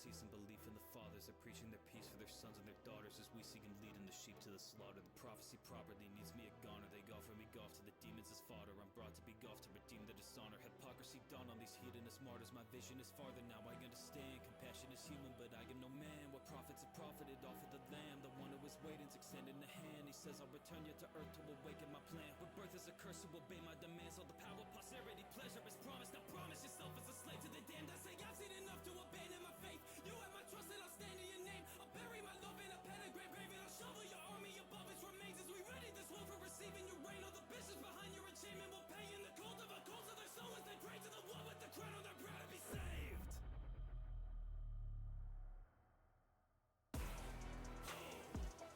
cease in belief in the fathers. They're preaching their peace for their sons and their daughters, as we seek and leading the sheep to the slaughter. The prophecy properly needs me a goner. They offer me golf to the demons as fodder. I'm brought to be golf to redeem the dishonor. Hypocrisy dawn on these hedonist martyrs. My vision is farther now, I understand. Compassion is human, but I am no man. What prophets have profited off of the lamb? The one who is waiting's extending a hand. He says I'll return you to earth to awaken my plan. But birth is a curse, to obey my demands. All the power, posterity, pleasure is promised. Now promise yourself as a slave to the damned. I say I've seen enough to abandon my faith. You have my trust and I'll stand in your name. I'll bury my love in a pentagram grave, and I'll shovel your army above its remains. As we ready this world for receiving your reign. All the bishops behind your enchantment will pay in the cult of a cult of their soul as they pray to the one with the crown on their brow to be saved.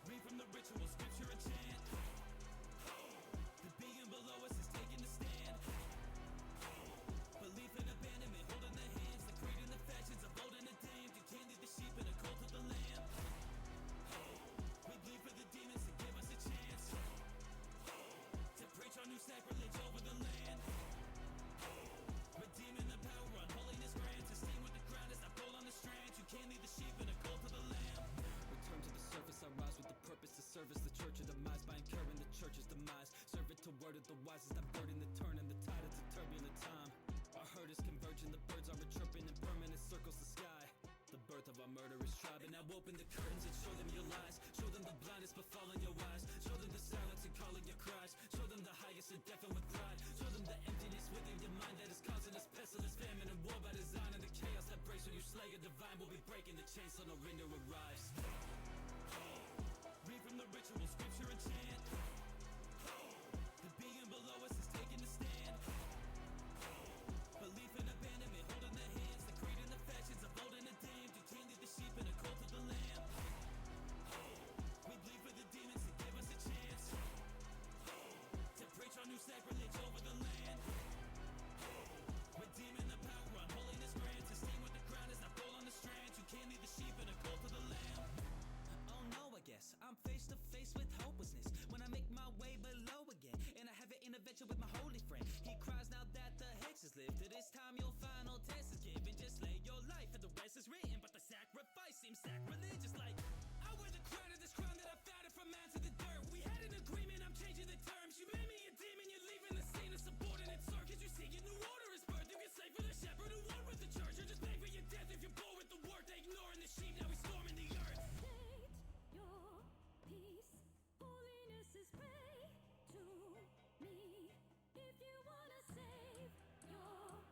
Read from the ritual, scripture and chant. The being below us is taking a stand. Belief and abandonment, holding their hands. The creed and the fashions of old and the damned. You can't lead the sheep in a cult of the lamb. We bleed for the demons to give us a chance to preach our new sacrilege over the land. Redeeming the power on holiness grand. To sing with the ground as I pull on the strands. You can't lead the sheep in a cult of the lamb. Return to the surface, I rise with the purpose to service the church of demise by incurring the church's demise. Serve it to word of the wisest, I'm burning the turn and the tide. It's a turbulent time. Our herd is converging, the birds are chirping in permanent circles the sky. The birth of our murderous tribe. And now open the curtains and show them your lies. Show them the blindness befalling your eyes. Show them the silence and calling your cries. Show them the highest and deafened with pride. Show them the emptiness within your mind that is causing us pestilence, famine, and war by design. And the chaos that breaks when you slay a divine. Will be breaking the chains so no render arrives. Read from the ritual, scripture and chant. The being below us is taking a stand. Belief and abandonment, holding their hands. The creed and the fashions of old and the damned. You can't lead the sheep in a cult of the lamb. We bleed for the demons to give us a chance to preach our new sacrilege over the land. Redeeming the power on holiness grand. To sing with the crown as I pull on the strands. You can't lead the sheep in a cult of the lamb. Oh no, I guess I'm face to face with hopelessness when I make my way below again. And I have an intervention with my holy friend. He cries now that the hex is lifted. This time your final test is given. Just lay your life and the rest is written. But the sacrifice seems sacrilegious. Like I wear the crown of this crown that I founded from man to the dirt. We had an agreement, I'm changing the terms. You made me a demon, you're leaving the scene of subordinate circus. You see, a new order is birth. You can slave for the shepherd who won with the church. Or just pay for your death if you're bored with the work. They ignoring the sheep, now we storming the earth. Your peace, holiness is pay to me. If you wanna save your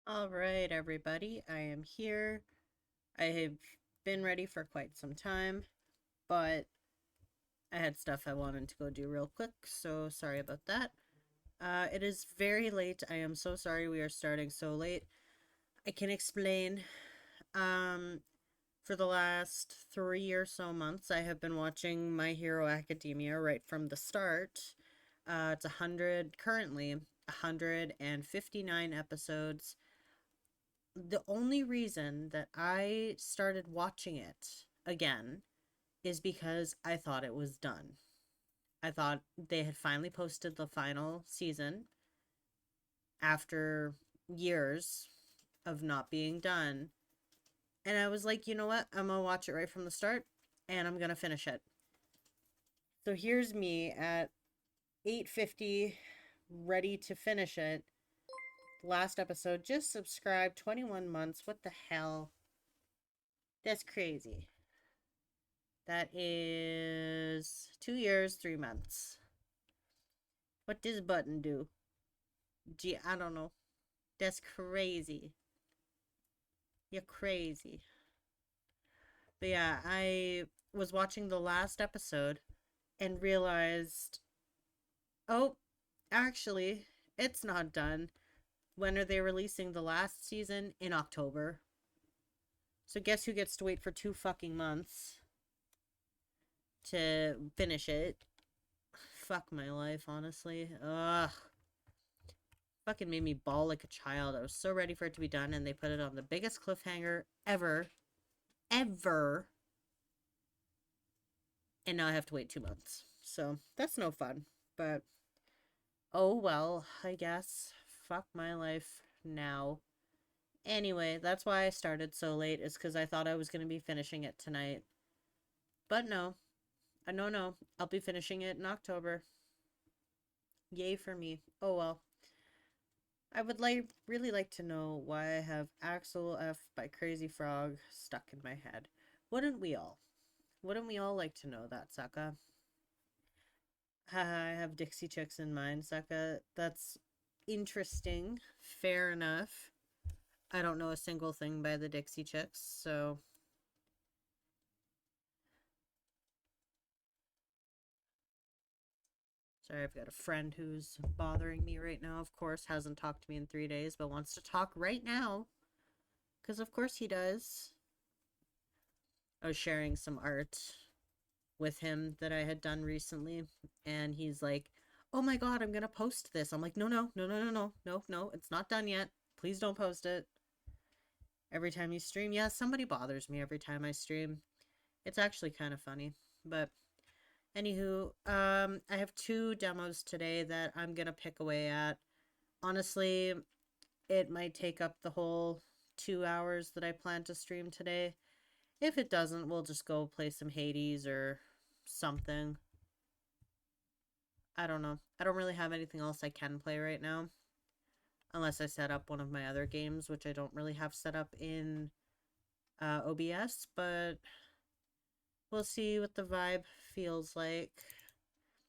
All right, everybody, I am here. I have been ready for quite some time, but I had stuff I wanted to go do real quick, so sorry about that. It is very late. I am so sorry we are starting so late. I can explain. Um, for the last 3 or so months, I have been watching My Hero Academia right from the start. It's 100, currently 159 episodes. The only reason that I started watching it again is because I thought it was done. I thought they had finally posted the final season after years of not being done. And I was like, you know what? I'm going to watch it right from the start and I'm going to finish it. So here's me at 8:50 ready to finish it. Last episode just subscribed 21 months. What the hell? That's crazy. That is 2 years, 3 months. What does button do? Gee, I don't know. That's crazy. You're crazy. But yeah, I was watching the last episode and realized, oh, actually, it's not done. When are they releasing the last season? In October. So guess who gets to wait for 2 fucking months to finish it? Fuck my life, honestly. Ugh. Fucking made me bawl like a child. I was so ready for it to be done, and they put it on the biggest cliffhanger ever. Ever. And now I have to wait 2 months. So that's no fun. But oh well, I guess. Fuck my life now. Anyway, that's why I started so late, is because I thought I was going to be finishing it tonight. But no. No. I'll be finishing it in October. Yay for me. Oh well. I would really like to know why I have Axel F by Crazy Frog stuck in my head. Wouldn't we all? Wouldn't we all like to know that, Saka? Haha, I have Dixie Chicks in mind, Saka. That's interesting. Fair enough. I don't know a single thing by the Dixie Chicks, so. Sorry, I've got a friend who's bothering me right now, of course. Hasn't talked to me in 3 days, but wants to talk right now. Because, of course, he does. I was sharing some art with him that I had done recently, and he's like, "Oh my god, I'm gonna post this." I'm like, no, it's not done yet. Please don't post it. Every time you stream, yeah, somebody bothers me every time I stream. It's actually kind of funny, but anywho, I have 2 demos today that I'm gonna pick away at. Honestly, it might take up the whole 2 hours that I plan to stream today. If it doesn't, we'll just go play some Hades or something. I don't know. I don't really have anything else I can play right now. Unless I set up one of my other games, which I don't really have set up in OBS, but we'll see what the vibe feels like.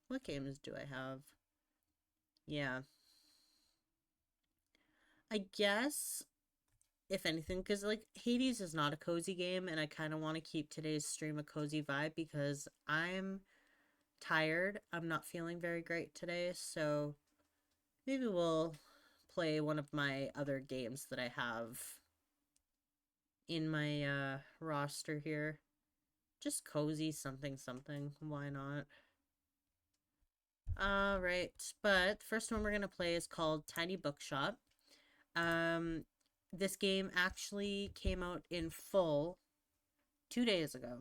What games do I have? Yeah. I guess, if anything, because like Hades is not a cozy game, and I kind of want to keep today's stream a cozy vibe because I'm tired. I'm not feeling very great today, so maybe we'll play one of my other games that I have in my roster here. Just cozy something something. Why not? All right, but the first one we're gonna play is called Tiny Bookshop. Um, this game actually came out in full 2 days ago.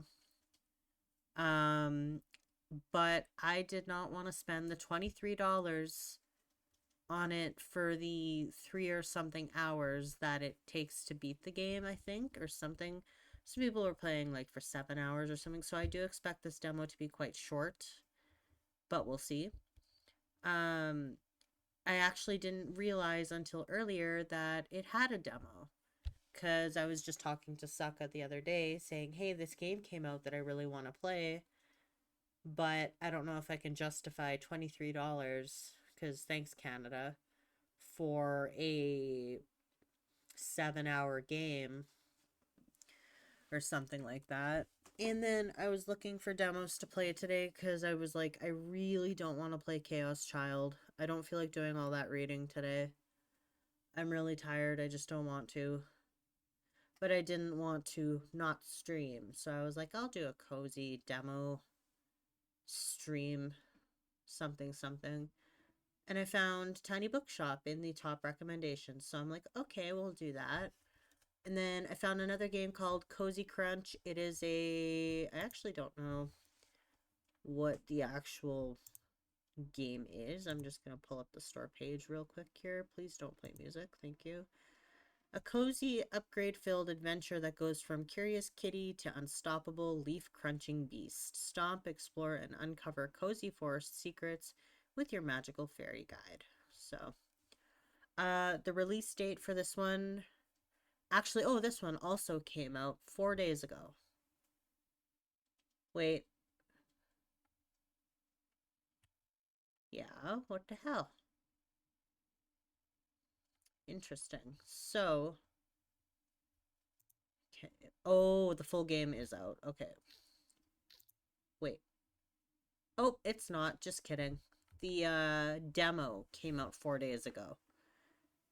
Um, but I did not want to spend the $23 on it for the 3 or something hours that it takes to beat the game, I think, or something. Some people are playing like for 7 hours or something, so I do expect this demo to be quite short, but we'll see. Um, I actually didn't realize until earlier that it had a demo because I was just talking to Saka the other day saying, hey, this game came out that I really want to play, but I don't know if I can justify $23 because thanks, Canada, for a 7-hour game or something like that. And then I was looking for demos to play today because I was like, I really don't want to play Chaos Child. I don't feel like doing all that reading today. I'm really tired. I just don't want to. But I didn't want to not stream. So I was like, I'll do a cozy demo stream something something. And I found Tiny Bookshop in the top recommendations. So I'm like, okay, we'll do that. And then I found another game called Cozy Crunch. It is I actually don't know what the actual game is. I'm just going to pull up the store page real quick here. Please don't play music. Thank you. A cozy, upgrade-filled adventure that goes from curious kitty to unstoppable leaf-crunching beast. Stomp, explore, and uncover cozy forest secrets with your magical fairy guide. So, the release date for this one... Actually, oh, this one also came out 4 days ago. Wait. Yeah, what the hell? Interesting. So... Okay. Oh, the full game is out. Okay. Wait. Oh, it's not. Just kidding. The demo came out 4 days ago.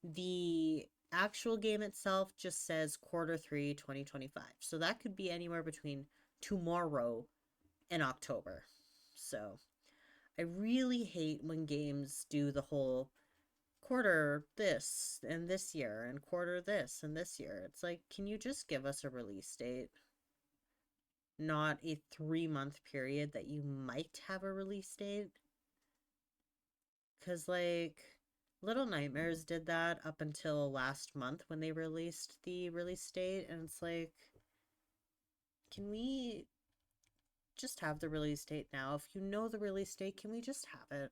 The actual game itself just says Q3 2025. So that could be anywhere between tomorrow and October. So I really hate when games do the whole quarter this and this year and quarter this and this year. It's like, can you just give us a release date? Not a 3-month period that you might have a release date. Because, like, Little Nightmares did that up until last month when they released the release date. And it's like, can we just have the release date now? If you know the release date, can we just have it?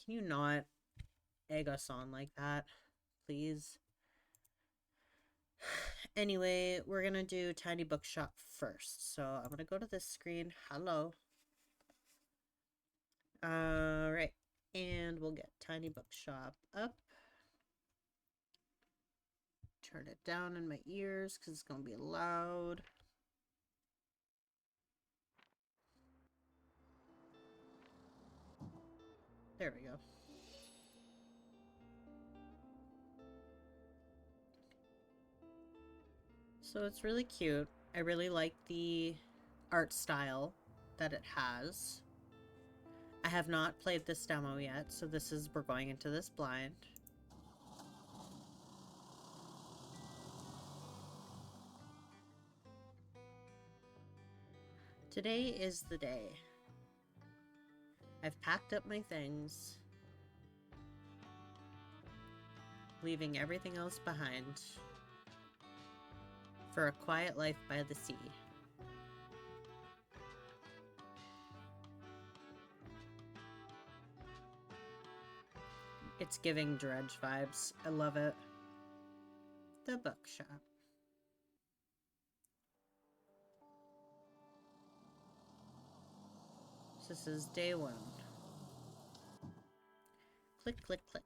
Can you not egg us on like that, please? Anyway, we're gonna do Tiny Bookshop first. So I'm gonna go to this screen. Hello. Alright. And we'll get Tiny Bookshop up. Turn it down in my ears because it's gonna be loud. There we go. So it's really cute. I really like the art style that it has. I have not played this demo yet, so we're going into this blind. Today is the day. I've packed up my things, leaving everything else behind for a quiet life by the sea. It's giving Dredge vibes. I love it. The bookshop. So this is day 1. Click, click, click.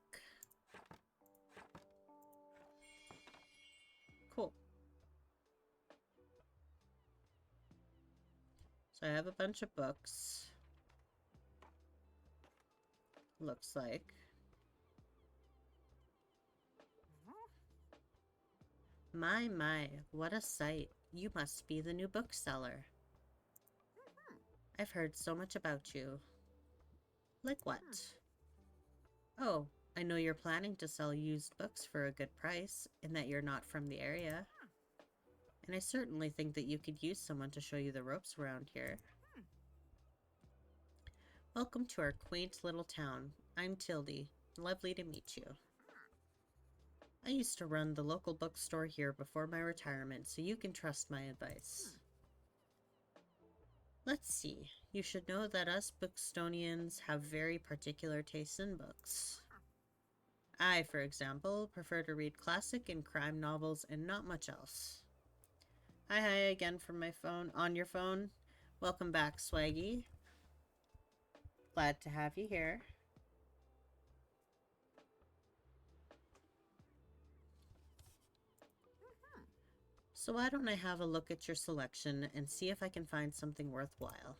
Cool. So I have a bunch of books. Looks like. My, what a sight. You must be the new bookseller. I've heard so much about you. Like what? Oh, I know you're planning to sell used books for a good price, and that you're not from the area. And I certainly think that you could use someone to show you the ropes around here. Welcome to our quaint little town. I'm Tildy. Lovely to meet you. I used to run the local bookstore here before my retirement, so you can trust my advice. Let's see. You should know that us Bookstonians have very particular tastes in books. I, for example, prefer to read classic and crime novels and not much else. Hi again from my phone. On your phone. Welcome back, Swaggy. Glad to have you here. So why don't I have a look at your selection and see if I can find something worthwhile?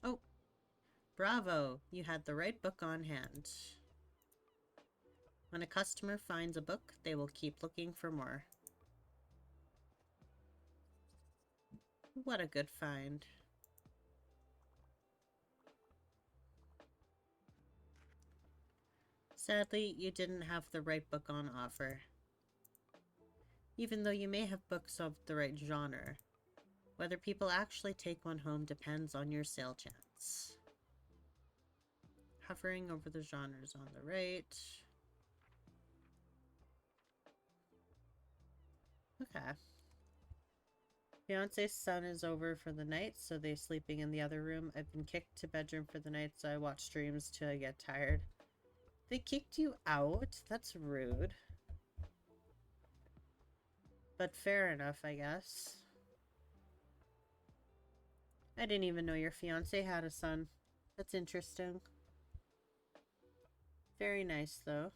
Oh, bravo! You had the right book on hand. When a customer finds a book, they will keep looking for more. What a good find. Sadly, you didn't have the right book on offer. Even though you may have books of the right genre, whether people actually take one home depends on your sale chance. Hovering over the genres on the right. Okay. Fiance's son is over for the night, so they're sleeping in the other room. I've been kicked to bedroom for the night, so I watch streams till I get tired. They kicked you out? That's rude. But fair enough, I guess. I didn't even know your fiance had a son. That's interesting. Very nice, though.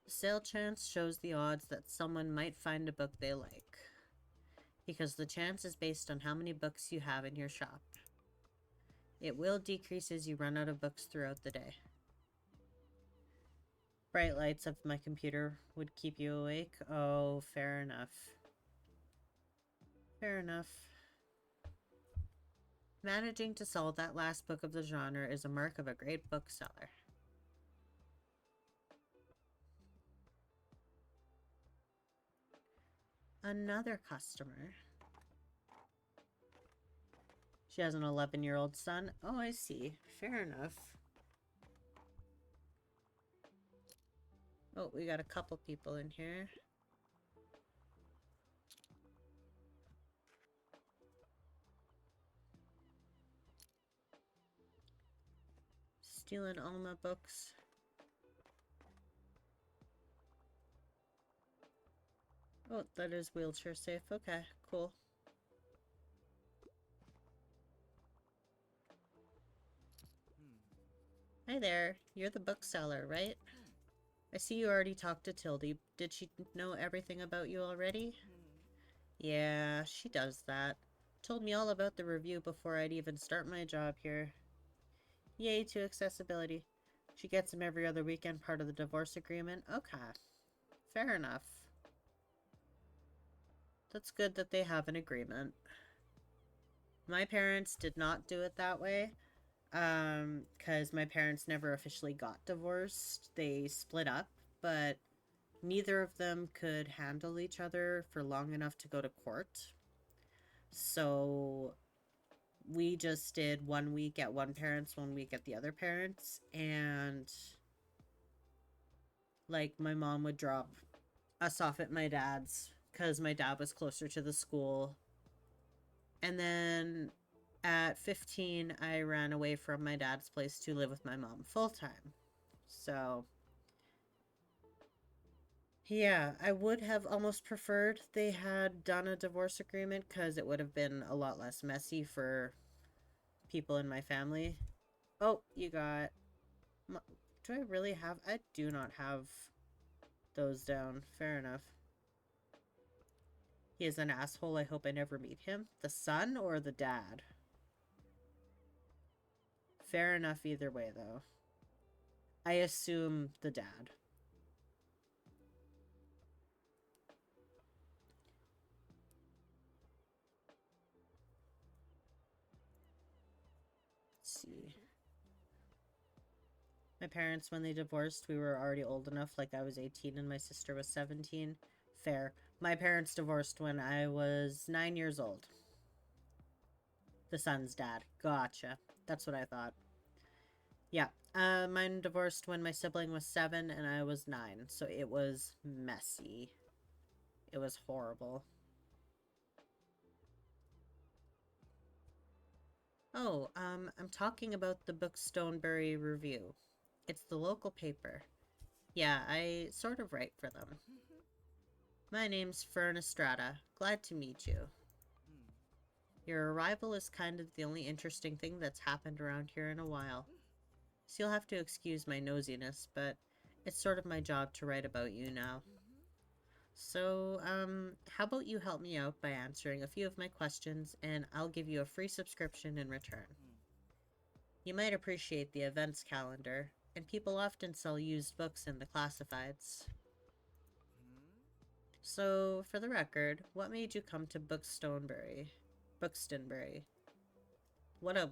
The sale chance shows the odds that someone might find a book they like, because the chance is based on how many books you have in your shop. It will decrease as you run out of books throughout the day. Bright lights of my computer would keep you awake. Oh, fair enough. Fair enough. Managing to sell that last book of the genre is a mark of a great bookseller. Another customer. She has an 11-year-old son. Oh, I see. Fair enough. Oh, we got a couple people in here. Stealing all my books. Oh, that is wheelchair safe. Okay, cool. Hi there. You're the bookseller, right? I see you already talked to Tildy. Did she know everything about you already? Yeah, she does that. Told me all about the review before I'd even start my job here. Yay to accessibility. She gets him every other weekend, part of the divorce agreement. Okay. Fair enough. That's good that they have an agreement. My parents did not do it that way. Because my parents never officially got divorced. They split up, but neither of them could handle each other for long enough to go to court. So we just did 1 week at one parent's, 1 week at the other parent's, and like my mom would drop us off at my dad's because my dad was closer to the school. And then at 15, I ran away from my dad's place to live with my mom full-time. So, yeah, I would have almost preferred they had done a divorce agreement because it would have been a lot less messy for people in my family. Oh, you got... Do I really have... I do not have those down. Fair enough. He is an asshole. I hope I never meet him. The son or the dad? Fair enough either way, though. I assume the dad. Let's see. My parents, when they divorced, we were already old enough, like I was 18 and my sister was 17. Fair. My parents divorced when I was 9 years old. The son's dad. Gotcha. That's what I thought. Yeah. Mine divorced when my sibling was 7 and I was 9. So it was messy. It was horrible. Oh, I'm talking about the book Stoneberry Review. It's the local paper. Yeah, I sort of write for them. My name's Fern Estrada. Glad to meet you. Your arrival is kind of the only interesting thing that's happened around here in a while. so you'll have to excuse my nosiness, but it's sort of my job to write about you now. So, how about you help me out by answering a few of my questions, and I'll give you a free subscription in return. You might appreciate the events calendar, and people often sell used books in the classifieds. So, for the record, what made you come to Buxtonbury? What a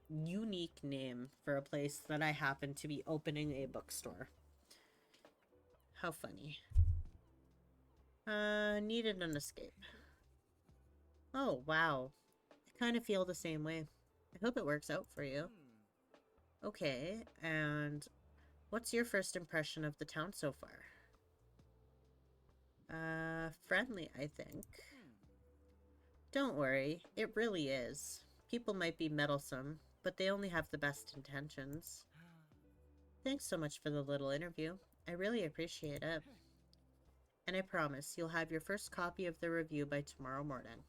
unique name for a place that I happen to be opening a bookstore. How funny. Needed an escape. Oh, wow. I kind of feel the same way. I hope it works out for you. Okay, and what's your first impression of the town so far? Friendly, I think. Don't worry, it really is. People might be meddlesome, but they only have the best intentions. Thanks so much for the little interview. I really appreciate it. And I promise you'll have your first copy of the review by tomorrow morning.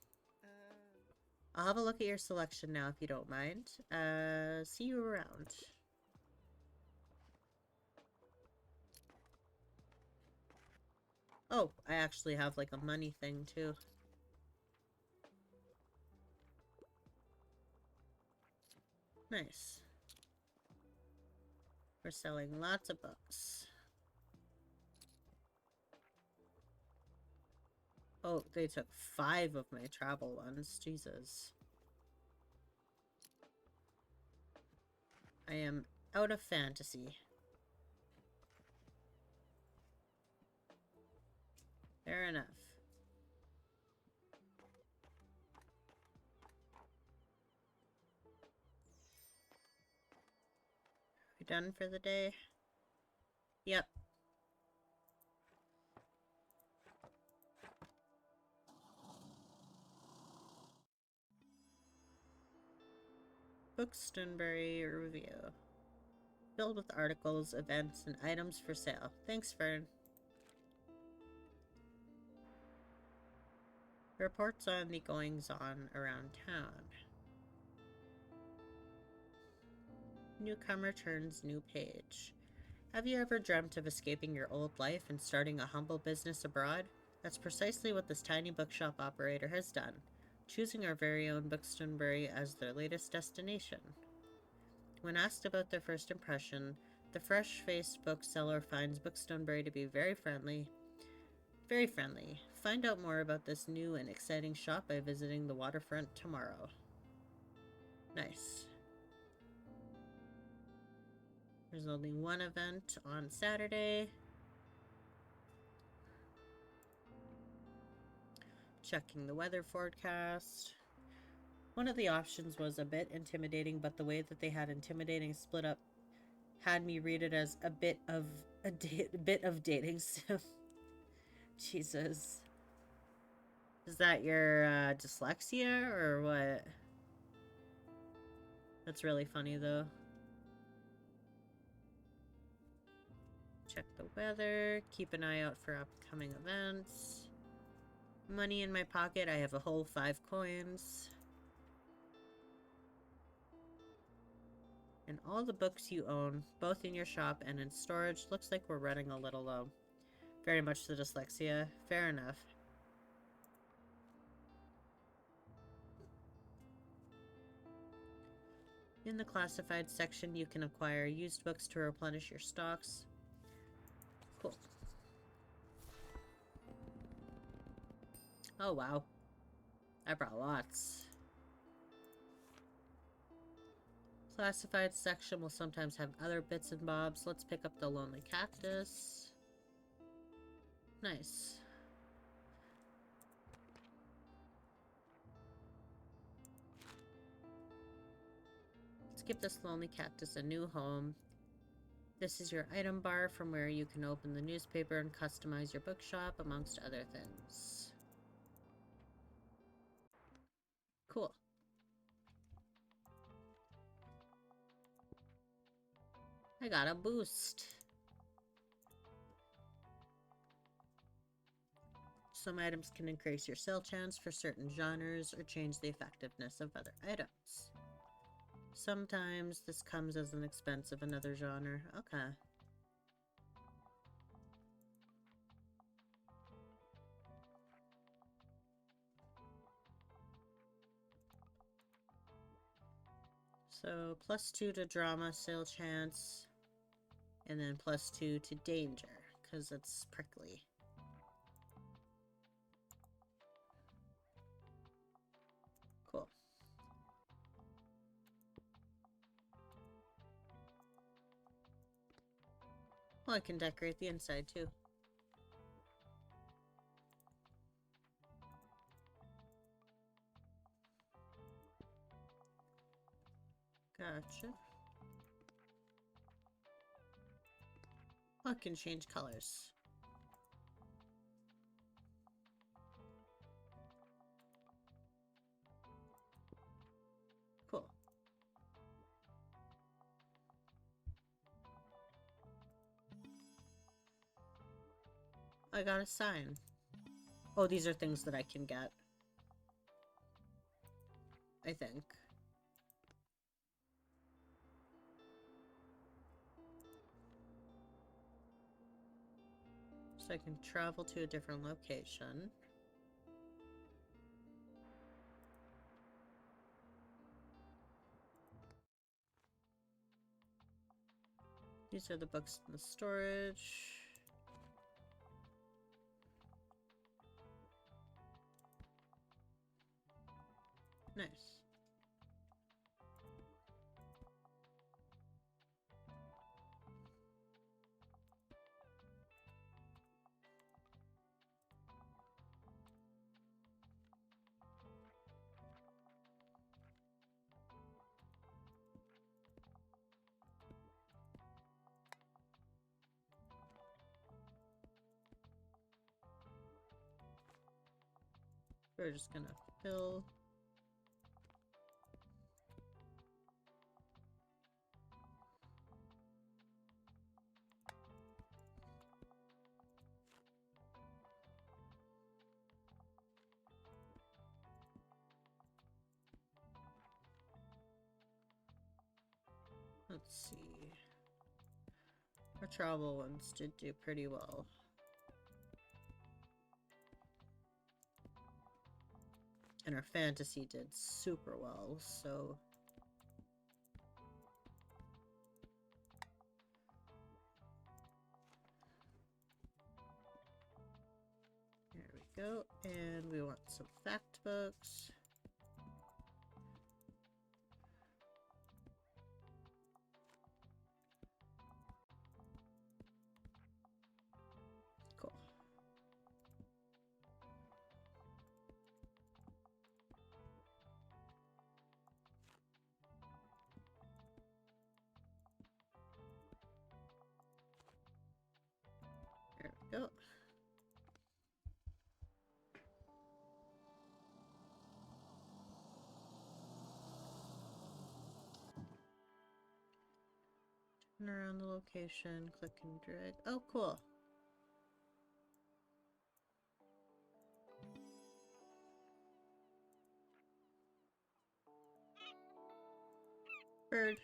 I'll have a look at your selection now if you don't mind. See you around. Oh, I actually have like a money thing too. Nice. We're selling lots of books. Oh, they took 5 of my travel ones. Jesus. I am out of fantasy. Fair enough. We done for the day? Yep. Buxtonbury Review. Filled with articles, events, and items for sale. Thanks, Fern. Reports on the goings-on around town. Newcomer turns new page. Have you ever dreamt of escaping your old life and starting a humble business abroad? That's precisely what this tiny bookshop operator has done, choosing our very own Buxtonbury as their latest destination. When asked about their first impression, the fresh-faced bookseller finds Buxtonbury to be very friendly. Very friendly. Find out more about this new and exciting shop by visiting the waterfront tomorrow. Nice. There's only one event on Saturday. Checking the weather forecast. One of the options was a bit intimidating, but the way that they had intimidating split up had me read it as a bit of dating sim. Jesus. Is that your dyslexia or what? That's really funny though. Check the weather. Keep an eye out for upcoming events. Money in my pocket. I have a whole 5 coins. And all the books you own, both in your shop and in storage. Looks like we're running a little low. Very much the dyslexia. Fair enough. In the classified section, you can acquire used books to replenish your stocks. Cool. Oh, wow. I brought lots. Classified section will sometimes have other bits and bobs. Let's pick up the Lonely Cactus. Nice. Let's give this Lonely Cactus a new home. This is your item bar from where you can open the newspaper and customize your bookshop, amongst other things. Cool. I got a boost. Some items can increase your sell chance for certain genres or change the effectiveness of other items. Sometimes this comes as an expense of another genre. Okay. So +2 to drama, sale chance, and then +2 to danger, because it's prickly. Cool. Well, I can decorate the inside too. Gotcha. I can change colors. Cool. I got a sign. Oh, these are things that I can get. I think. So I can travel to a different location. These are the books in the storage. Nice. We're just gonna fill. Let's see. Our travel ones did do pretty well. And our fantasy did super well, so... There we go. And we want some fact books. Cool. There we go. Turn around the location, click and drag. Oh, cool. Bird.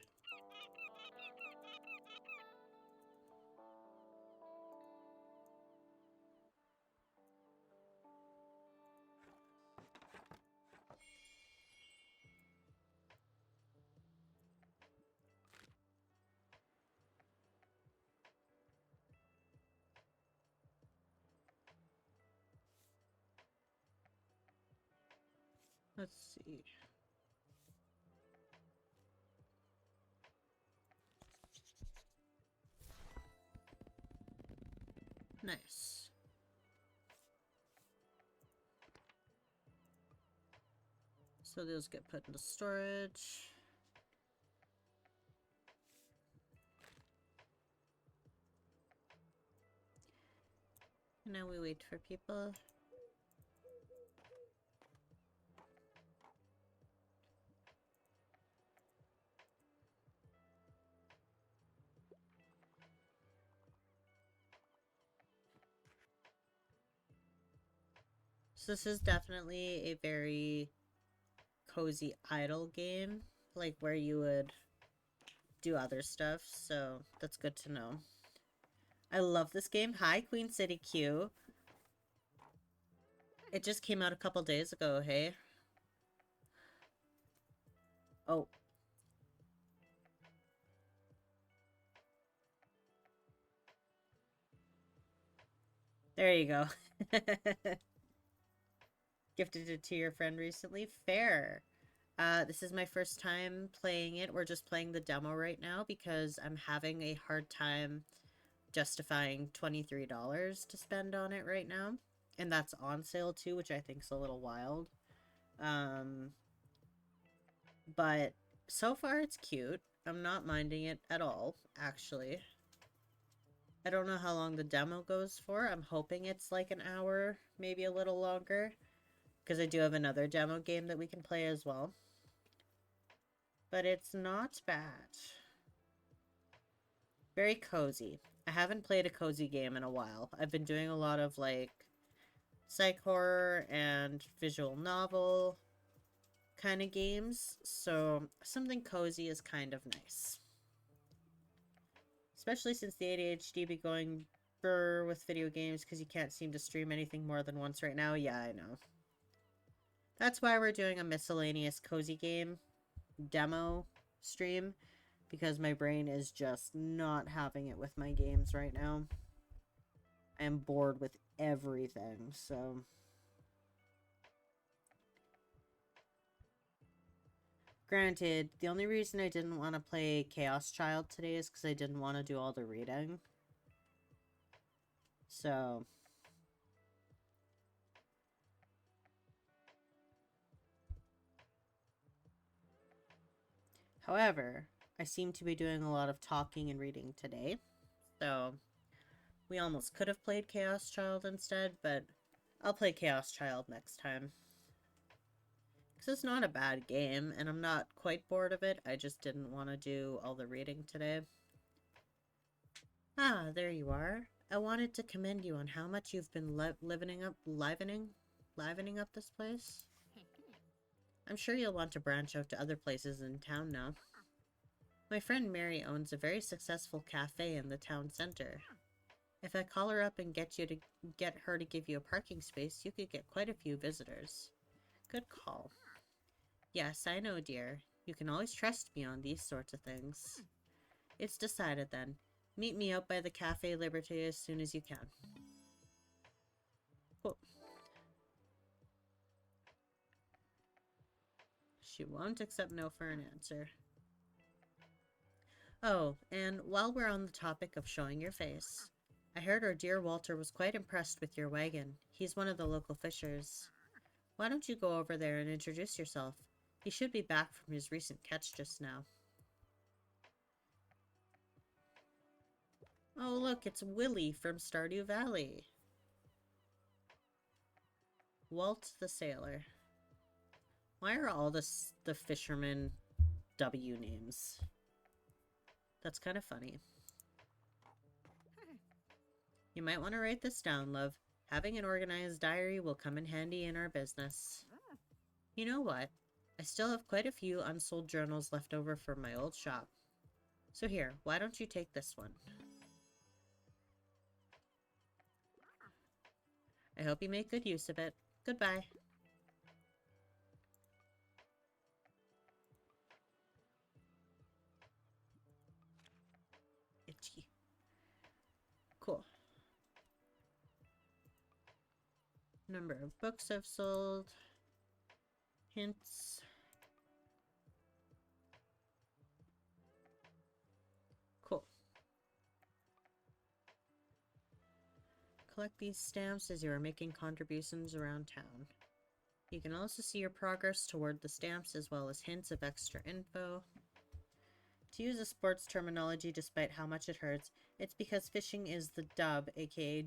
Let's see. Nice. So those get put into storage. And now we wait for people. So this is definitely a very cozy idle game. like where you would do other stuff, so that's good to know. I love this game. Hi, Queen City Q. It just came out a couple days ago, hey? Oh. There you go. Gifted it to your friend recently. Fair. This is my first time playing it. We're just playing the demo right now because I'm having a hard time justifying $23 to spend on it right now. And that's on sale too, which I think is a little wild. But so far it's cute. I'm not minding it at all, actually. I don't know how long the demo goes for. I'm hoping it's like an hour, maybe a little longer. Because I do have another demo game that we can play as well. But it's not bad. Very cozy. I haven't played a cozy game in a while. I've been doing a lot of like psych horror and visual novel kind of games. So something cozy is kind of nice. Especially since the ADHD be going brr with video games because you can't seem to stream anything more than once right now. Yeah, I know. That's why we're doing a miscellaneous cozy game demo stream, because my brain is just not having it with my games right now. I am bored with everything, so... Granted, the only reason I didn't want to play Chaos Child today is because I didn't want to do all the reading. So... However, I seem to be doing a lot of talking and reading today, so we almost could have played Chaos Child instead, but I'll play Chaos Child next time. Because it's not a bad game, and I'm not quite bored of it, I just didn't want to do all the reading today. Ah, there you are. I wanted to commend you on how much you've been livening up this place. I'm sure you'll want to branch out to other places in town now. My friend Mary owns a very successful cafe in the town center. If I call her up and get her to give you a parking space, you could get quite a few visitors. Good call. Yes, I know, dear. You can always trust me on these sorts of things. It's decided then. Meet me out by the Cafe Liberté as soon as you can. Cool. She won't accept no for an answer. Oh, and while we're on the topic of showing your face, I heard our dear Walter was quite impressed with your wagon. He's one of the local fishers. Why don't you go over there and introduce yourself? He should be back from his recent catch just now. Oh, look, it's Willie from Stardew Valley. Walt the Sailor. Why are all the fishermen W names? That's kind of funny. You might want to write this down, love. Having an organized diary will come in handy in our business. You know what? I still have quite a few unsold journals left over from my old shop. So here, why don't you take this one? I hope you make good use of it. Goodbye. Itchy. Cool. Number of books I've sold. Hints. Cool. Collect these stamps as you are making contributions around town. You can also see your progress toward the stamps as well as hints of extra info. To use a sports terminology despite how much it hurts, it's because fishing is the dub, aka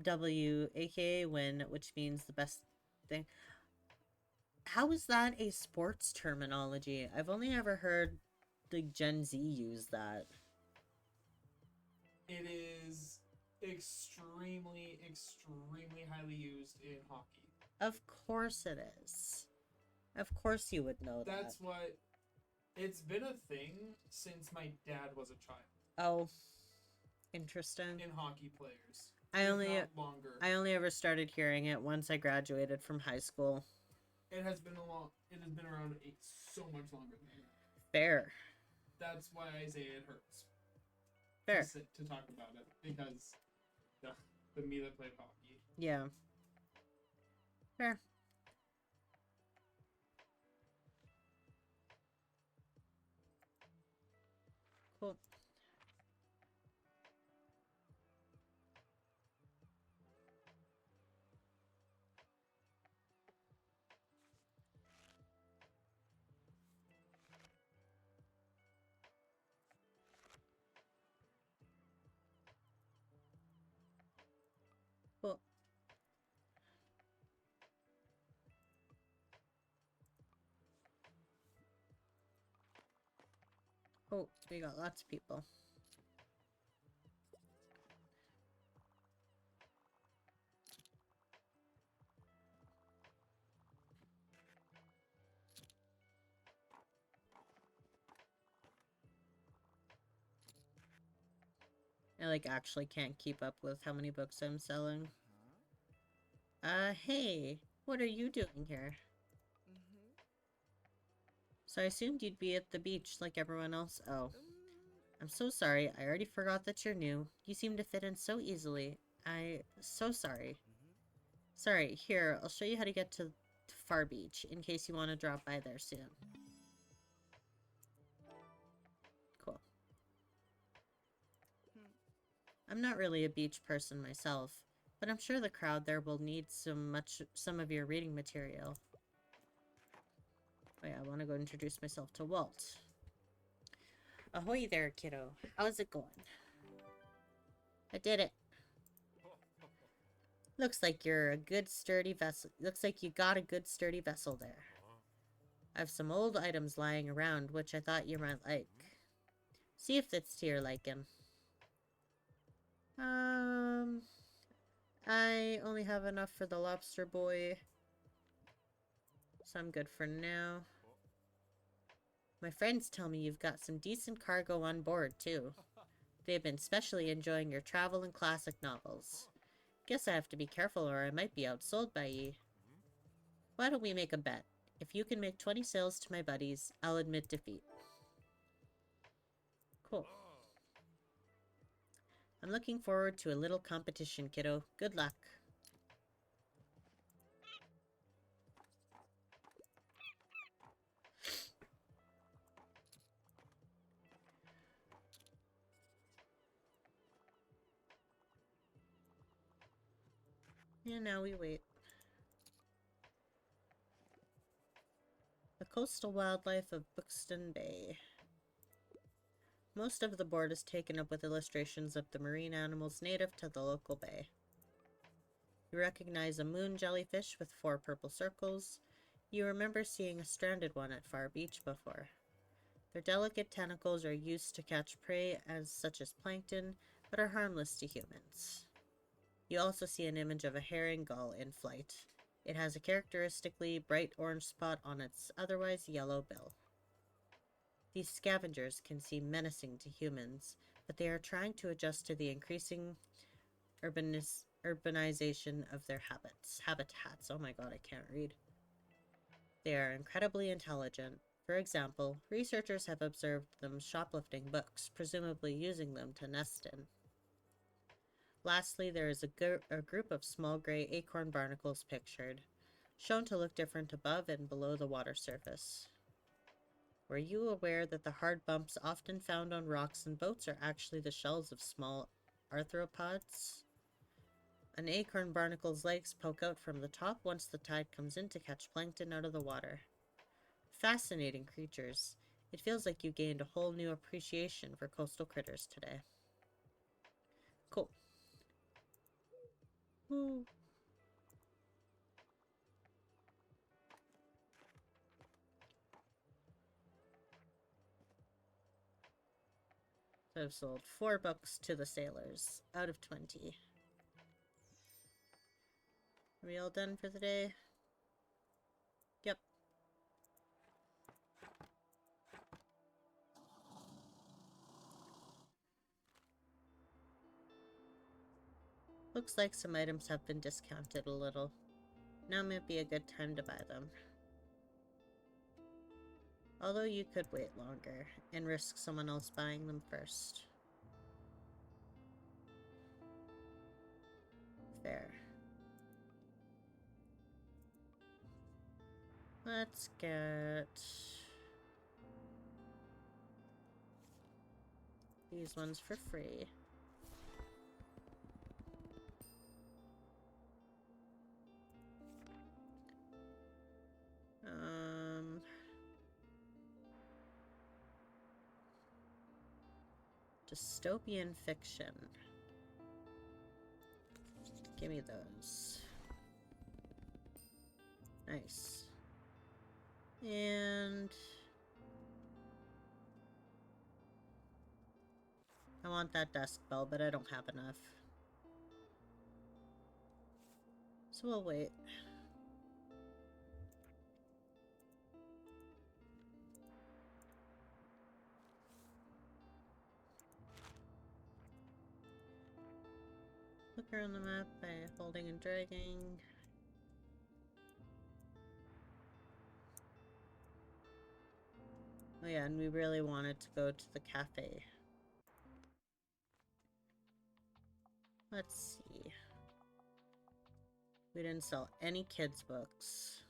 W, aka win, which means the best thing. How is that a sports terminology? I've only ever heard the Gen Z use that. It is extremely, extremely highly used in hockey. Of course it is. Of course you would know that. That's what... It's been a thing since my dad was a child. Oh, interesting. In hockey players. I If only not longer. I only ever started hearing it once I graduated from high school. It has been around so much longer than that. Fair. That's why I say it hurts. Fair. To talk about it, because the me that played hockey. Yeah. Fair. Cool. Cool. Oh, we got lots of people. I like actually can't keep up with how many books I'm selling. Hey, what are you doing here? So I assumed you'd be at the beach like everyone else. Oh. I'm so sorry. I already forgot that you're new. You seem to fit in so easily. So sorry. Sorry, here, I'll show you how to get to Far Beach in case you want to drop by there soon. Cool. I'm not really a beach person myself, but I'm sure the crowd there will need some of your reading material. Oh yeah, I want to go introduce myself to Walt. Ahoy there, kiddo. How's it going? I did it. Looks like you're a good sturdy vessel. Looks like you got a good sturdy vessel there. I have some old items lying around, which I thought you might like. See if it's to your liking. I only have enough for the lobster boy, so I'm good for now. My friends tell me you've got some decent cargo on board, too. They've been specially enjoying your travel and classic novels. Guess I have to be careful or I might be outsold by ye. Why don't we make a bet? If you can make 20 sales to my buddies, I'll admit defeat. Cool. I'm looking forward to a little competition, kiddo. Good luck. And now we wait. The coastal wildlife of Buxton Bay. Most of the board is taken up with illustrations of the marine animals native to the local bay. You recognize a moon jellyfish with 4 purple circles. You remember seeing a stranded one at Far Beach before. Their delicate tentacles are used to catch prey such as plankton, but are harmless to humans. You also see an image of a herring gull in flight. It has a characteristically bright orange spot on its otherwise yellow bill. These scavengers can seem menacing to humans, but they are trying to adjust to the increasing urbanization of their habitats. Oh my god, I can't read. They are incredibly intelligent. For example, researchers have observed them shoplifting books, presumably using them to nest in. Lastly, there is a group of small gray acorn barnacles pictured, shown to look different above and below the water surface. Were you aware that the hard bumps often found on rocks and boats are actually the shells of small arthropods? An acorn barnacle's legs poke out from the top once the tide comes in to catch plankton out of the water. Fascinating creatures. It feels like you gained a whole new appreciation for coastal critters today. Cool. Woo. So I've sold 4 books to the sailors, out of 20. Are we all done for the day? Yep. Looks like some items have been discounted a little. Now might be a good time to buy them. Although you could wait longer and risk someone else buying them first. Fair. Let's get these ones for free. Dystopian fiction. Give me those. Nice. And I want that desk bell, but I don't have enough. So we'll wait. Look around the map by holding and dragging. Oh yeah, and we really wanted to go to the cafe. Let's see. We didn't sell any kids' books.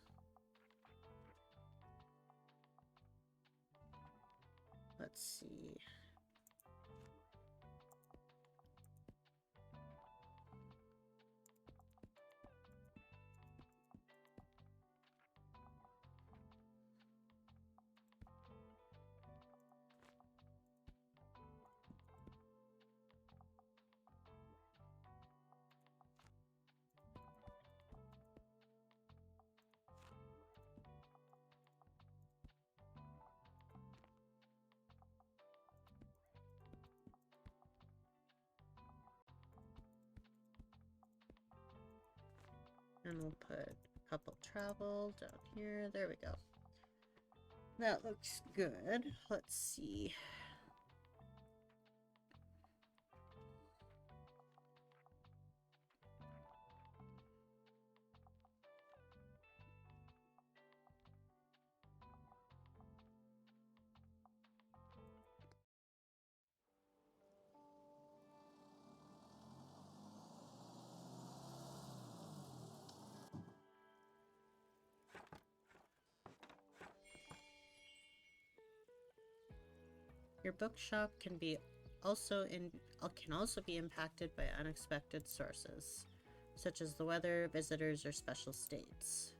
Let's see. And we'll put a couple travel down here. There we go. That looks good. Let's see. Your bookshop can also be impacted by unexpected sources, such as the weather, visitors, or special states.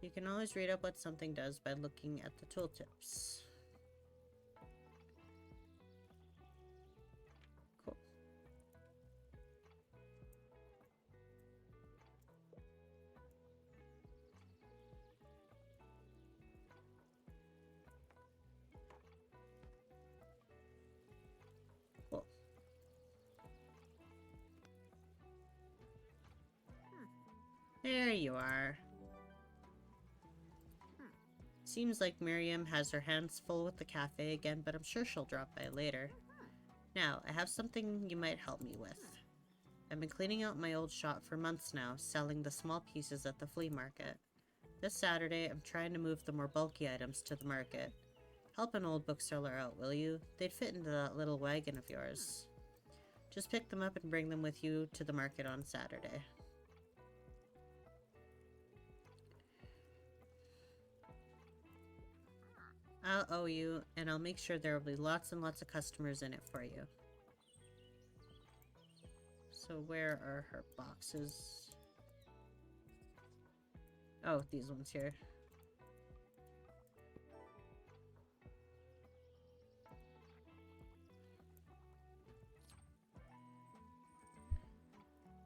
You can always read up what something does by looking at the tooltips. Cool. Cool. There you are. Seems like Miriam has her hands full with the cafe again, but I'm sure she'll drop by later. Now, I have something you might help me with. I've been cleaning out my old shop for months now, selling the small pieces at the flea market. This Saturday, I'm trying to move the more bulky items to the market. Help an old bookseller out, will you? They'd fit into that little wagon of yours. Just pick them up and bring them with you to the market on Saturday. I'll owe you, and I'll make sure there will be lots and lots of customers in it for you. So where are her boxes? Oh, these ones here.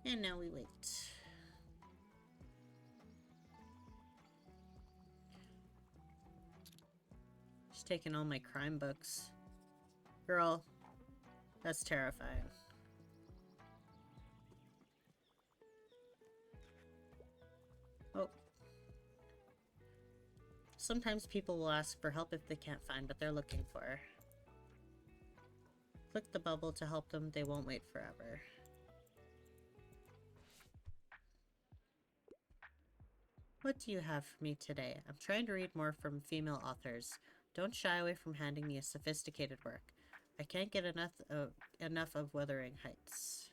And now we wait. She's taking all my crime books. Girl, that's terrifying. Oh. Sometimes people will ask for help if they can't find what they're looking for. Click the bubble to help them, they won't wait forever. What do you have for me today? I'm trying to read more from female authors. Don't shy away from handing me a sophisticated work. I can't get enough of Wuthering Heights.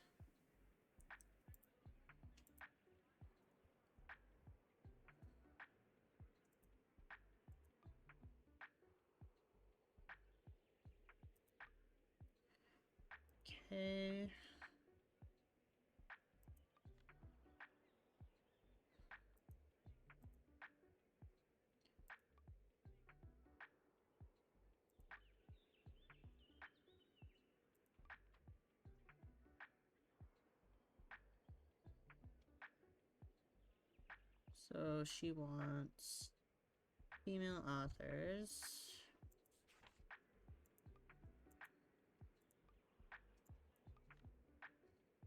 Okay. So she wants female authors.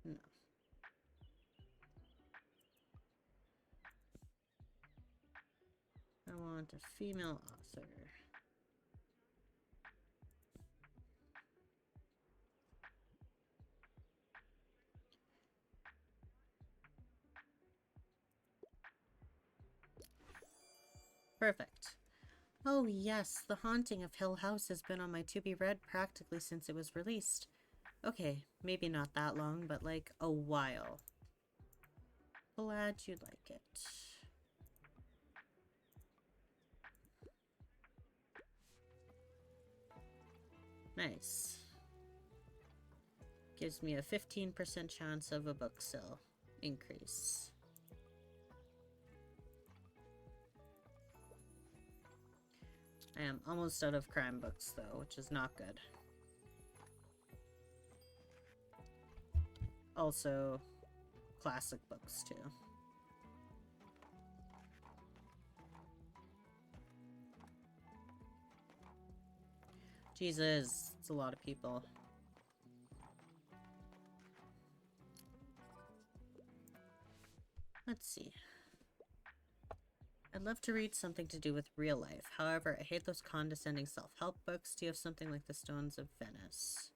No. I want a female author. Perfect. Oh yes, The Haunting of Hill House has been on my to-be-read practically since it was released. Okay, maybe not that long, but like a while. Glad you like it. Nice. Gives me a 15% chance of a book sale increase. I am almost out of crime books though, which is not good. Also, classic books too. Jesus, it's a lot of people. Let's see. I'd love to read something to do with real life. However, I hate those condescending self-help books. Do you have something like The Stones of Venice?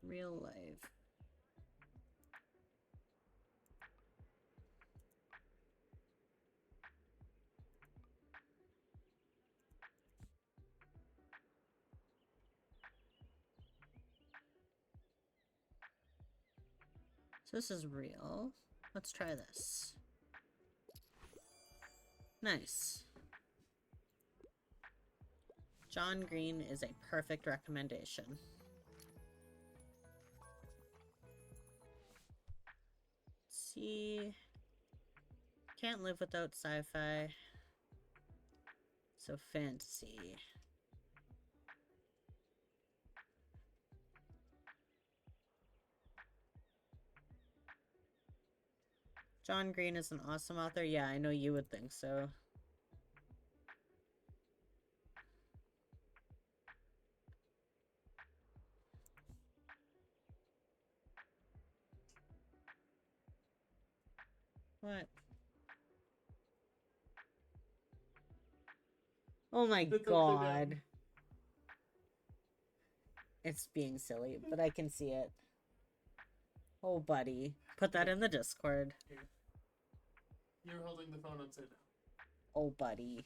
Real life. So this is real. Let's try this. Nice. John Green is a perfect recommendation. Let's see. Can't live without sci-fi. So fantasy. John Green is an awesome author. Yeah, I know you would think so. What? Oh my god. It's being silly, but I can see it. Oh, buddy. Put that in the Discord. Here. You're holding the phone upside down. Oh, buddy.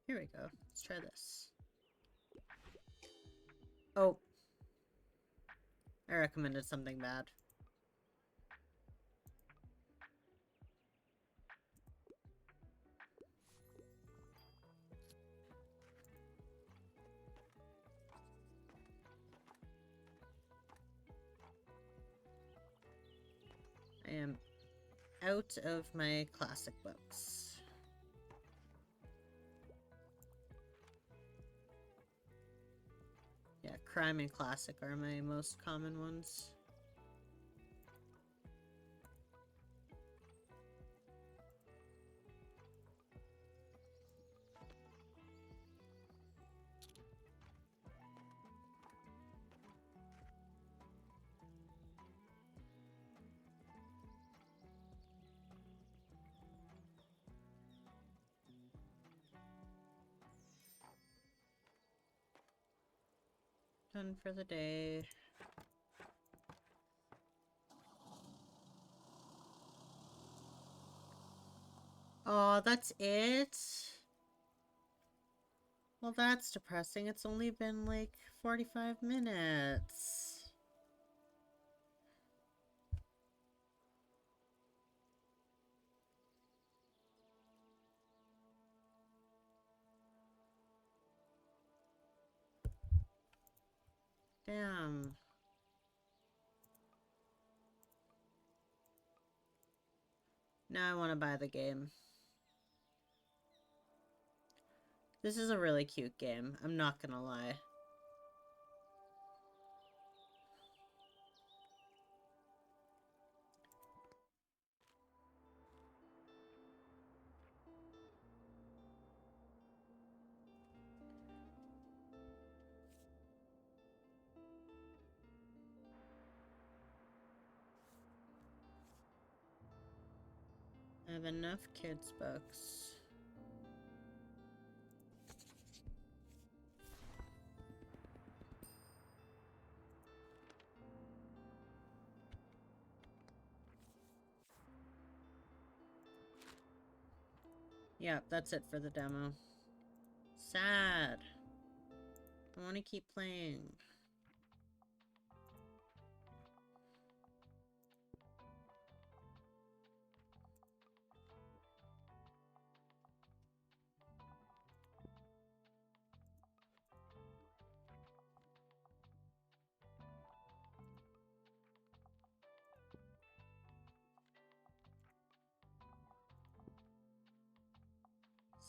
Here we go. Let's try this. Oh. I recommended something bad. I am out of my classic books. Yeah, crime and classic are my most common ones. Done for the day. Oh, that's it? Well, that's depressing. It's only been like 45 minutes. Damn. Now I want to buy the game. This is a really cute game. I'm not gonna lie. I have enough kids' books. Yeah, that's it for the demo. Sad. I want to keep playing.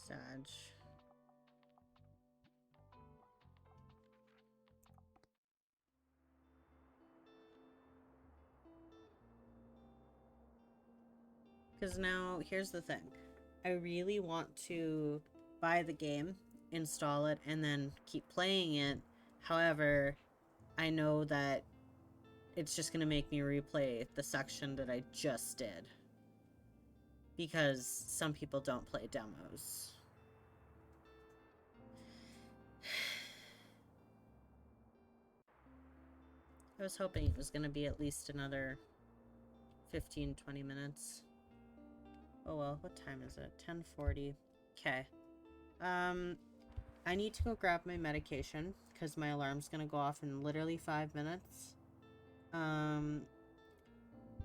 Sad. Because now, here's the thing. I really want to buy the game, install it, and then keep playing it. However, I know that it's just going to make me replay the section that I just did. Because some people don't play demos. I was hoping it was going to be at least another 15-20 minutes. Oh well, what time is it? 10:40. Okay. I need to go grab my medication because my alarm's gonna go off in literally 5 minutes. And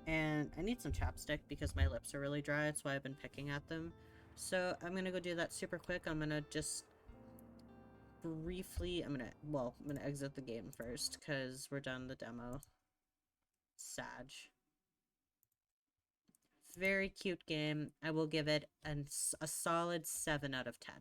I need some chapstick because my lips are really dry. That's why I've been picking at them. So I'm gonna go do that super quick. I'm gonna just briefly, I'm gonna exit the game first because we're done the demo. Sag. Very cute game. I will give it a solid 7 out of 10.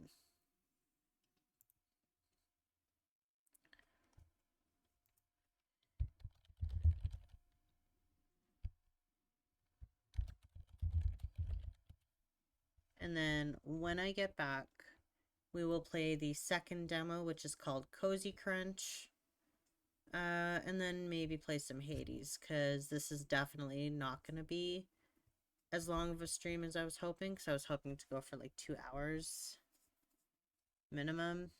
And then when I get back, we will play the second demo, which is called Cozy Crunch. And then maybe play some Hades, because this is definitely not going to be as long of a stream as I was hoping, because I was hoping to go for like 2 hours minimum.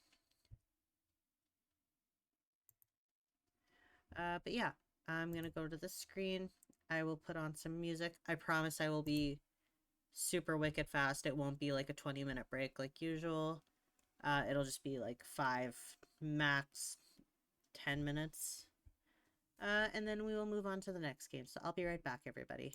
But yeah, I'm going to go to the screen. I will put on some music. I promise I will be super wicked fast. It won't be like a 20-minute break like usual. It'll just be like 5, max 10 minutes. And then we will move on to the next game. So I'll be right back, everybody.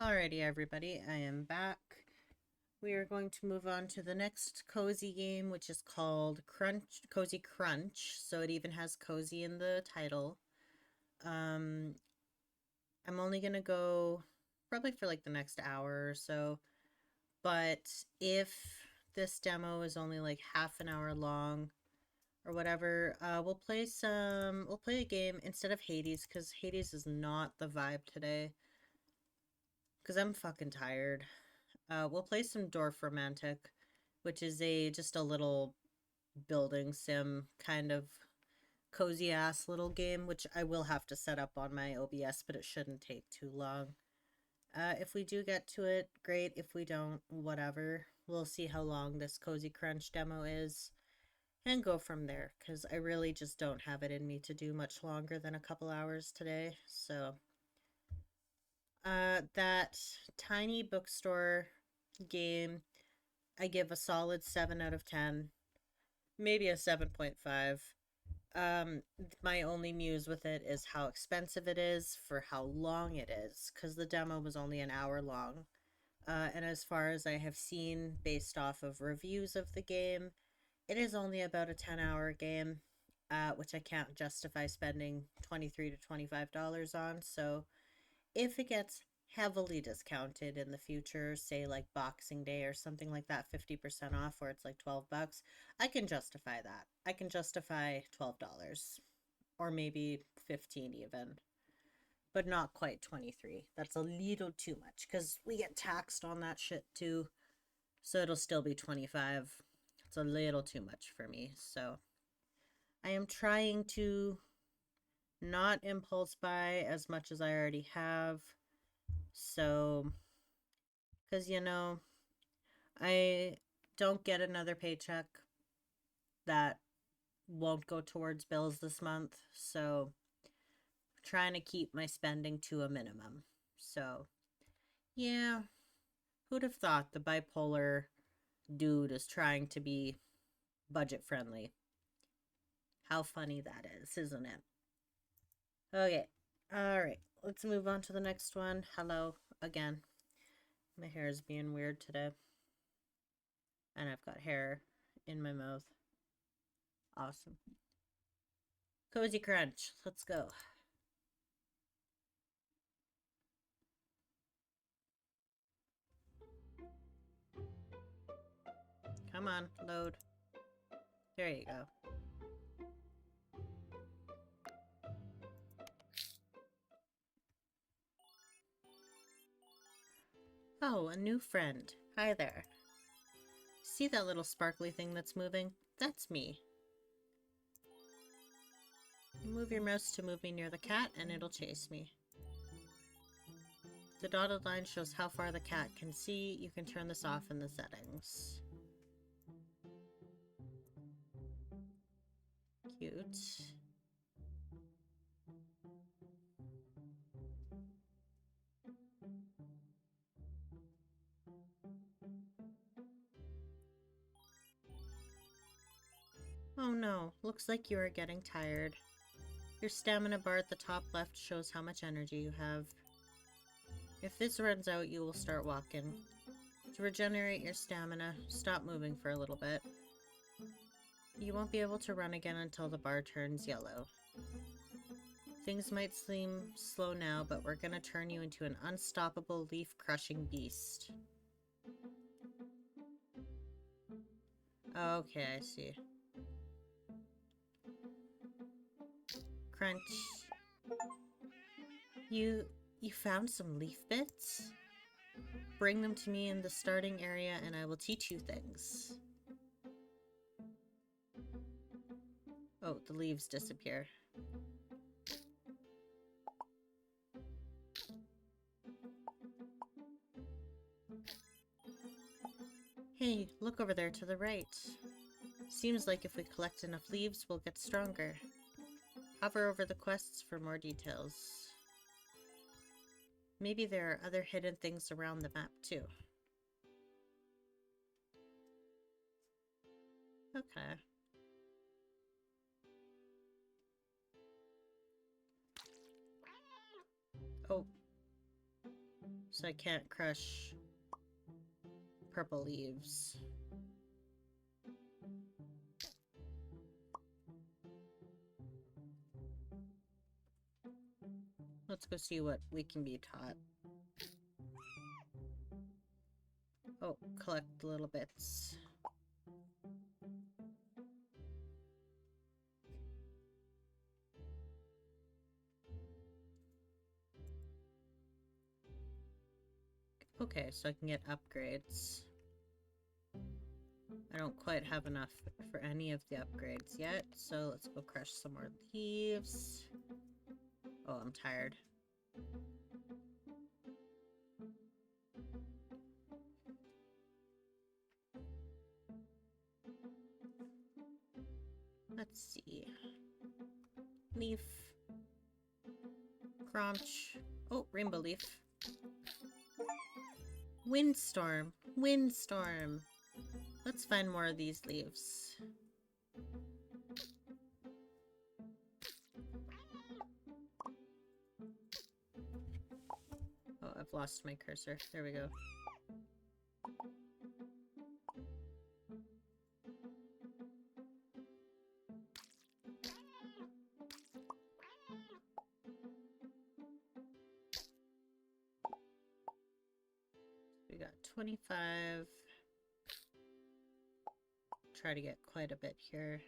Alrighty, everybody, I am back. We are going to move on to the next cozy game, which is called Cozy Crunch. So it even has cozy in the title. I'm only gonna go probably for like the next hour or so. But if this demo is only like half an hour long or whatever, we'll play a game instead of Hades, because Hades is not the vibe today. Because I'm fucking tired. We'll play some Dorfromantik, which is just a little building sim kind of cozy ass little game, which I will have to set up on my OBS, but it shouldn't take too long. If we do get to it, great. If we don't, whatever. We'll see how long this Cozy Crunch demo is and go from there, because I really just don't have it in me to do much longer than a couple hours today. So that tiny bookstore game, I give a solid 7 out of 10, maybe a 7.5. My only muse with it is how expensive it is for how long it is, because the demo was only an hour long. And as far as I have seen based off of reviews of the game, it is only about a 10-hour game, which I can't justify spending $23 to $25 on. So if it gets heavily discounted in the future, say like Boxing Day or something like that, 50% off, or it's like $12, I can justify that. I can justify $12 or maybe 15 even, but not quite 23. That's a little too much because we get taxed on that shit too. So it'll still be 25. It's a little too much for me. So I am trying to not impulse buy as much as I already have. So, because, I don't get another paycheck that won't go towards bills this month. So, trying to keep my spending to a minimum. So, yeah, who'd have thought the bipolar dude is trying to be budget friendly? How funny that is, isn't it? Okay, alright, let's move on to the next one. Hello, again. My hair is being weird today. And I've got hair in my mouth. Awesome. Cozy Crunch, let's go. Come on, load. There you go. Oh, a new friend. Hi there. See that little sparkly thing that's moving? That's me. Move your mouse to move me near the cat and it'll chase me. The dotted line shows how far the cat can see. You can turn this off in the settings. Cute. Oh no, looks like you are getting tired. Your stamina bar at the top left shows how much energy you have. If this runs out, you will start walking. To regenerate your stamina, stop moving for a little bit. You won't be able to run again until the bar turns yellow. Things might seem slow now, but we're gonna turn you into an unstoppable leaf-crushing beast. Okay, I see. Crunch. You found some leaf bits? Bring them to me in the starting area and I will teach you things. Oh, the leaves disappear. Hey, look over there to the right. Seems like if we collect enough leaves, we'll get stronger. Hover over the quests for more details. Maybe there are other hidden things around the map, too. Okay. Oh. So I can't crush purple leaves. Let's go see what we can be taught. Oh, collect little bits. Okay, so I can get upgrades. I don't quite have enough for any of the upgrades yet, so let's go crush some more leaves. Oh, I'm tired. Let's see. Leaf. Crunch. Oh, rainbow leaf. Windstorm. Windstorm. Let's find more of these leaves. Oh, I've lost my cursor. There we go. We got 25. Try to get quite a bit here.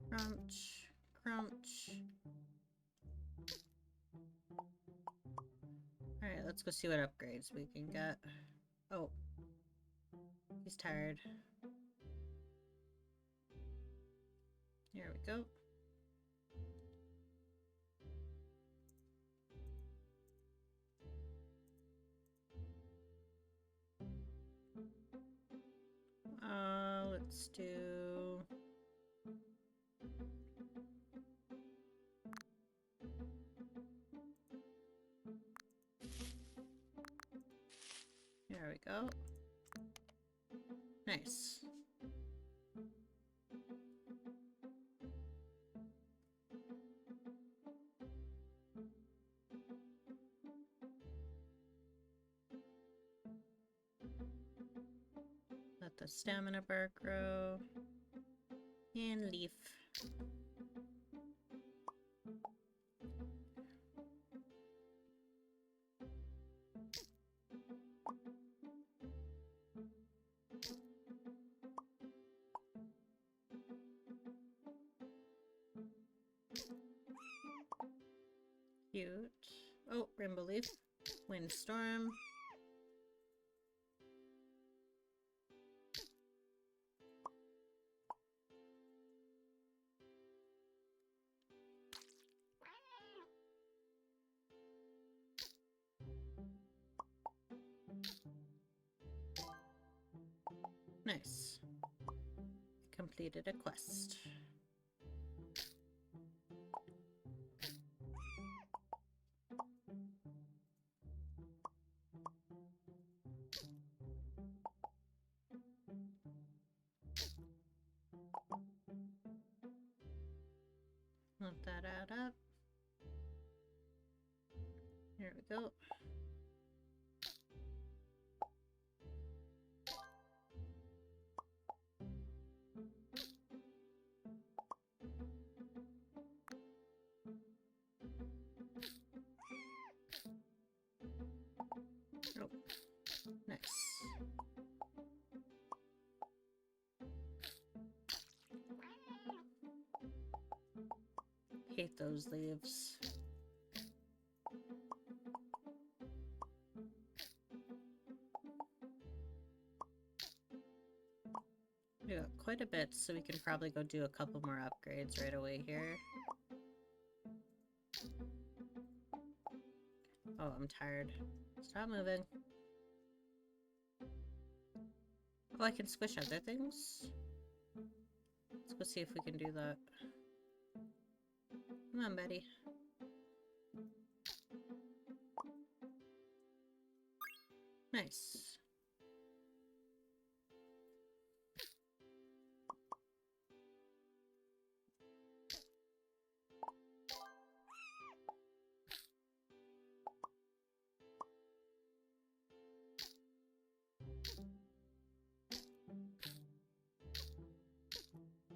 Crunch, crunch. Alright, let's go see what upgrades we can get. Oh. He's tired. Here we go. Let's do... There we go. Nice. Let the stamina bar grow. And leaf. Cute. Oh, rainbow leaf. Windstorm. Nice. Completed a quest. Let that add up. Here we go. Oh, nice. Hate those leaves. We got quite a bit, so we can probably go do a couple more upgrades right away here. Oh, I'm tired. Stop moving. Oh, I can squish other things? Let's go see if we can do that. Come on, buddy. Nice.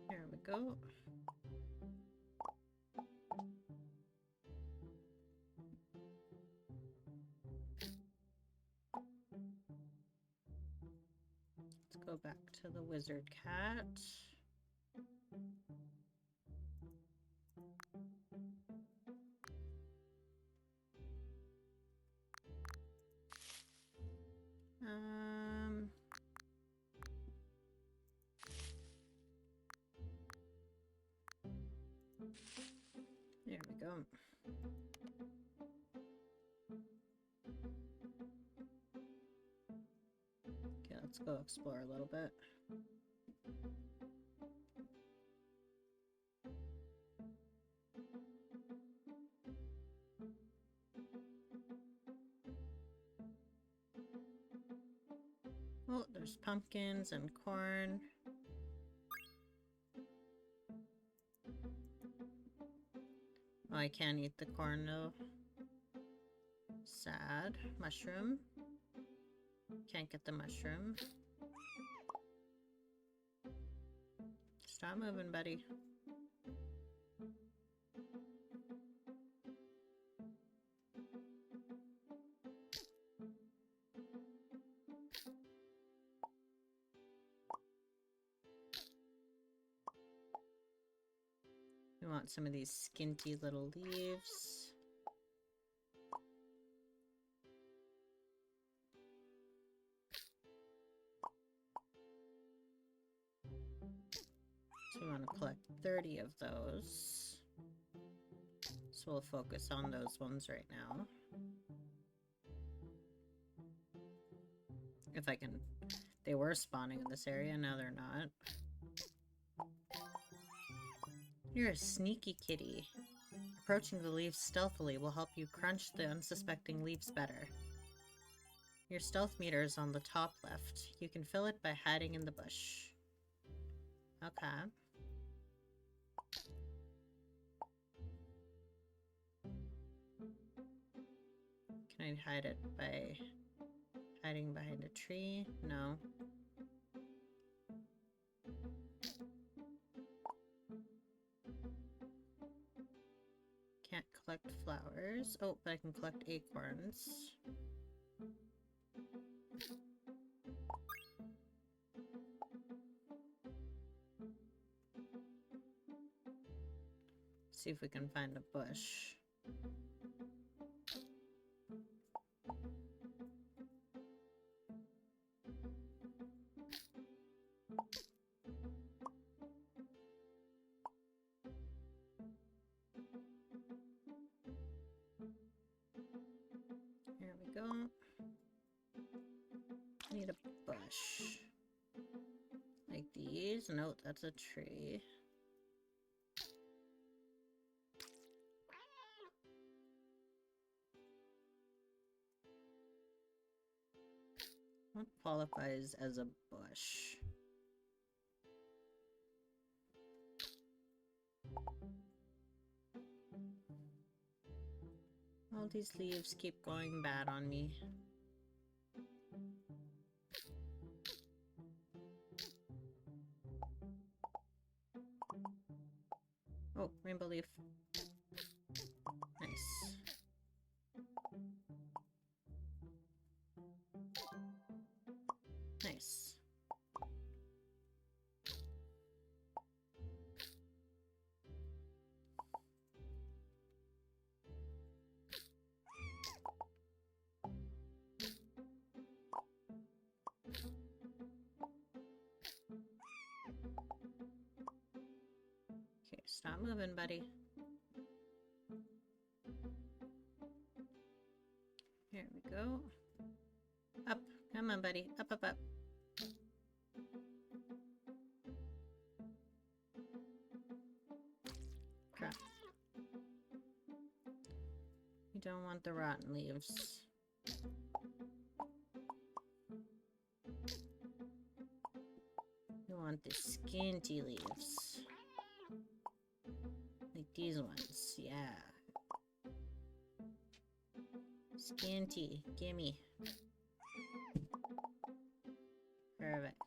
There we go. Let's go back to the wizard cat. There we go. Okay, let's go explore a little bit. Oh, there's pumpkins and corn. Oh, I can't eat the corn though. Sad. Mushroom. Can't get the mushroom. Stop moving, buddy. We want some of these skinty little leaves. So we want to collect 30 of those. So we'll focus on those ones right now. If I can... They were spawning in this area, now they're not. You're a sneaky kitty. Approaching the leaves stealthily will help you crunch the unsuspecting leaves better. Your stealth meter is on the top left. You can fill it by hiding in the bush. Okay. Can I hide it by hiding behind a tree? No. Can't collect flowers. Oh, but I can collect acorns. See if we can find a bush. There we go. Need a bush. Like these? No, that's a tree. What qualifies as a bush? All these leaves keep going bad on me. Oh, rainbow leaf. Nice. Nice. Okay, stop moving, buddy. Here we go. Up. Come on, buddy. Up, up, up. Crap. don't want the rotten leaves. You want the skinty leaves. Like these ones, yeah. Skinty, gimme. Perfect.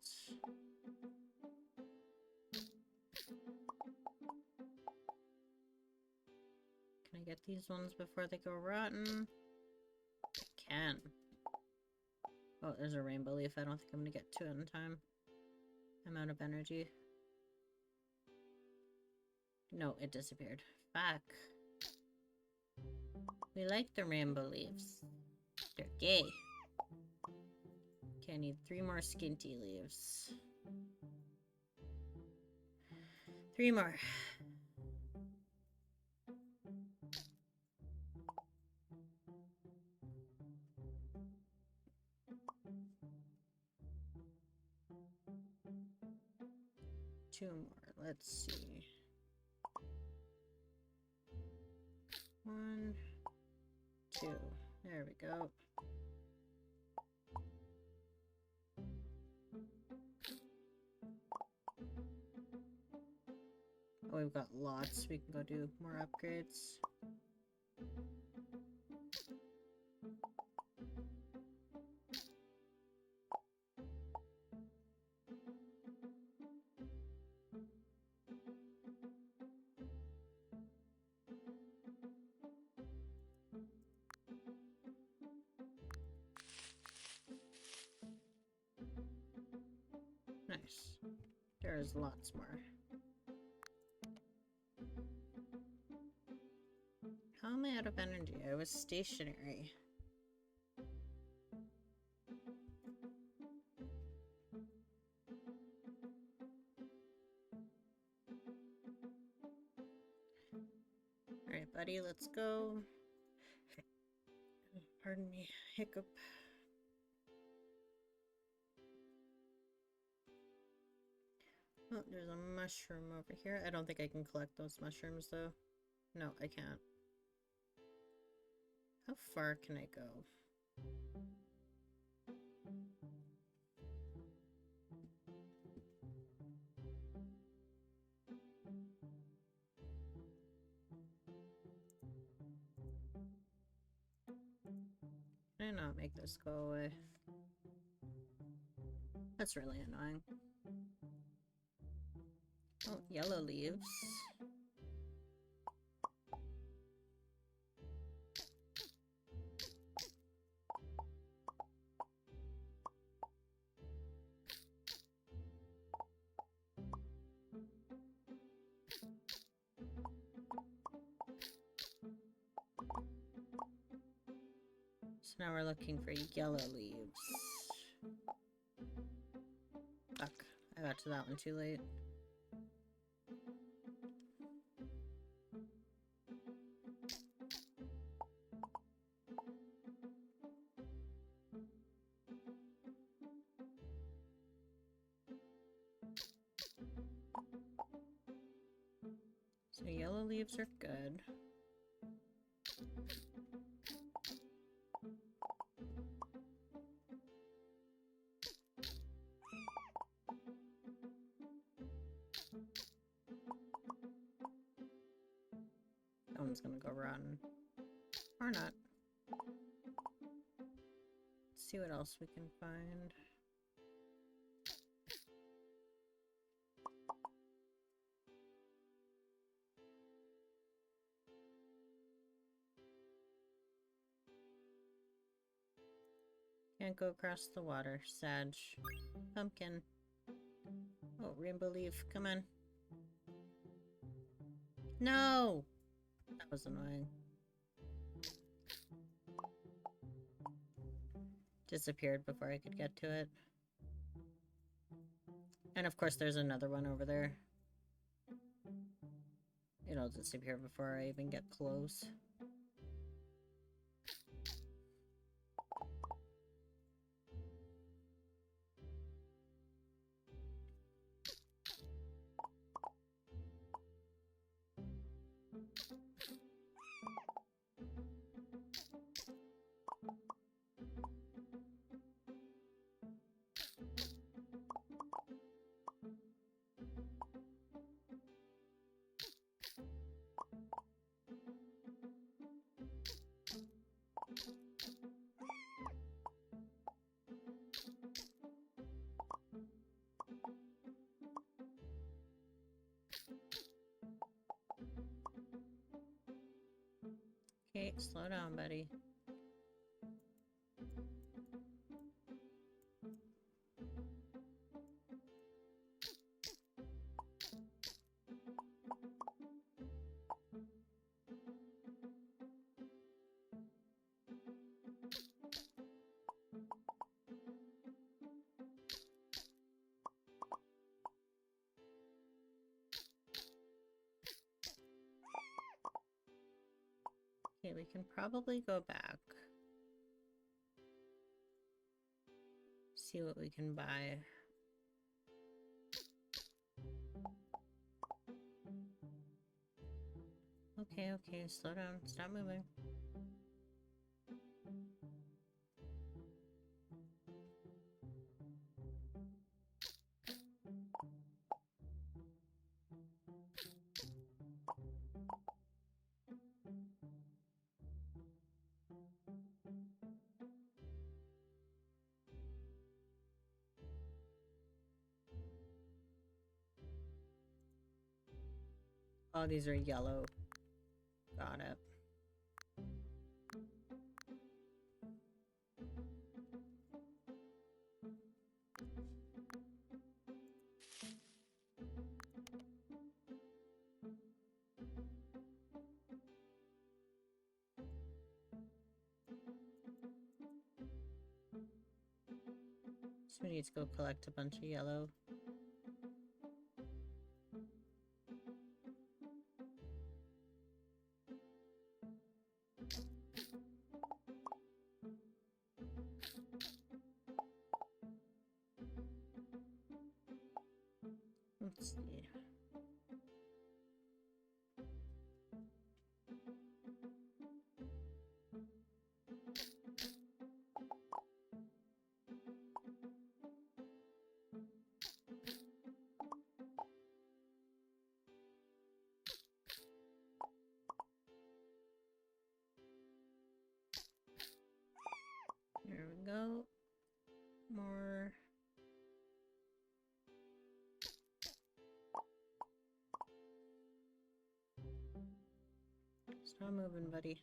Can I get these ones before they go rotten? I can. Oh, there's a rainbow leaf. I don't think I'm gonna get to it in time. I'm out of energy. No, it disappeared. Fuck. We like the rainbow leaves. They're gay. Okay, I need 3 more skinty leaves. 3 more. Two more. Let's see. 1, 2. There we go. Oh, we've got lots. We can go do more upgrades. Nice. There's lots more. How am I out of energy? I was stationary. Alright, buddy, let's go. Pardon me, hiccup. Oh, there's a mushroom over here. I don't think I can collect those mushrooms, though. No, I can't. How far can I go? Can I not make this go away? That's really annoying. Oh, yellow leaves. So now we're looking for yellow leaves. Fuck, I got to that one too late. So yellow leaves are good. That one's gonna go rotten. Or not. Let's see what else we can find. Can't go across the water. Sag. Pumpkin. Oh, rainbow leaf. Come on. No! That was annoying. Disappeared before I could get to it. And of course there's another one over there. It'll disappear before I even get close. Okay, slow down, buddy. Okay, we can probably go back. See what we can buy. Okay, okay, slow down. Stop moving. Oh, these are yellow. Got it. So we need to go collect a bunch of yellow. Let's see. There we go. More. Stop moving, buddy.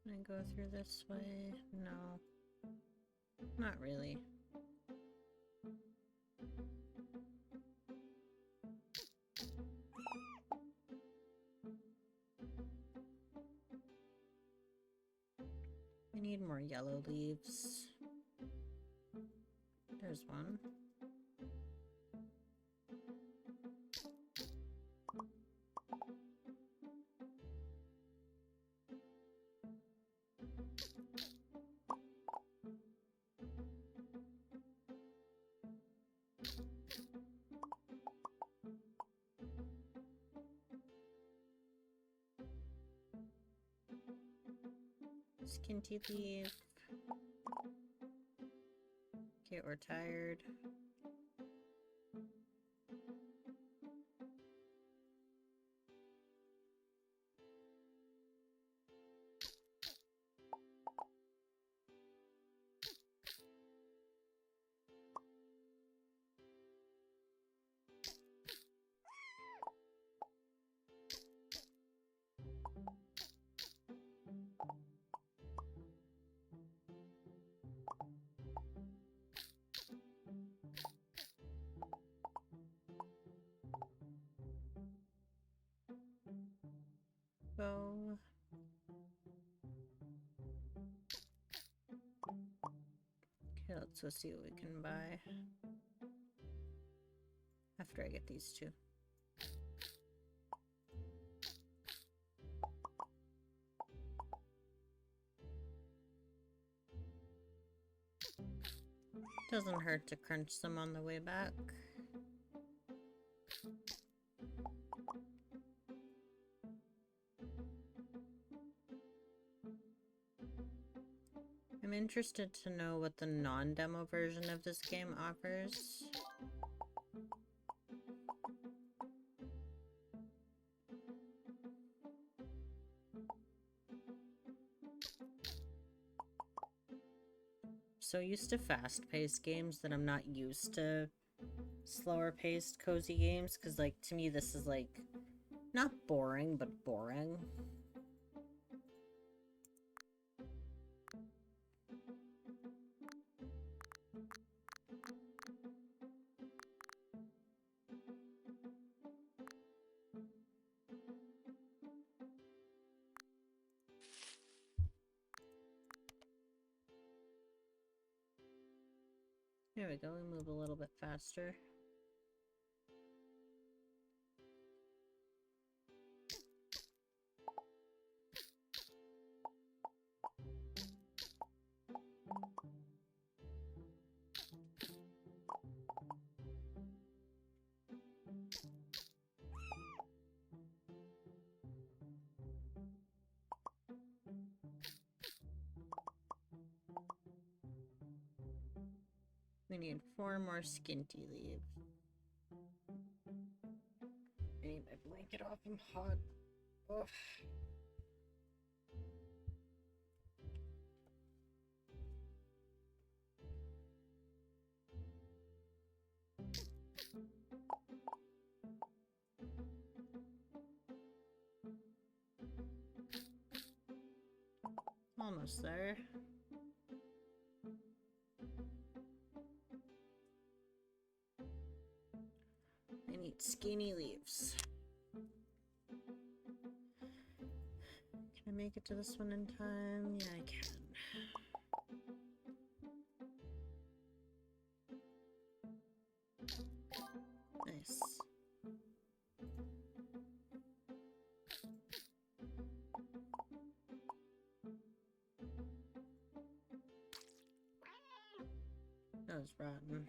Can I go through this way? No. Not really. I need more yellow leaves. There's one. Skinty leaf. Okay, we're tired. Go. Okay, let's go see what we can buy. After I get these two. Doesn't hurt to crunch some on the way back. interested to know what the non-demo version of this game offers. So used to fast-paced games that I'm not used to slower-paced cozy games, because like to me this is like not boring but boring. There we go, we move a little bit faster. We need 4 more skinty leaves. I need my blanket off, I'm hot. Ugh. Almost there. I need skinny leaves. Can I make it to this one in time? Yeah, I can. Nice. That was rotten.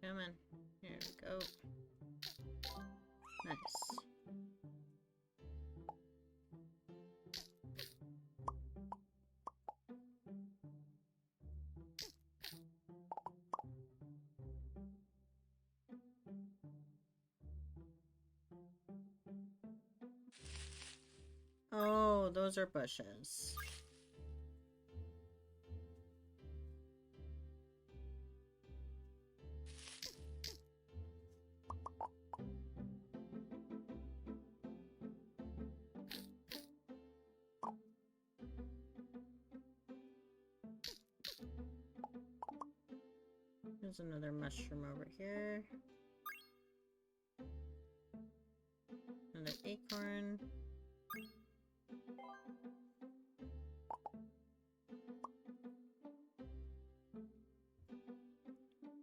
Come on. Here we go. Nice. Oh, those are bushes. There's another mushroom over here. Another acorn.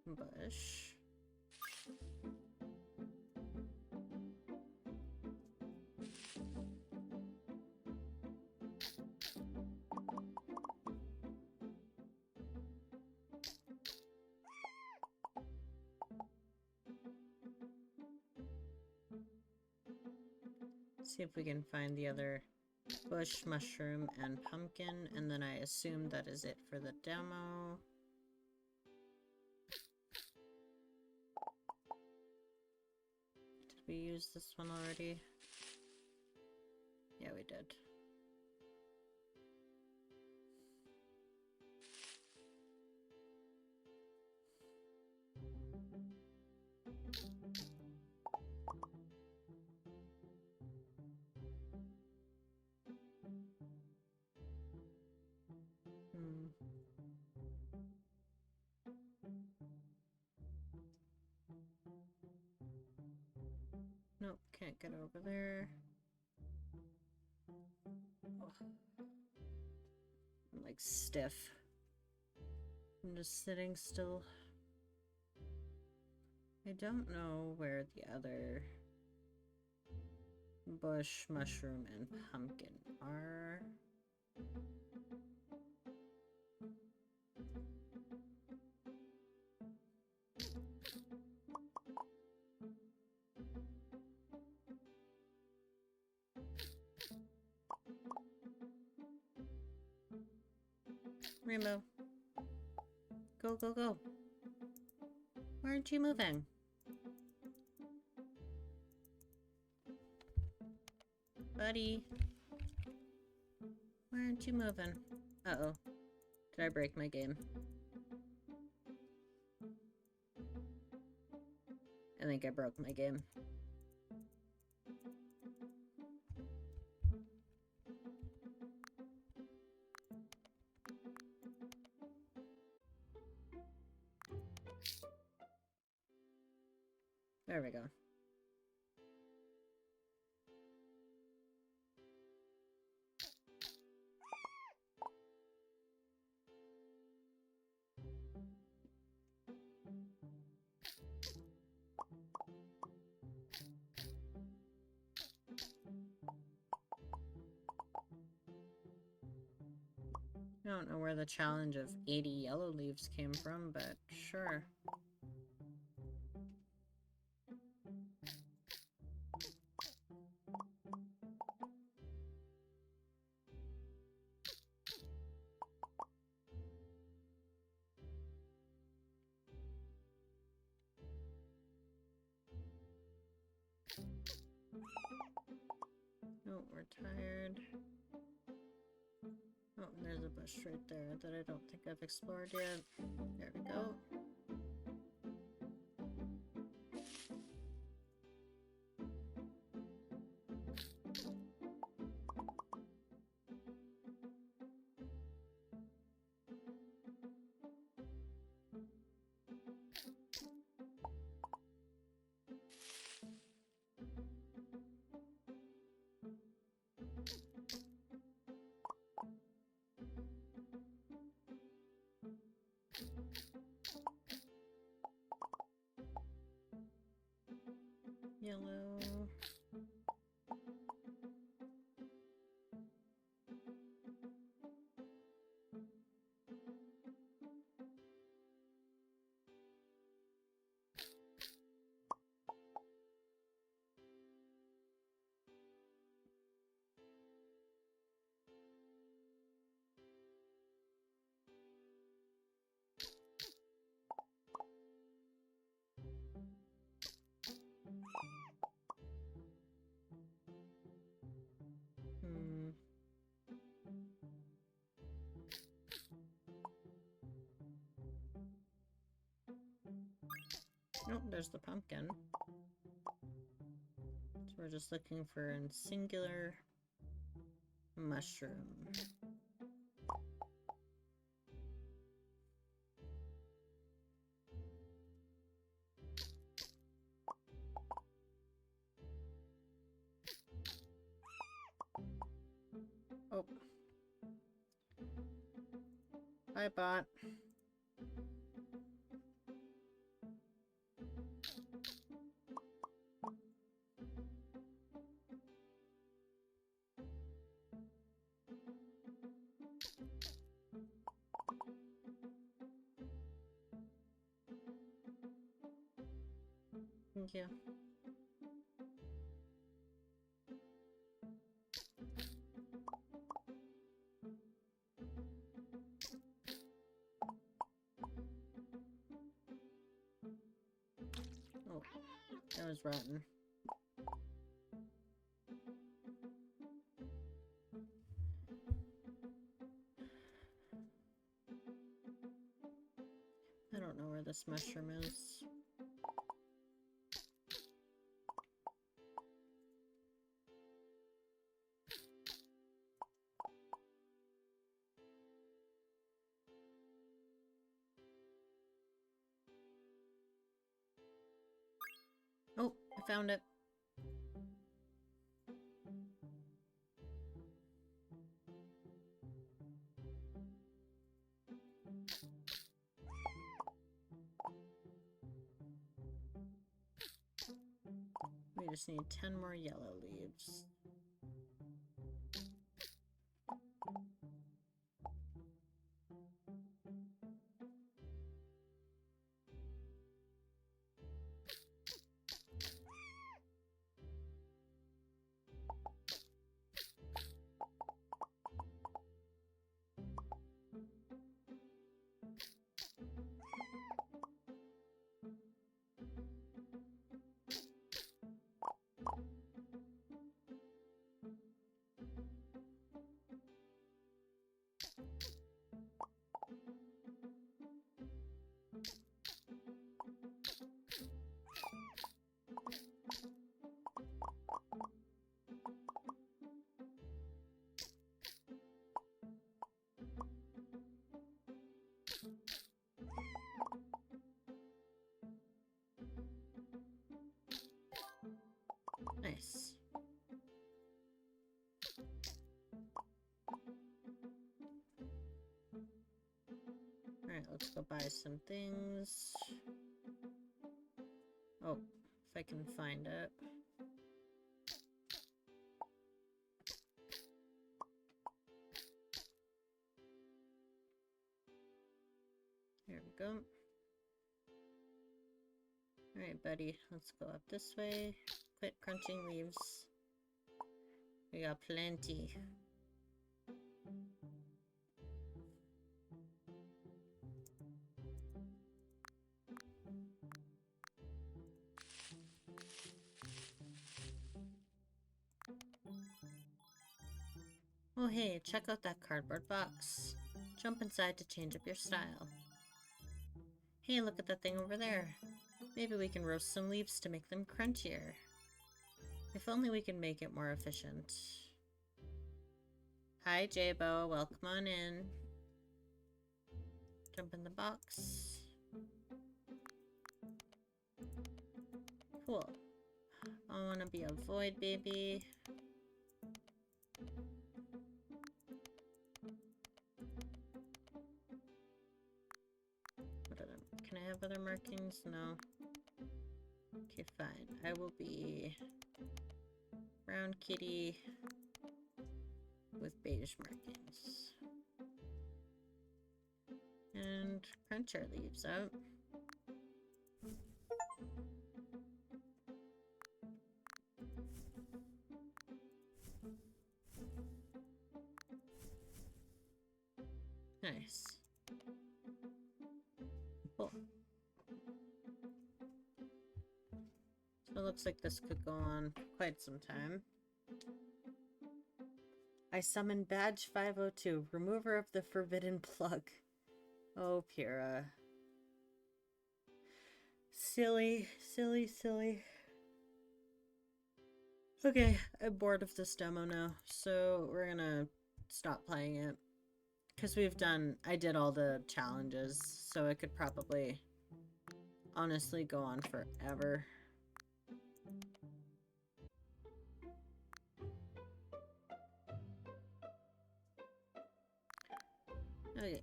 Bush. See if we can find the other bush, mushroom, and pumpkin, and then I assume that is it for the demo. Did we use this one already? Yeah, we did. Nope, can't get over there. Oh. like stiff. I'm just sitting still. I don't know where the other bush, mushroom, and pumpkin are. Rainbow. Go, go, go. Why aren't you moving? Buddy. Why aren't you moving? Uh-oh. Did I break my game? I think I broke my game. There we go. I don't know where the challenge of 80 yellow leaves came from, but sure. Oh, we're tired. Oh, and there's a bush right there that I don't think I've explored yet. There we go. Yellow. Nope, there's the pumpkin. So we're just looking for a singular mushroom. Oh. Bye, bot. Thank you. Oh, that was rotten. I don't know where this mushroom is. Oh, I found it. just need 10 more yellow leaves. Nice. Alright, let's go buy some things. Oh, if I can find it. There we go. Alright, buddy, let's go up this way. Quit crunching leaves. We got plenty. Oh hey, check out that cardboard box. Jump inside to change up your style. Hey, look at that thing over there. Maybe we can roast some leaves to make them crunchier. If only we can make it more efficient. Hi, Jabo. Welcome on in. Jump in the box. Cool. I want to be a void baby. What other? Can I have other markings? No. Okay, fine. I will be brown kitty with beige markings. And crunch our leaves out. Nice. Cool. So it looks like this could go on for quite some time. I summon Badge 502, remover of the forbidden plug. Oh, Pyrrha. Silly, silly, silly. Okay, I'm bored of this demo now, so we're gonna stop playing it. Because I did all the challenges, so it could probably honestly go on forever. Okay,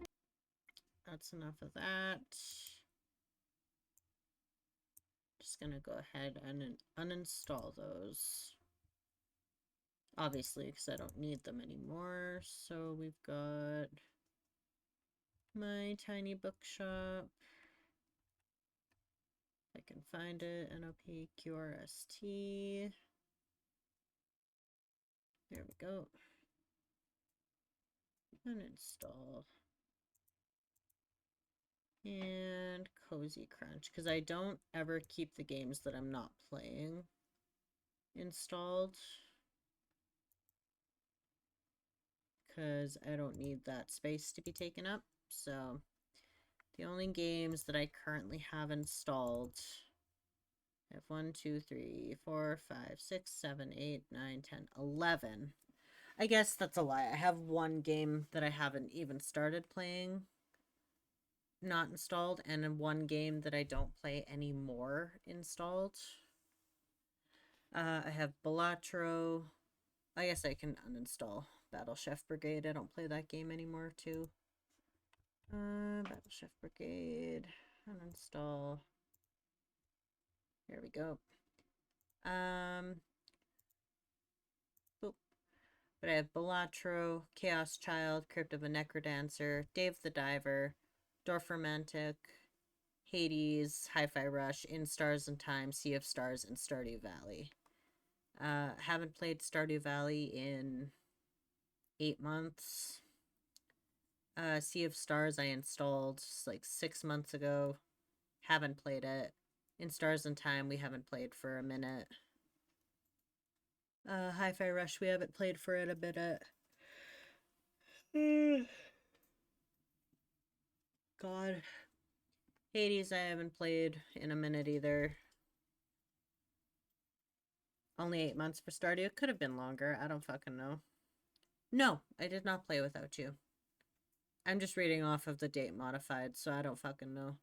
that's enough of that. Just gonna go ahead and uninstall those. Obviously, because I don't need them anymore. So we've got my tiny bookshop. I can find it. NOPQRST. There we go. Uninstall. And Cozy Crunch, because I don't ever keep the games that I'm not playing installed. Because I don't need that space to be taken up. So the only games that I currently have installed, I have 1, 2, 3, 4, 5, 6, 7, 8, 9, 10, 11. I guess that's a lie. I have one game that I haven't even started playing not installed, and one game that I don't play anymore installed. I have Balatro. I guess I can uninstall Battle Chef Brigade. I don't play that game anymore too. Battle Chef Brigade. Uninstall. There we go. Boop. But I have Balatro, Chaos Child, Crypt of a Necrodancer, Dave the Diver, Dorfromantik, Hades, Hi-Fi Rush, In Stars and Time, Sea of Stars, and Stardew Valley. Haven't played Stardew Valley in 8 months. Sea of Stars I installed like 6 months ago. Haven't played it. In Stars and Time we haven't played for a minute. Hi-Fi Rush we haven't played for it a minute. God. Hades I haven't played in a minute either. Only 8 months for Stardew. It could have been longer. I don't fucking know. No, I did not play without you. I'm just reading off of the date modified, so I don't fucking know.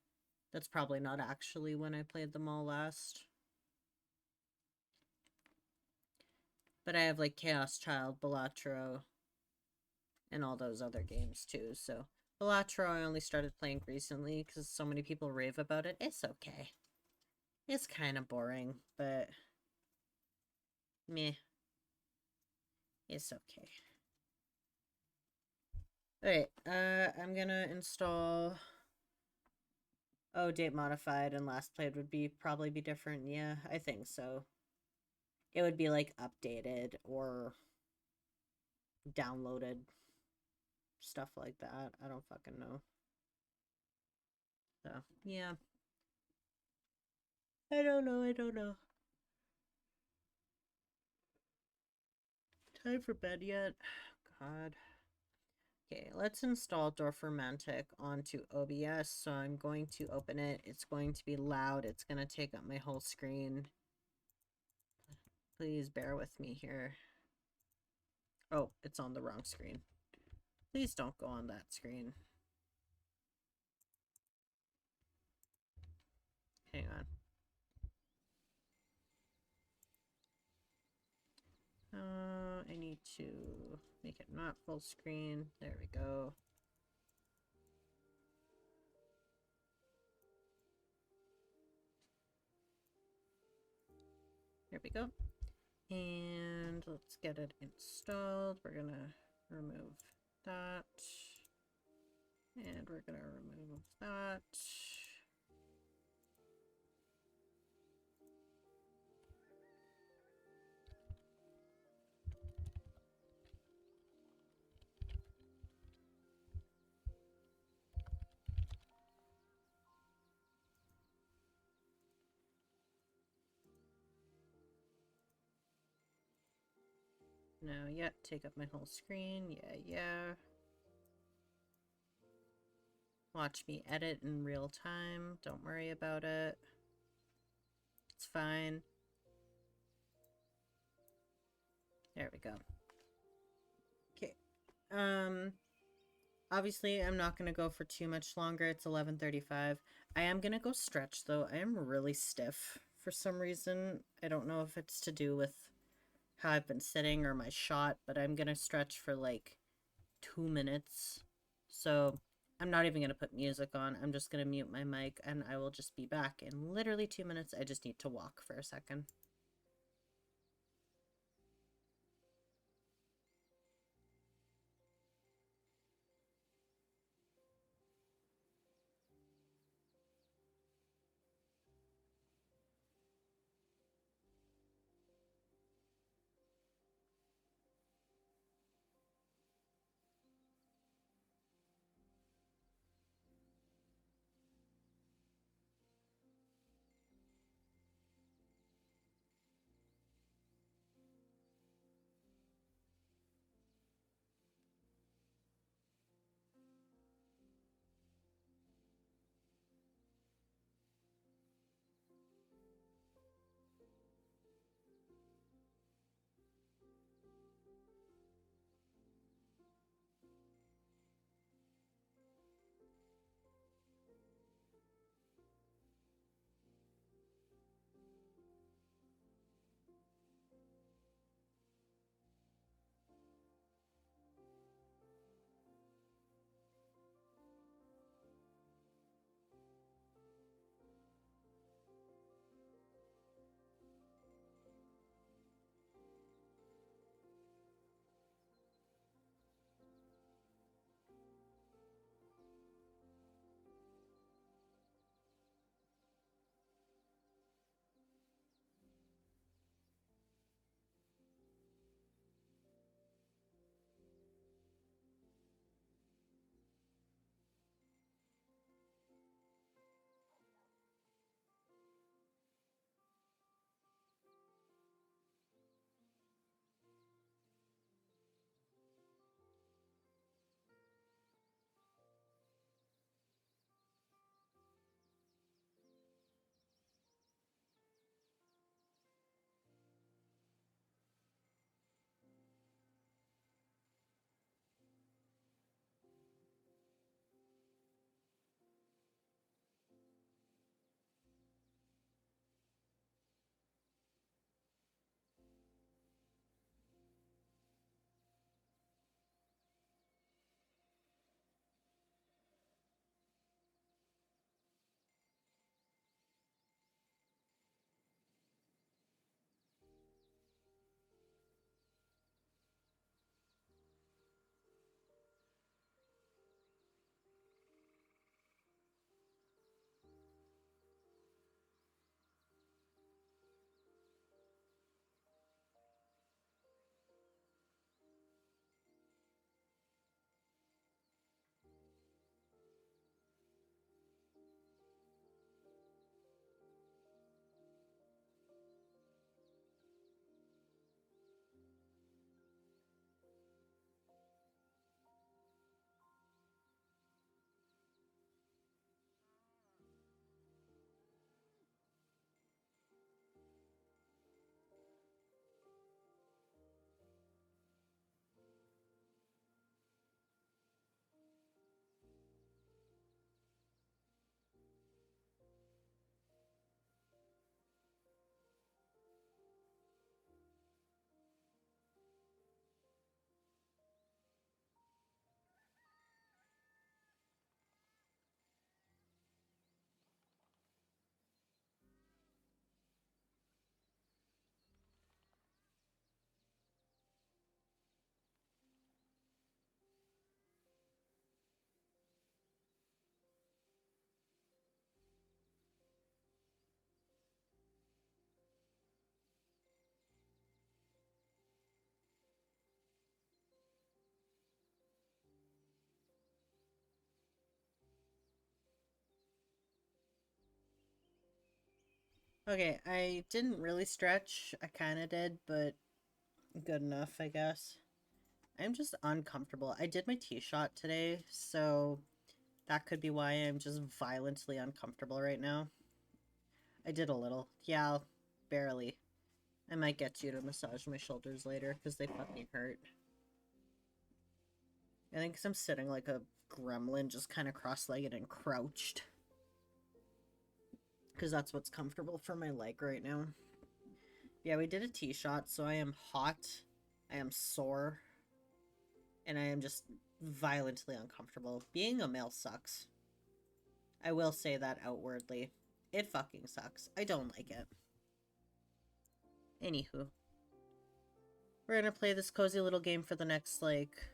That's probably not actually when I played them all last. But I have like Chaos Child, Balatro, and all those other games too. So Balatro I only started playing recently because so many people rave about it. It's okay. It's kind of boring, but meh. It's okay. Alright, I'm gonna install... Oh, date modified and last played would probably be different. Yeah, I think so. It would be like updated or downloaded. Stuff like that. I don't fucking know. So, yeah. I don't know. Time for bed yet? God. Okay, let's install Dorfromantik onto OBS. So I'm going to open it. It's going to be loud. It's going to take up my whole screen. Please bear with me here. Oh, it's on the wrong screen. Please don't go on that screen. Hang on. I need to make it not full screen. There we go. There we go. And let's get it installed. We're gonna remove that. And we're gonna remove that. Now, yeah, take up my whole screen. Yeah. Watch me edit in real time. Don't worry about it. It's fine. There we go. Okay. Obviously, I'm not going to go for too much longer. It's 11:35. I am going to go stretch, though. I am really stiff for some reason. I don't know if it's to do with how I've been sitting or my shot, but I'm going to stretch for like 2 minutes. So I'm not even going to put music on. I'm just going to mute my mic, and I will just be back in literally 2 minutes. I just need to walk for a second. Okay, I didn't really stretch. I kind of did, but good enough, I guess. I'm just uncomfortable. I did my tea shot today, so that could be why I'm just violently uncomfortable right now. I did a little. Yeah, barely. I might get you to massage my shoulders later, because they fucking hurt. I think 'cause I'm sitting like a gremlin, just kind of cross-legged and crouched. Because that's what's comfortable for my leg right now. Yeah, we did a tea shot, so I am hot, I am sore, and I am just violently uncomfortable. Being a male sucks. I will say that outwardly. It fucking sucks. I don't like it. Anywho. We're gonna play this cozy little game for the next, like,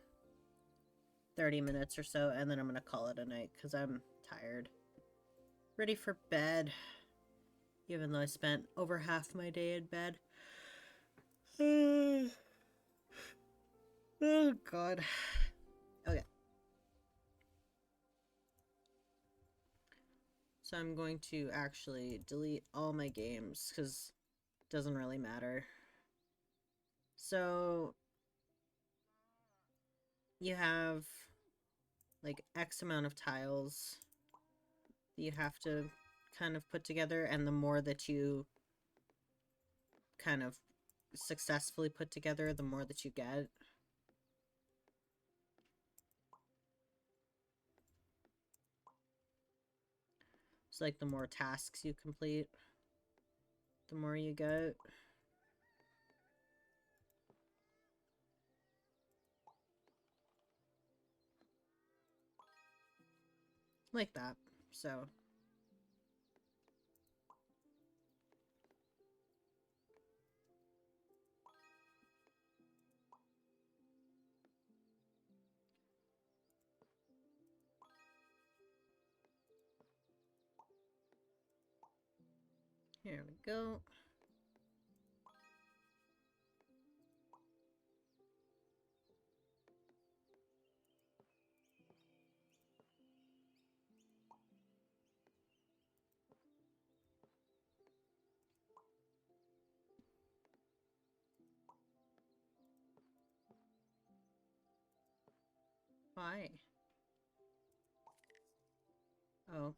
30 minutes or so, and then I'm gonna call it a night, because I'm tired. Ready for bed. Even though I spent over half my day in bed. Oh, God. Okay. So I'm going to actually delete all my games, because it doesn't really matter. So you have like X amount of tiles that you have to kind of put together, and the more that you kind of successfully put together, the more that you get. It's like the more tasks you complete, the more you get. Like that. So here we go. Why? Oh.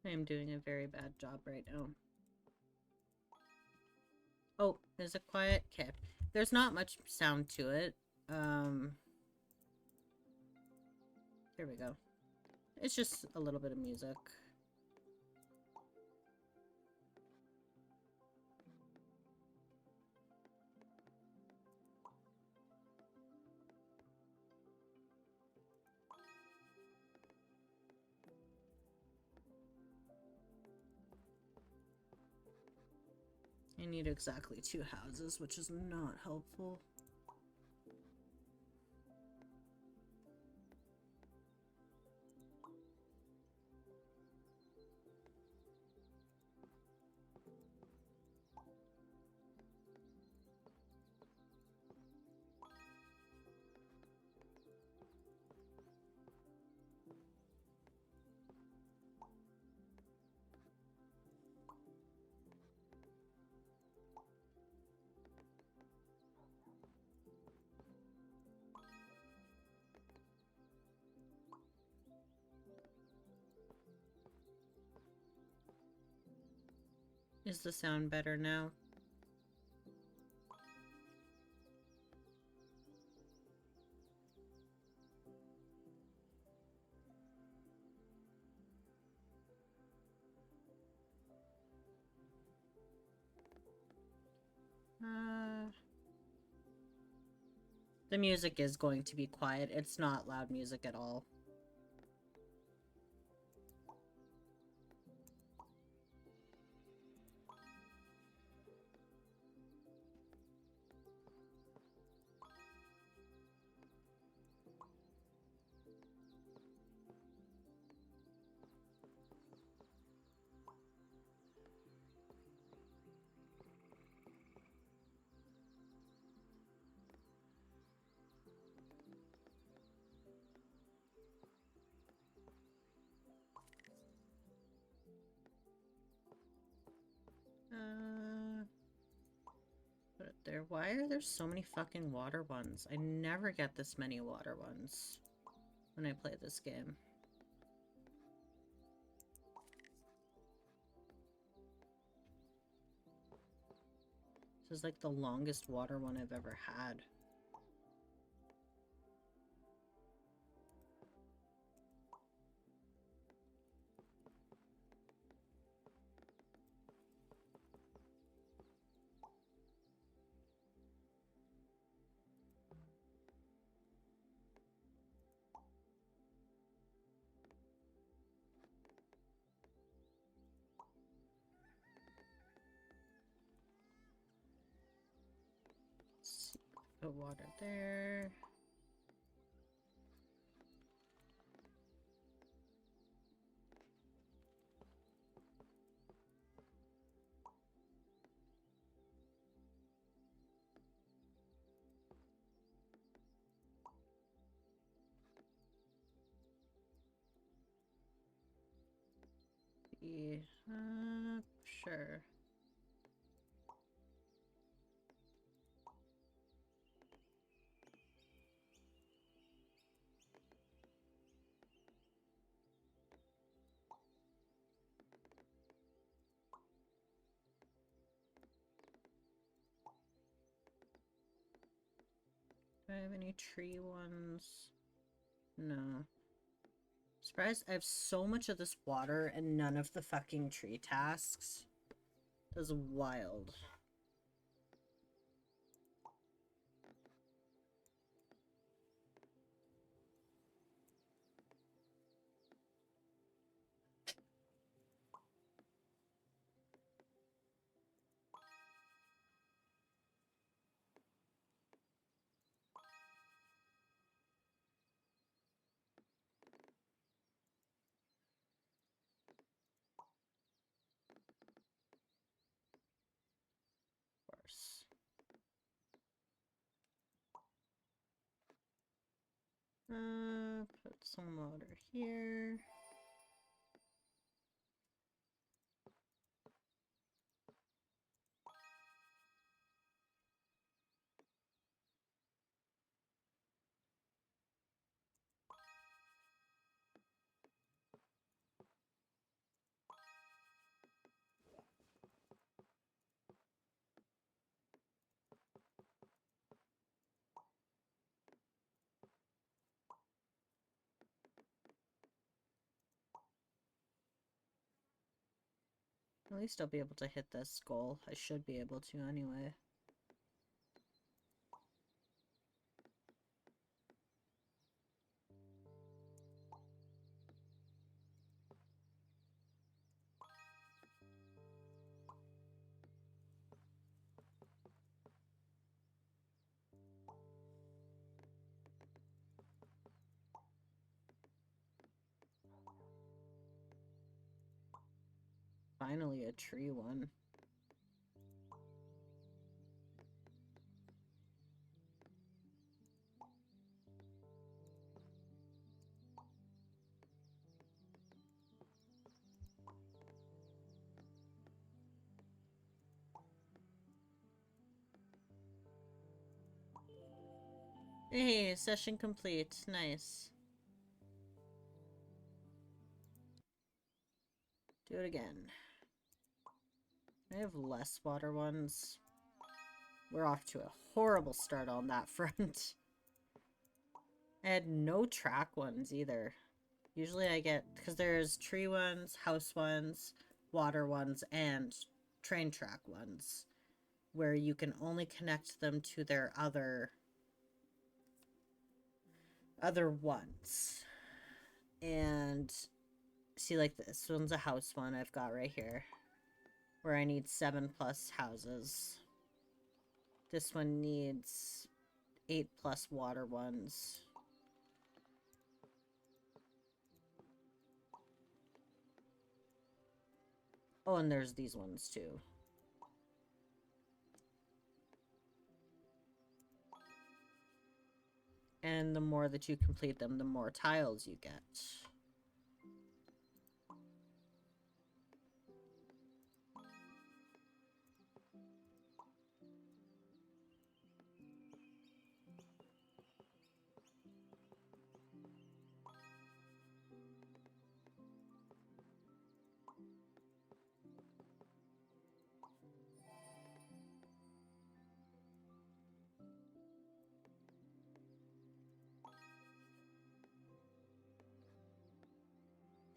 I am doing a very bad job right now. Oh, is it quiet? Okay. There's not much sound to it. Here we go. It's just a little bit of music. I need exactly 2 houses, which is not helpful. Is the sound better now? The music is going to be quiet. It's not loud music at all. Put it there. Why are there so many fucking water ones? I never get this many water ones when I play this game. This is like the longest water one I've ever had. Put water there. Yeah, sure. Do I have any tree ones? No. Surprised I have so much of this water and none of the fucking tree tasks. That's wild. Of course. Put some water here. At least I'll be able to hit this goal. I should be able to anyway. Finally a tree one. Hey, session complete. Nice. Do it again. I have less water ones. We're off to a horrible start on that front. I had no track ones either. Usually I get, because there's tree ones, house ones, water ones, and train track ones, where you can only connect them to their other other ones. And see, like this one's a house one I've got right here, where I need 7 plus houses. This one needs 8 plus water ones. Oh, and there's these ones too. And the more that you complete them, the more tiles you get.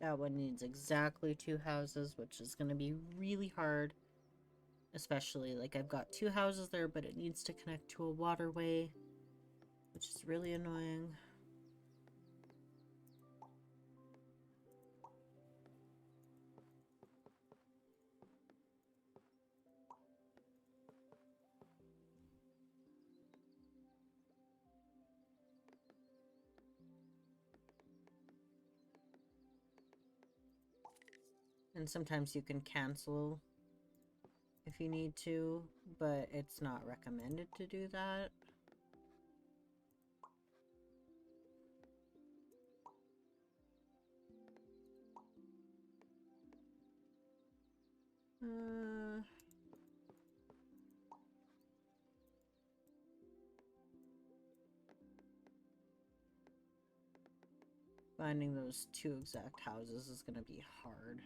That one needs exactly 2 houses, which is going to be really hard. Especially, like, I've got 2 houses there, but it needs to connect to a waterway, which is really annoying. And sometimes you can cancel if you need to, but it's not recommended to do that. Finding those 2 exact houses is going to be hard.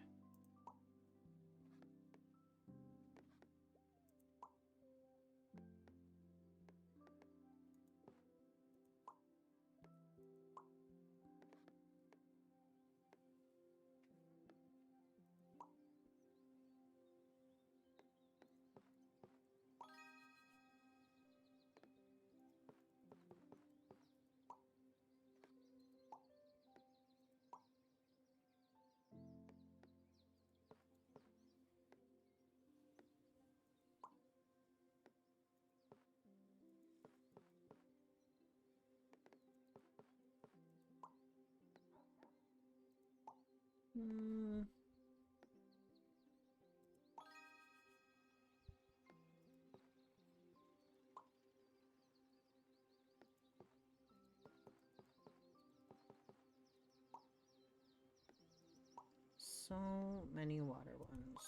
So many water ones.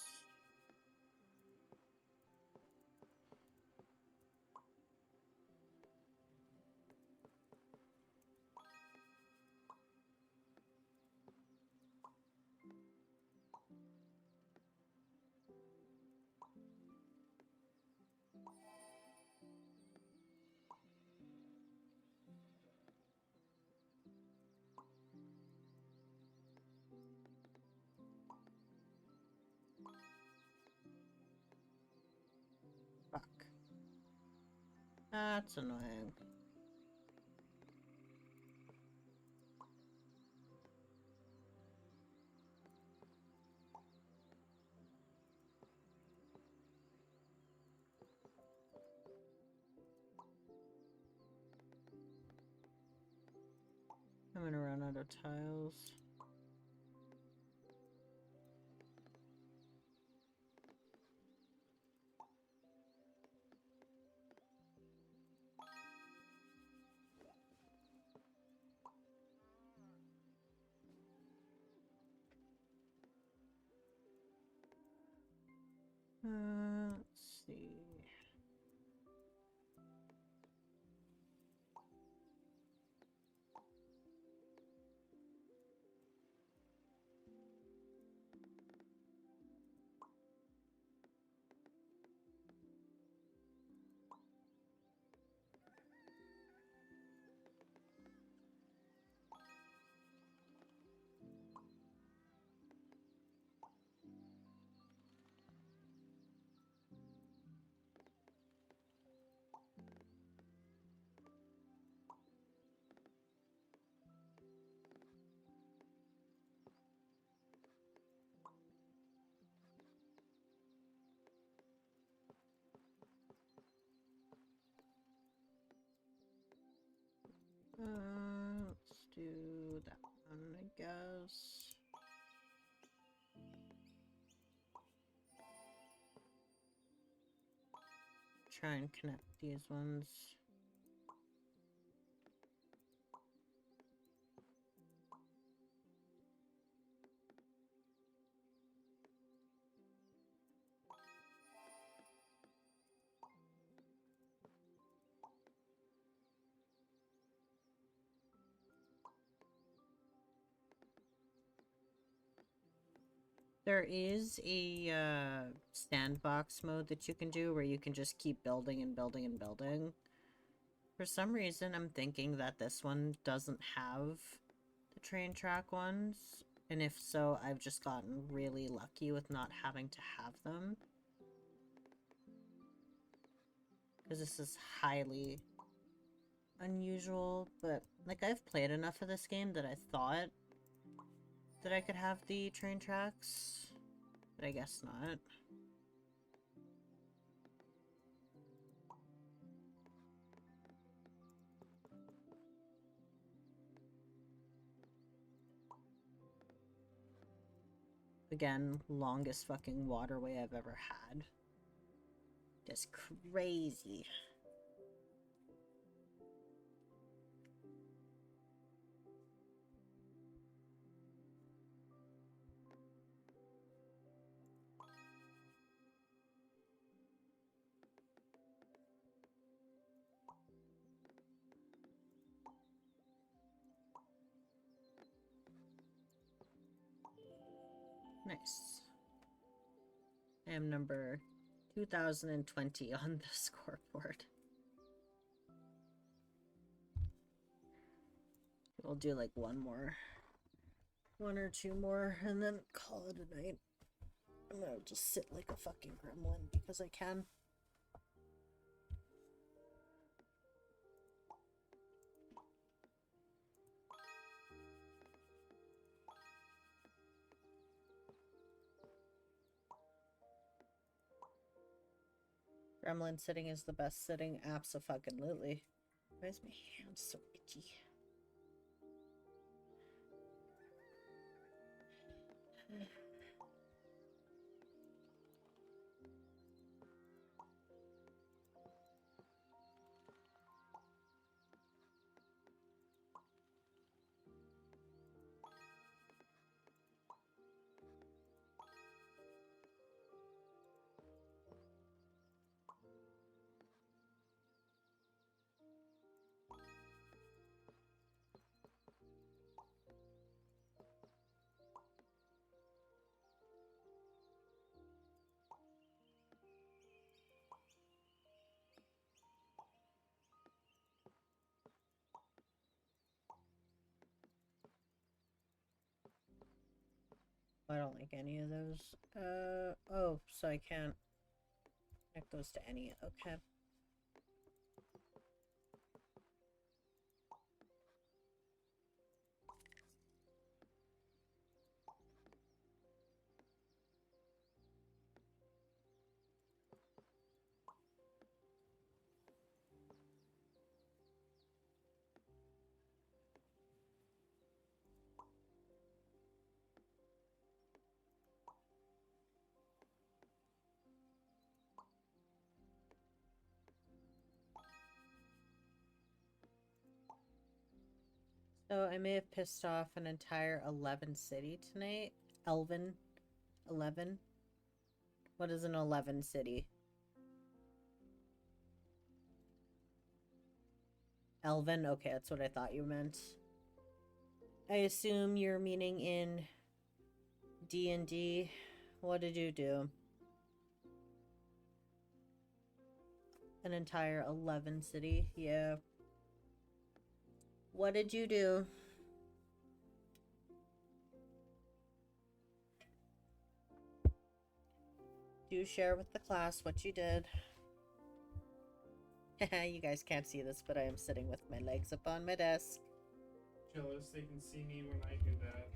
Fuck. That's annoying. I'm gonna run out of tiles. Let's see. do that one, I guess. Try and connect these ones. There is a sandbox mode that you can do where you can just keep building and building and building. For some reason, I'm thinking that this one doesn't have the train track ones. And if so, I've just gotten really lucky with not having to have them. Because this is highly unusual. But, like, I've played enough of this game that I thought that I could have the train tracks. But I guess not. Again, longest fucking waterway I've ever had. Just crazy. Nice. I am number 2020 on the scoreboard. We'll do like one or two more, and then call it a night. I'm gonna just sit like a fucking gremlin because I can. Gremlin sitting is the best sitting. Abso-fucking-lutely. Why is my hand so itchy? I don't like any of those. Oh, so I can't connect those to any. Okay. So I may have pissed off an entire 11 city tonight. Elven. 11. What is an 11 city? Elven? Okay, that's what I thought you meant. I assume you're meaning in D&D. What did you do? An entire 11 city? Yeah. What did you do? Do share with the class what you did. You guys can't see this, but I am sitting with my legs up on my desk. Jealous, they can see me when I do that.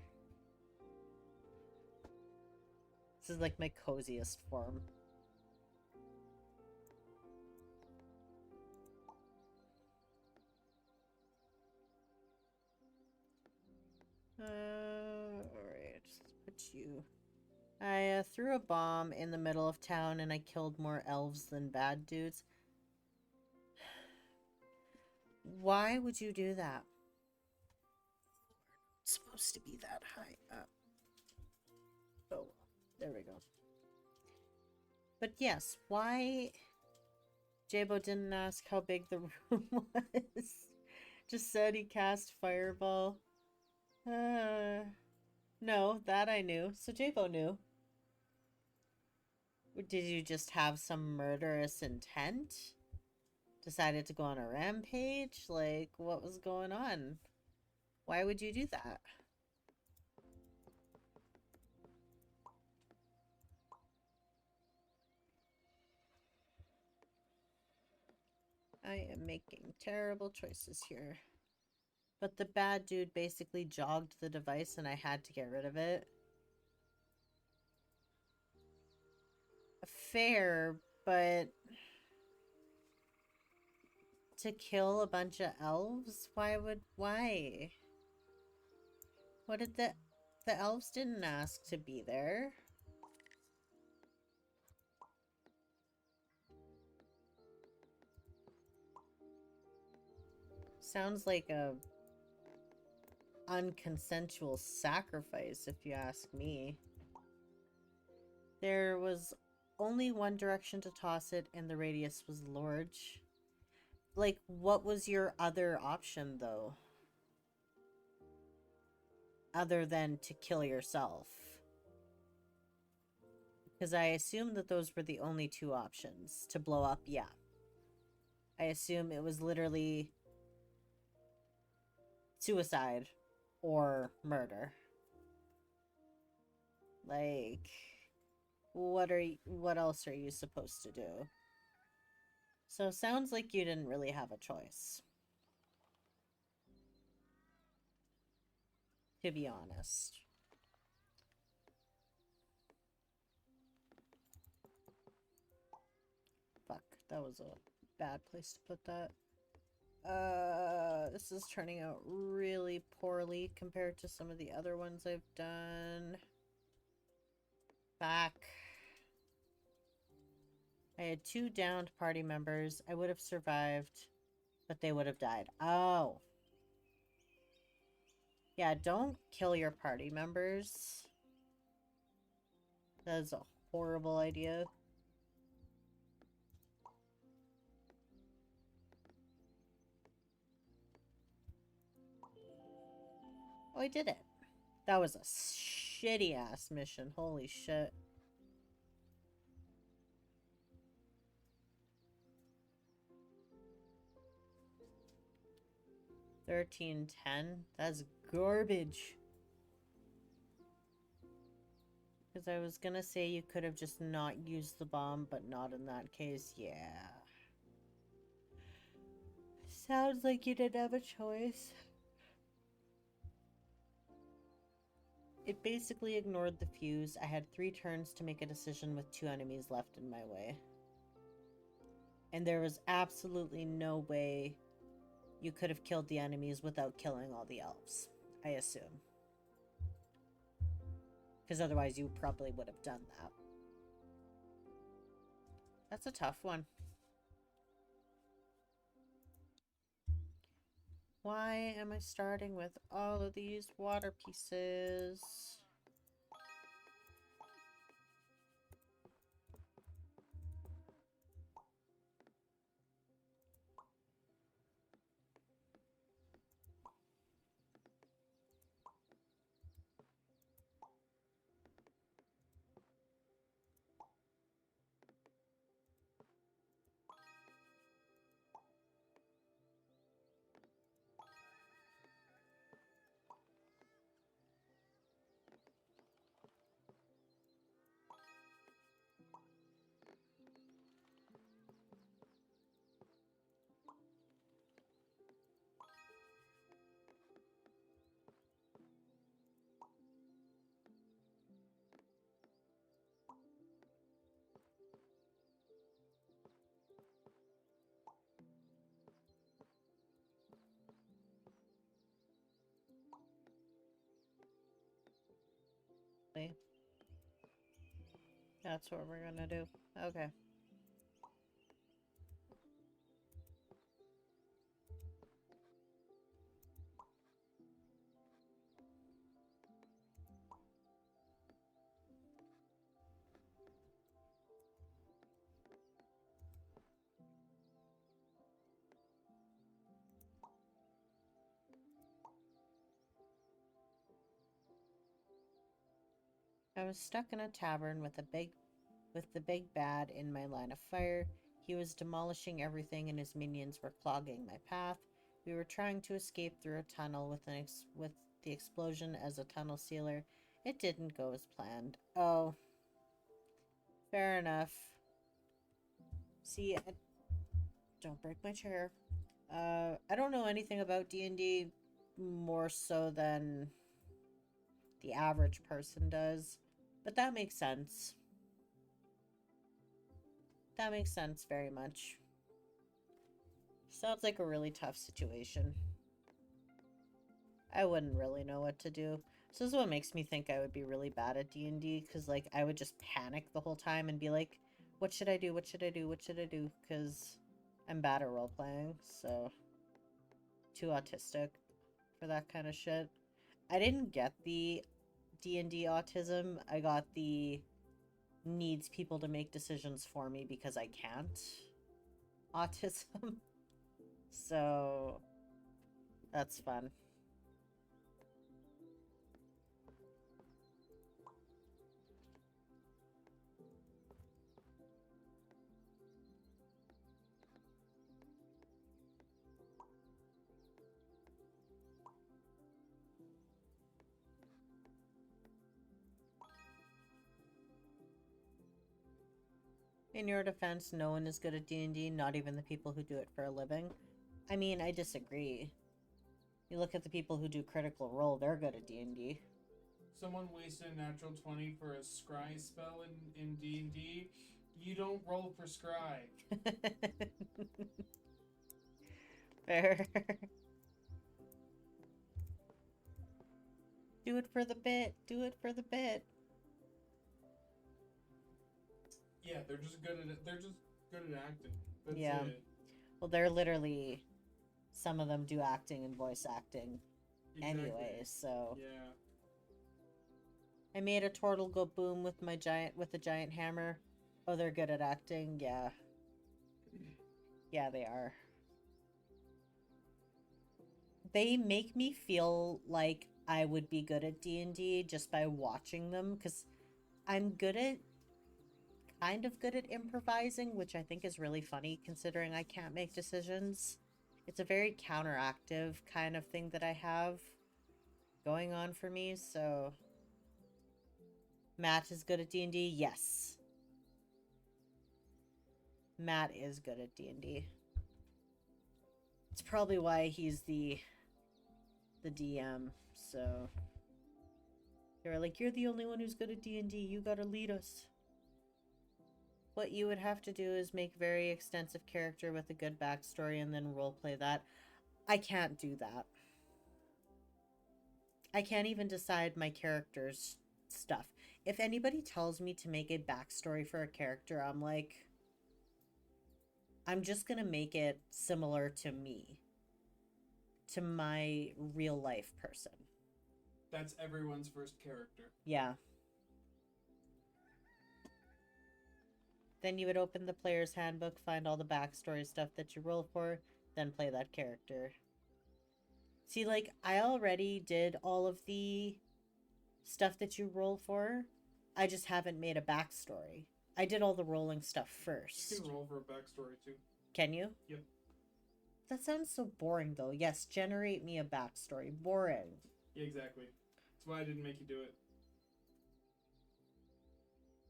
This is like my coziest form. I threw a bomb in the middle of town and I killed more elves than bad dudes. Why would you do that? It's supposed to be that high up. Oh, there we go. But yes, why... Jabo didn't ask how big the room was. Just said he cast Fireball. No, that I knew. So Jabo knew. Did you just have some murderous intent? Decided to go on a rampage? Like, what was going on? Why would you do that? I am making terrible choices here. But the bad dude basically jogged the device and I had to get rid of it. Fair, but... to kill a bunch of elves? Why? What did the elves didn't ask to be there? Sounds like a unconsensual sacrifice, if you ask me. There was only one direction to toss it, and the radius was large. Like, what was your other option, though? Other than to kill yourself. Because I assume that those were the only two options. To blow up, yeah. I assume it was literally suicide or murder. Like, what else are you supposed to do? So sounds like you didn't really have a choice. To be honest. Fuck, that was a bad place to put that. This is turning out really poorly compared to some of the other ones I've done. Back. I had 2 downed party members. I would have survived, but they would have died. Oh. Yeah, don't kill your party members. That is a horrible idea. Oh, I did it. That was a shitty-ass mission. Holy shit. $13.10. That's garbage. Because I was gonna say you could have just not used the bomb, but not in that case. Yeah. Sounds like you didn't have a choice. It basically ignored the fuse. I had 3 turns to make a decision with 2 enemies left in my way. And there was absolutely no way you could have killed the enemies without killing all the elves, I assume. Because otherwise you probably would have done that. That's a tough one. Why am I starting with all of these water pieces? That's what we're gonna do. Okay. I was stuck in a tavern with the big bad in my line of fire. He was demolishing everything and his minions were clogging my path. We were trying to escape through a tunnel with the explosion as a tunnel sealer. It didn't go as planned. Oh, fair enough. See, don't break my chair. I don't know anything about D&D more so than the average person does, but that makes sense. That makes sense very much. Sounds like a really tough situation. I wouldn't really know what to do. So this is what makes me think I would be really bad at D&D, because, like, I would just panic the whole time and be like, what should I do? What should I do? What should I do? Because I'm bad at role-playing, so... Too autistic for that kind of shit. I didn't get the D&D autism. I got the needs people to make decisions for me because I can't autism. So that's fun. In your defense, no one is good at D&D, not even the people who do it for a living. I mean, I disagree. You look at the people who do Critical Role, they're good at D&D. Someone wasted a natural 20 for a scry spell in D&D. You don't roll for scry. Fair. Do it for the bit. Do it for the bit. Yeah, they're just good at acting. That's Yeah. it. Well, they're literally... Some of them do acting and voice acting Exactly. anyways, so... Yeah. I made a turtle go boom with a giant hammer. Oh, they're good at acting? Yeah. Yeah, they are. They make me feel like I would be good at D&D just by watching them, because I'm kind of good at improvising, which I think is really funny considering I can't make decisions. It's a very counteractive kind of thing that I have going on for me, so... Matt is good at D&D? Yes. Matt is good at D&D. It's probably why he's the DM, so... They're like, you're the only one who's good at D&D, you gotta lead us. What you would have to do is make very extensive character with a good backstory and then roleplay that. I can't do that. I can't even decide my character's stuff. If anybody tells me to make a backstory for a character, I'm like... I'm just gonna make it similar to me. To my real life person. That's everyone's first character. Yeah. Then you would open the player's handbook, find all the backstory stuff that you roll for, then play that character. See, like, I already did all of the stuff that you roll for. I just haven't made a backstory. I did all the rolling stuff first. You can roll for a backstory too. Can you? Yep. That sounds so boring, though. Yes, generate me a backstory. Boring. Yeah, exactly. That's why I didn't make you do it.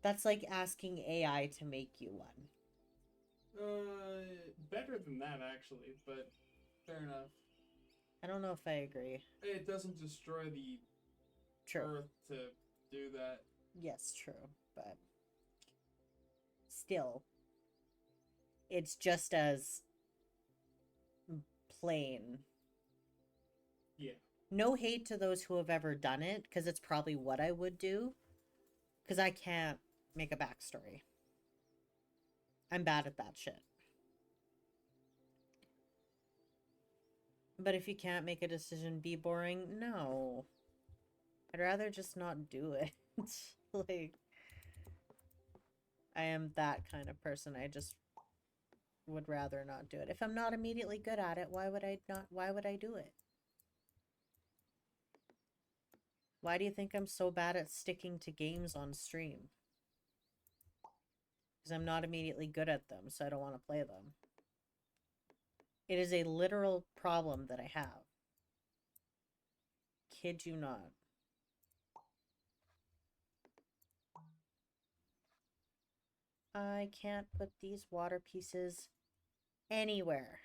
That's like asking AI to make you one. Better than that, actually, but fair enough. I don't know if I agree. It doesn't destroy the True. earth to do that. Yes, true, but still, it's just as plain. Yeah. No hate to those who have ever done it, because it's probably what I would do. Because I can't make a backstory. I'm bad at that shit. But if you can't make a decision, be boring. No. I'd rather just not do it. Like, I am that kind of person. I just would rather not do it. If I'm not immediately good at it, why would I do it? Why do you think I'm so bad at sticking to games on stream? Because I'm not immediately good at them, so I don't want to play them. It is a literal problem that I have. Kid you not. I can't put these water pieces anywhere.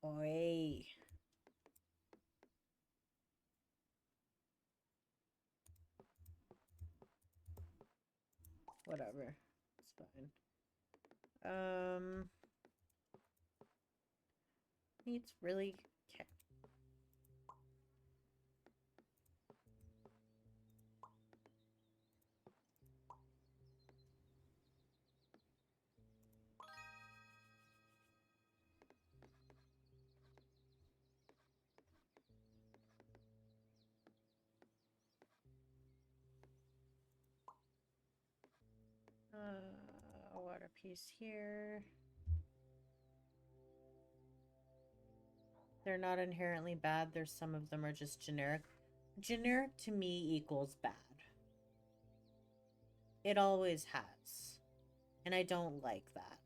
Oi. Whatever. It's fine. It's really... Okay. A water piece here. They're not inherently bad. There's some of them are just generic. Generic to me equals bad. It always has. And I don't like that.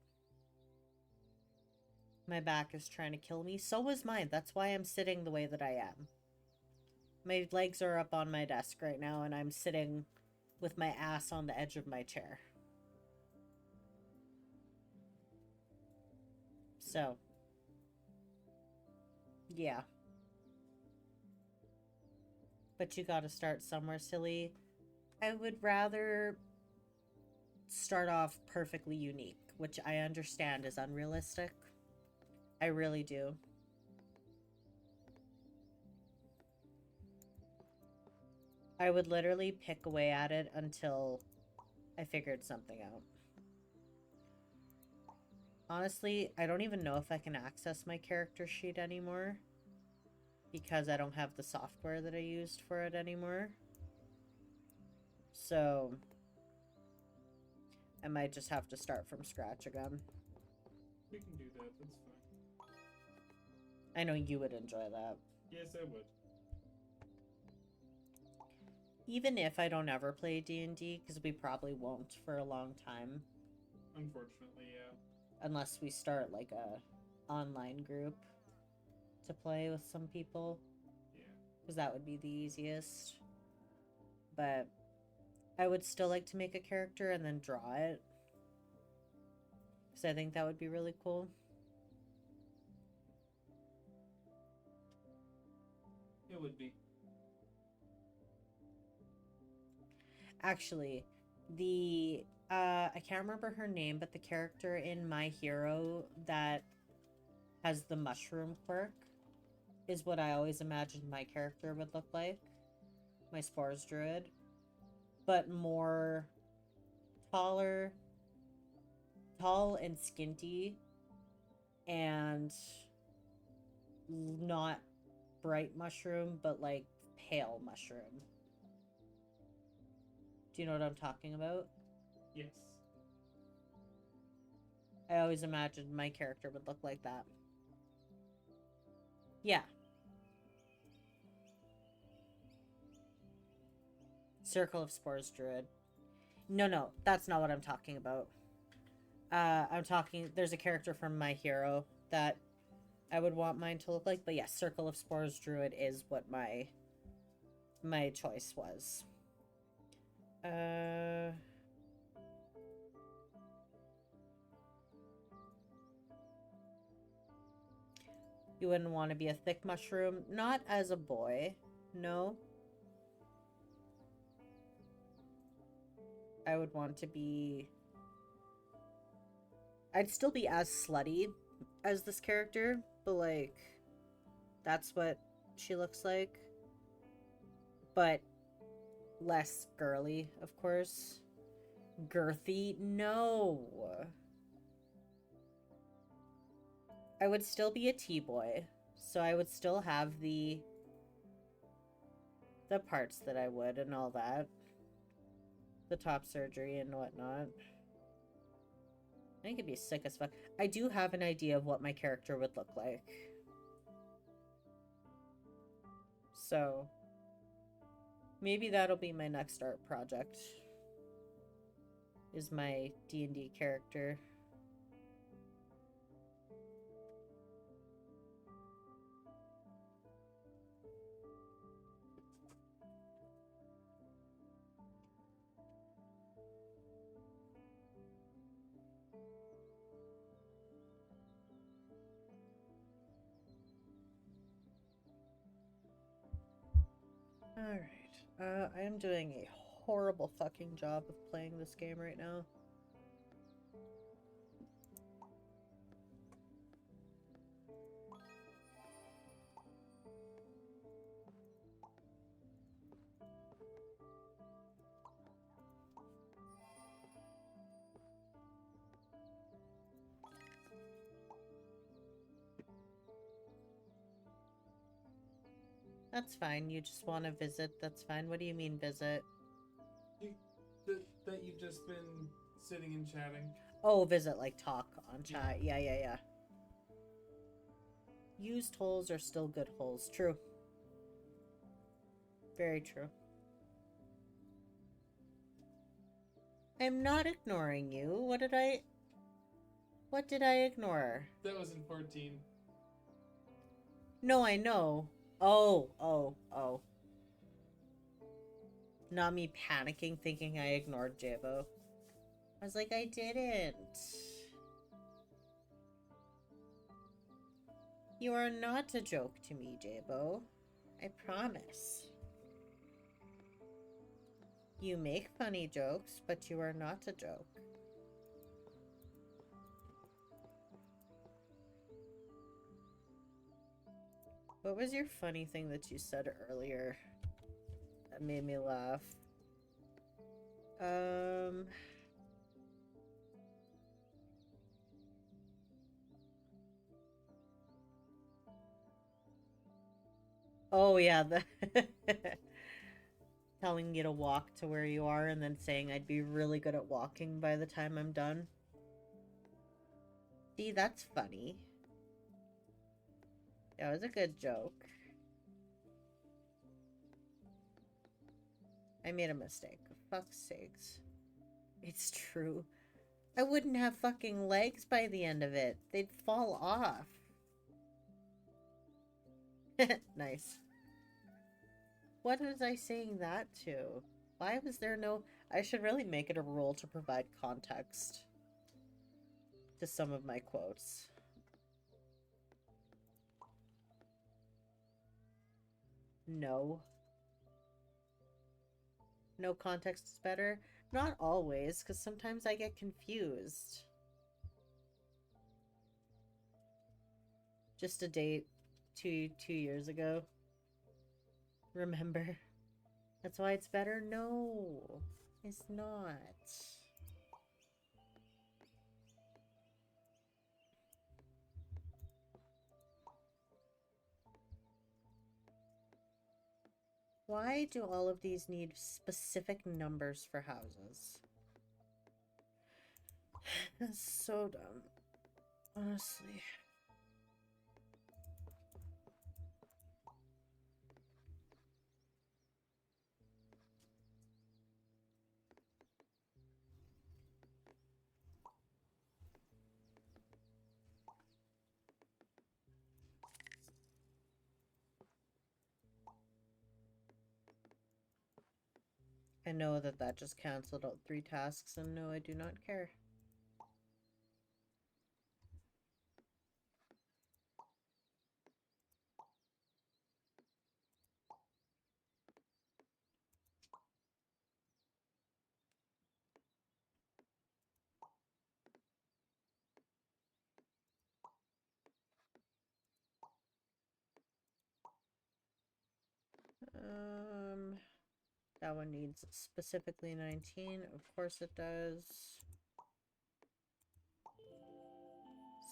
My back is trying to kill me. So is mine. That's why I'm sitting the way that I am. My legs are up on my desk right now, and I'm sitting with my ass on the edge of my chair. So, yeah. But you gotta start somewhere, silly. I would rather start off perfectly unique, which I understand is unrealistic. I really do. I would literally pick away at it until I figured something out. Honestly, I don't even know if I can access my character sheet anymore because I don't have the software that I used for it anymore. So I might just have to start from scratch again. We can do that. That's fine. I know you would enjoy that. Yes, I would. Even if I don't ever play D&D, because we probably won't for a long time. Unfortunately, yeah. Unless we start like a online group to play with some people. Yeah. Because that would be the easiest. But I would still like to make a character and then draw it. Because I think that would be really cool. It would be. Actually, the I can't remember her name, but the character in My Hero that has the mushroom quirk is what I always imagined my character would look like. My Spores Druid. But more tall and skinty, and not bright mushroom, but like pale mushroom. Do you know what I'm talking about? Yes. I always imagined my character would look like that. Yeah. Circle of Spores Druid. No, that's not what I'm talking about. There's a character from My Hero that I would want mine to look like, but yes, Circle of Spores Druid is what my choice was. You wouldn't want to be a thick mushroom. Not as a boy. No. I would want to be... I'd still be as slutty as this character, but like, that's what she looks like. But less girly, of course. Girthy? No. I would still be a T-boy, so I would still have the parts that I would and all that. The top surgery and whatnot. I think it'd be sick as fuck. I do have an idea of what my character would look like. So, maybe that'll be my next art project. Is my D&D character. Alright. I am doing a horrible fucking job of playing this game right now. That's fine. You just want to visit. That's fine. What do you mean visit? That you've just been sitting and chatting. Oh, visit, like talk on chat. Yeah. Used holes are still good holes. True. Very true. I'm not ignoring you. What did I ignore? That was in 14. No, I know. Oh. Not me panicking thinking I ignored Jabo. I was like, I didn't. You are not a joke to me, Jabo. I promise. You make funny jokes, but you are not a joke. What was your funny thing that you said earlier that made me laugh? Oh yeah, the telling you to walk to where you are and then saying I'd be really good at walking by the time I'm done. See, that's funny. That was a good joke. I made a mistake. For fuck's sakes. It's true. I wouldn't have fucking legs by the end of it. They'd fall off. Nice. What was I saying that to? Why was there no... I should really make it a rule to provide context to some of my quotes. No. No context is better? Not always, because sometimes I get confused. Just a date two years ago. Remember? That's why it's better? No, it's not. Why do all of these need specific numbers for houses? That's so dumb. Honestly. I know that that just canceled out 3 tasks, and no, I do not care. That one needs specifically 19. Of course it does.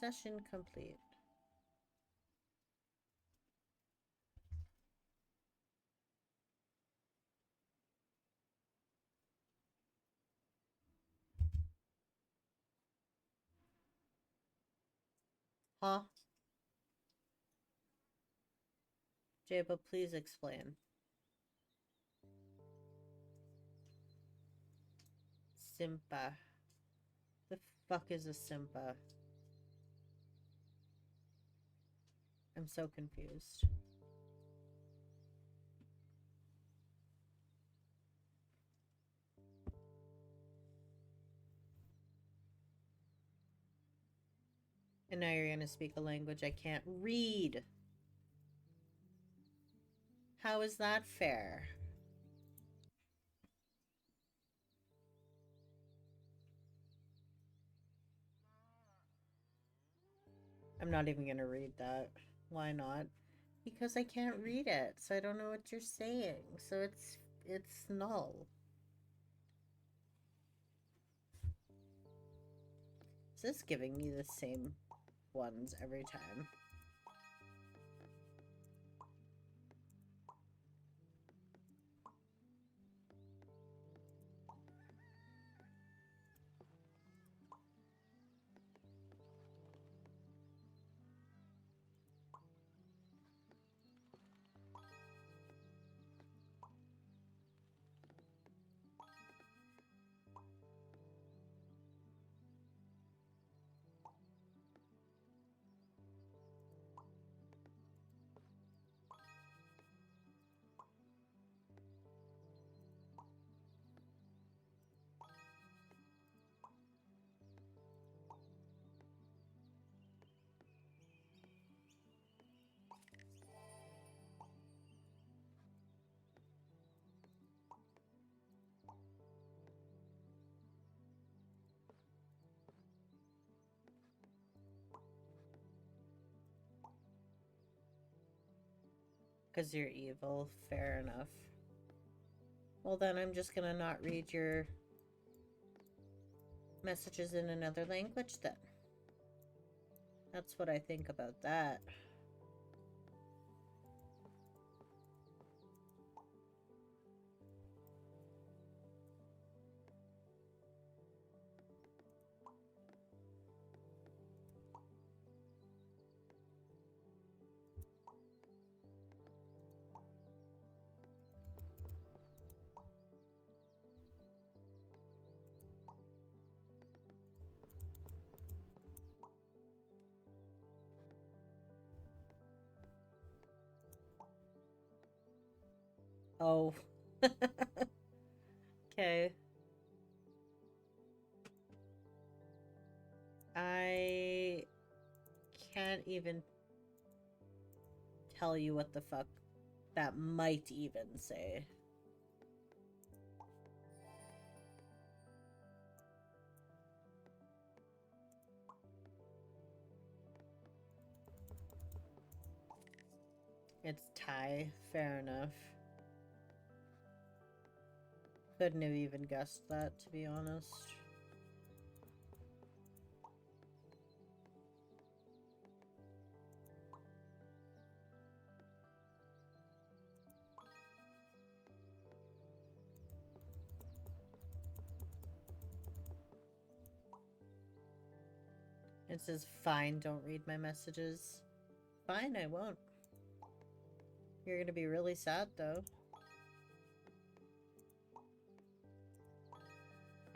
Session complete. Huh? Jaba, please explain. Simpa. The fuck is a Simpa? I'm so confused. And now you're gonna speak a language I can't read. How is that fair? I'm not even gonna read that. Why not? Because I can't read it, so I don't know what you're saying. So it's null. Is this giving me the same ones every time? Because you're evil. Fair enough. Well, then I'm just gonna not read your messages in another language then. That's what I think about that. Oh. Okay. I can't even tell you what the fuck that might even say. It's Thai. Fair enough. Couldn't have even guessed that, to be honest. It says, fine, don't read my messages. Fine, I won't. You're gonna be really sad, though.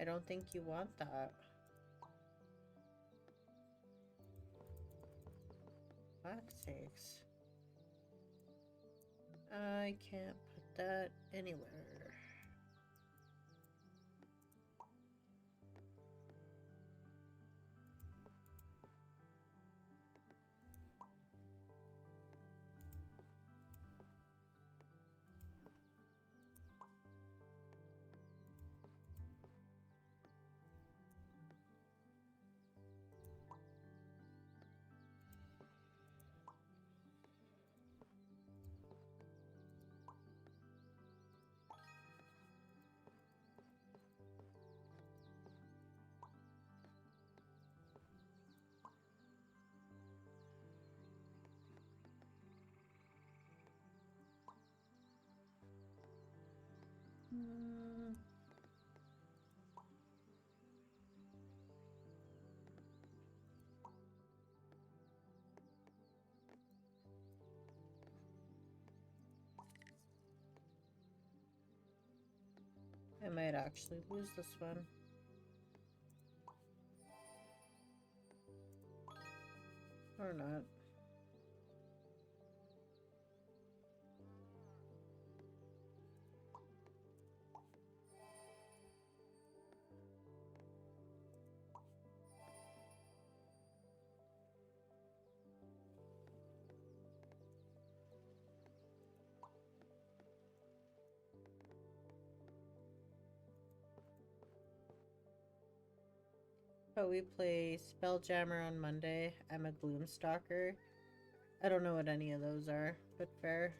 I don't think you want that. Fuck's sakes. I can't put that anywhere. Mm. I might actually lose this one. Or not. But we play Spelljammer on Monday. I'm a Gloomstalker. I don't know what any of those are, but fair.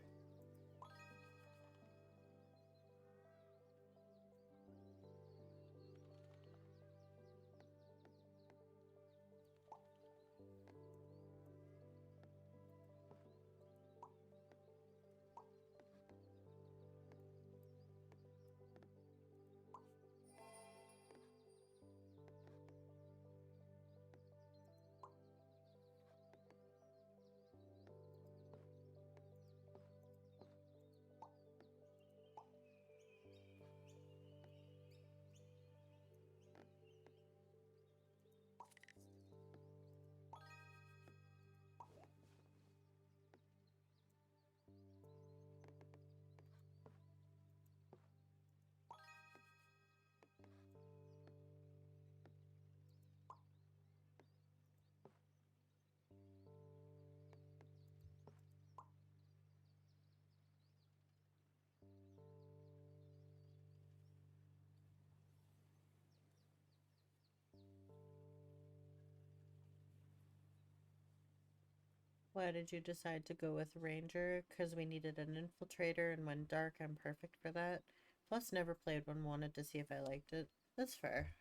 Why did you decide to go with Ranger? Because we needed an infiltrator, and when dark, I'm perfect for that. Plus, never played one, wanted to see if I liked it. That's fair.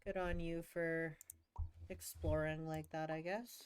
Good on you for exploring like that, I guess.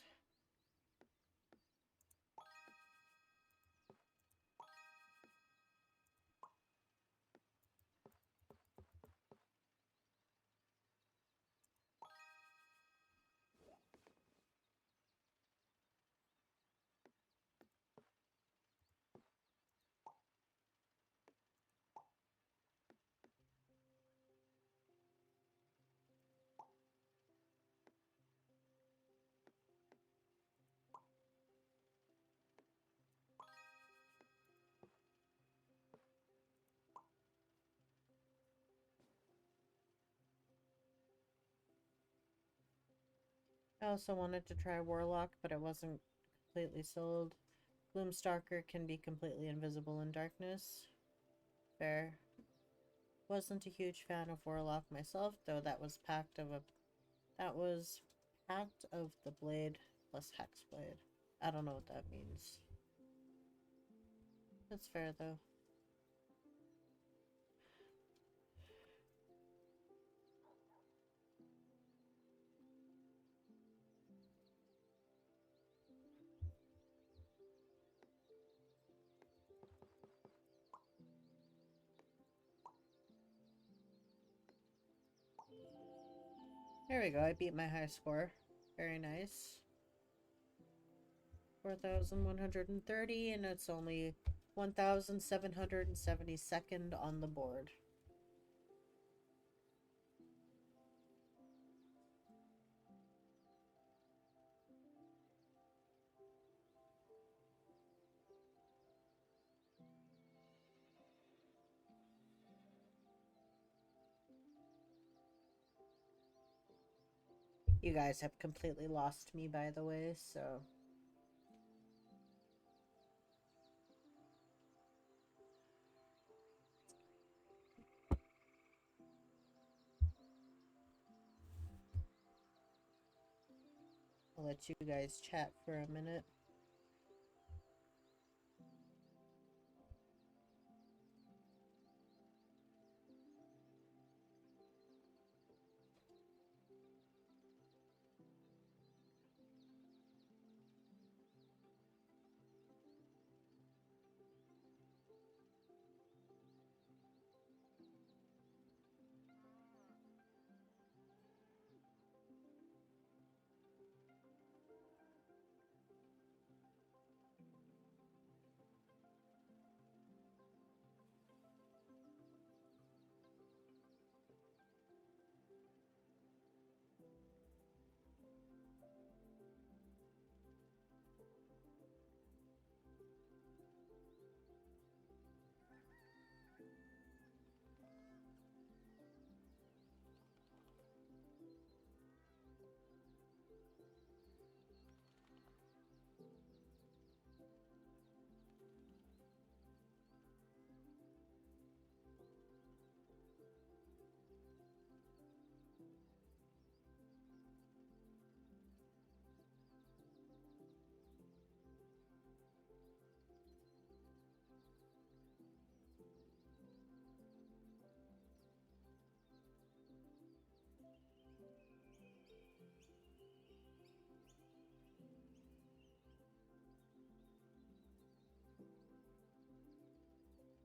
I also wanted to try Warlock, but it wasn't completely sold. Gloomstalker can be completely invisible in darkness. Fair. Wasn't a huge fan of Warlock myself, though that was Pact of the Blade plus Hexblade. I don't know what that means. That's fair though. There we go, I beat my high score. Very nice. 4,130, and it's only 1,772nd on the board. You guys have completely lost me, by the way, so... I'll let you guys chat for a minute.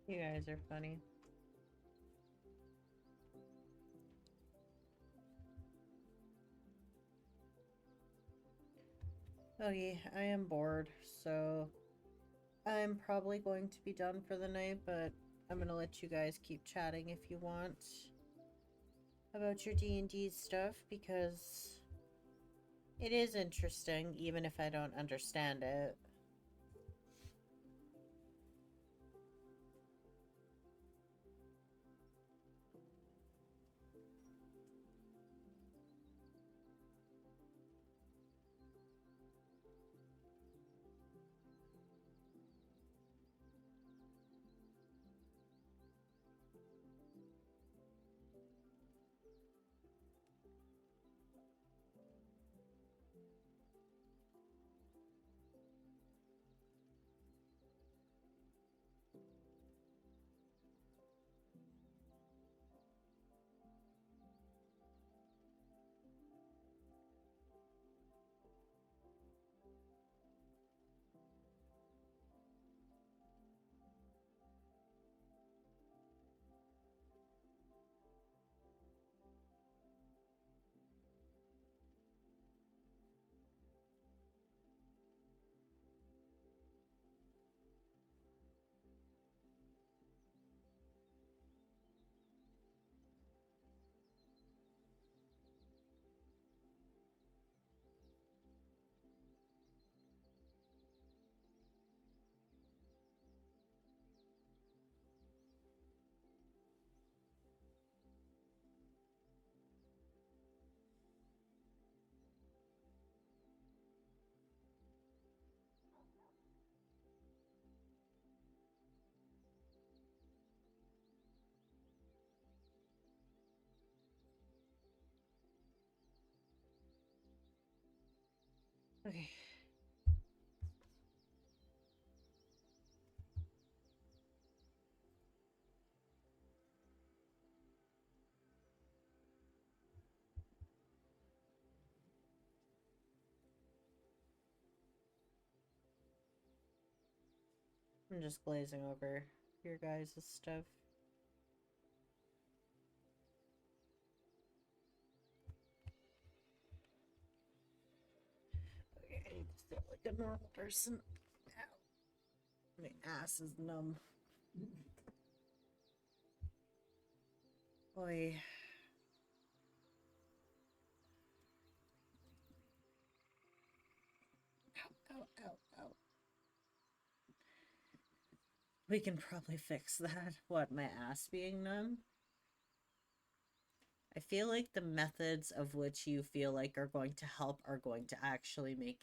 You guys are funny. Okay, I am bored, so I'm probably going to be done for the night, but I'm gonna let you guys keep chatting if you want about your D&D stuff, because it is interesting, even if I don't understand it. Okay. I'm just glazing over your guys' stuff. Okay, I need to feel like a normal person. Ow. My ass is numb. Oy. Ow, ow, ow, ow. We can probably fix that. What, my ass being numb? I feel like the methods of which you feel like are going to help are going to actually make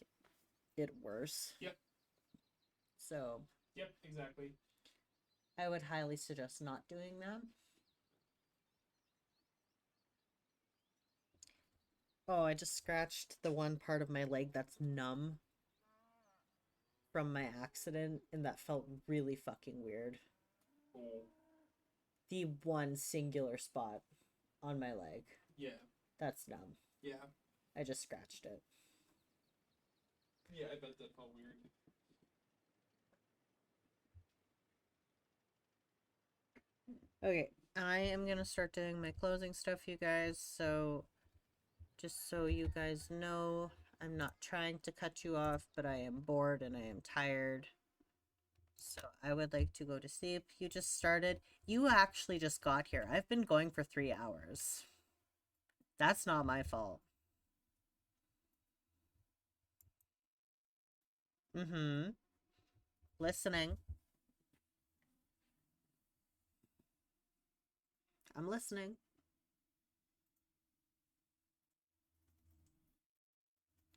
it worse. Yep. So. Yep, exactly. I would highly suggest not doing that. Oh, I just scratched the one part of my leg that's numb from my accident, and that felt really fucking weird. Oh. The one singular spot on my leg. Yeah. That's numb. Yeah. I just scratched it. Yeah, I bet that felt weird. Okay, I am gonna start doing my closing stuff, you guys, so just so you guys know, I'm not trying to cut you off, but I am bored and I am tired. So I would like to go to sleep. You just started. You actually just got here. I've been going for 3 hours. That's not my fault. Mm-hmm. Listening. I'm listening.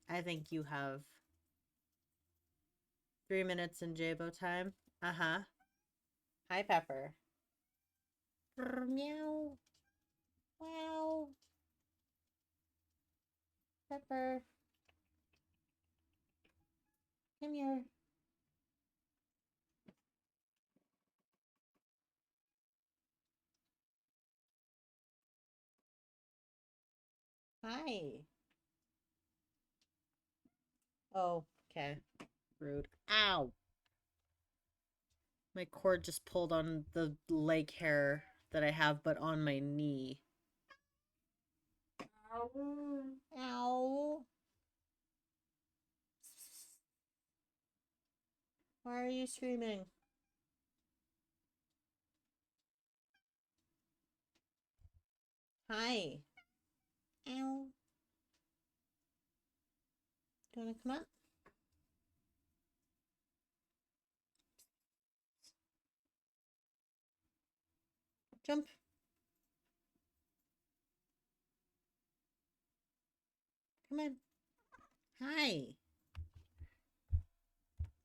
I think you have 3 minutes in Jabo time. Uh-huh. Hi, Pepper. Meow. Wow. Pepper. Come here. Hi. Oh, okay. Rude. Ow. My cord just pulled on the leg hair that I have, but on my knee. Ow. Ow. Why are you screaming? Hi. Ow. Do you want to come up? Jump. Come in. Hi.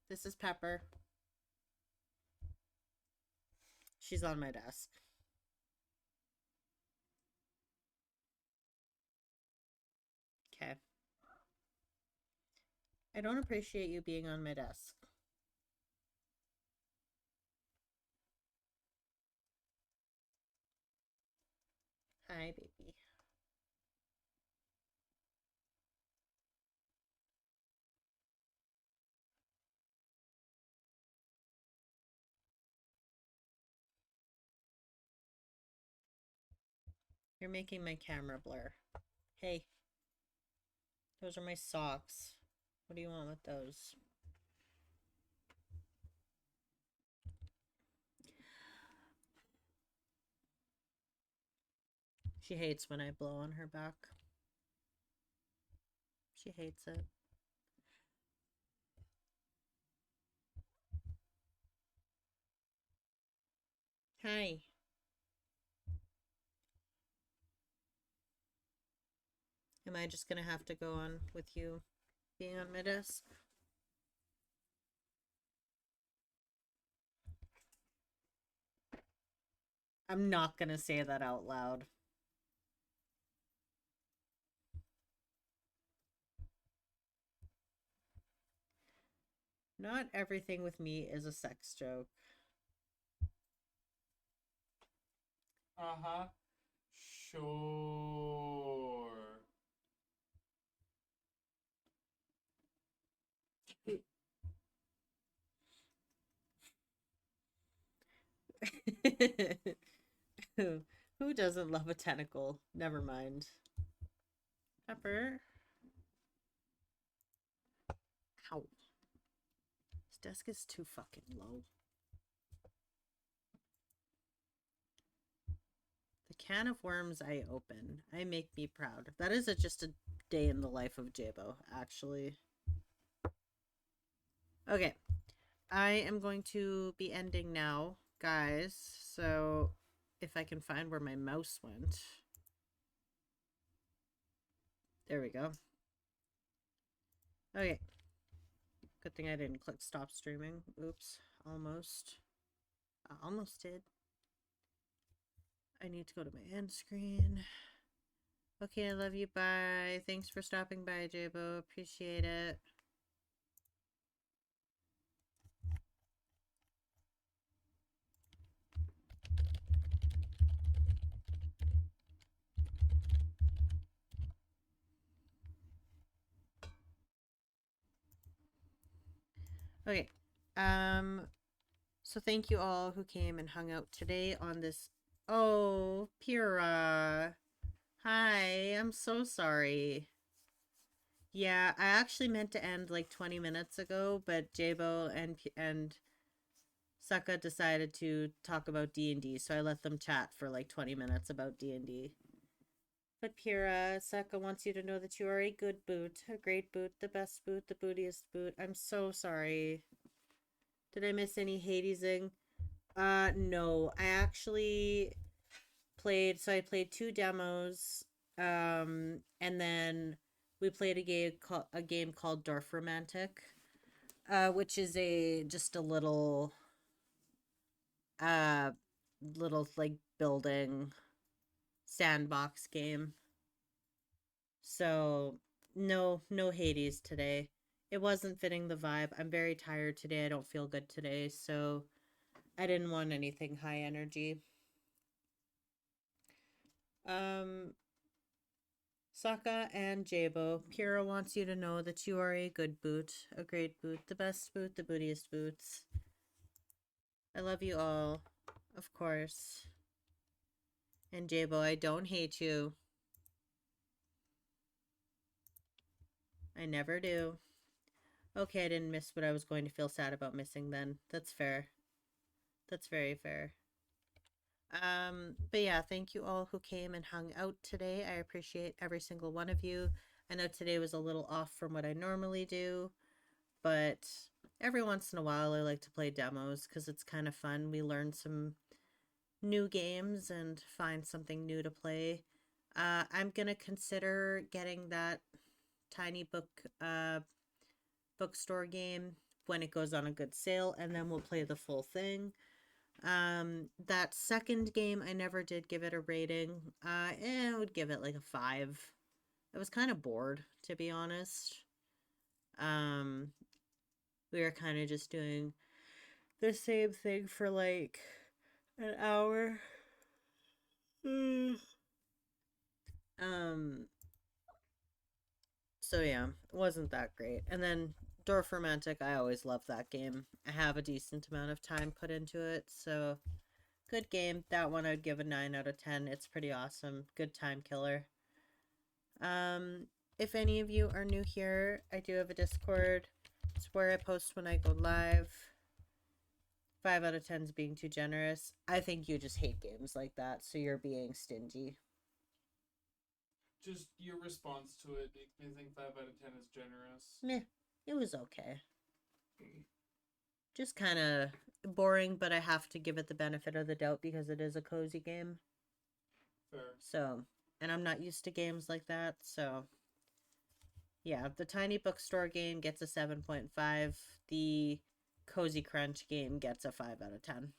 This is Pepper. She's on my desk. Okay. I don't appreciate you being on my desk. Hi, baby. You're making my camera blur. Hey. Those are my socks. What do you want with those? She hates when I blow on her back. She hates it. Hi. Am I just gonna have to go on with you being on my desk? I'm not gonna say that out loud. Not everything with me is a sex joke. Uh-huh. Sure. Who doesn't love a tentacle? Never mind. Pepper. Ow. This desk is too fucking low. The can of worms I open. I make me proud. That is just a day in the life of Jabo, actually. Okay. I am going to be ending now, guys. So if I can find where my mouse went. There we go. Okay. Good thing I didn't click stop streaming. Oops. Almost. I almost did. I need to go to my end screen. Okay, I love you. Bye. Thanks for stopping by, Jabo. Appreciate it. Okay. So thank you all who came and hung out today on this. Oh, Pura. Hi, I'm so sorry. Yeah, I actually meant to end like 20 minutes ago, but Jabo and Saka decided to talk about D&D, so I let them chat for like 20 minutes about D&D. But Pura, Saka wants you to know that you are a good boot, a great boot, the best boot, the bootiest boot. I'm so sorry. Did I miss any Hadesing? No. I actually played, so I played 2 demos, and then we played a game called Dorfromantik, which is just a little like building sandbox game. So no Hades today. It wasn't fitting the vibe. I'm very tired today. I don't feel good today, so I didn't want anything high energy. Sokka and Jabo, Pura wants you to know that you are a good boot, a great boot, the best boot, the bootiest boots. I love you all, of course. And Jabo, I don't hate you. I never do. Okay, I didn't miss what I was going to feel sad about missing then. That's fair. That's very fair. But yeah, thank you all who came and hung out today. I appreciate every single one of you. I know today was a little off from what I normally do, but every once in a while I like to play demos because it's kind of fun. We learn some new games and find something new to play. I'm gonna consider getting that tiny bookstore game when it goes on a good sale, and then we'll play the full thing. That second game, I never did give it a rating. I would give it like a 5. I was kind of bored, to be honest. We were kind of just doing the same thing for like an hour. So yeah, it wasn't that great. And then Dorfromantik, I always love that game. I have a decent amount of time put into it, so good game. That one I'd give a 9 out of 10. It's pretty awesome. Good time killer. If any of you are new here, I do have a Discord. It's where I post when I go live. 5 out of 10 is being too generous. I think you just hate games like that, so you're being stingy. Just your response to it makes me think 5 out of 10 is generous. Meh, it was okay. Just kind of boring, but I have to give it the benefit of the doubt because it is a cozy game. Fair. So, and I'm not used to games like that, so yeah, the Tiny Bookstore game gets a 7.5. The Cozy Crunch game gets a 5 out of 10.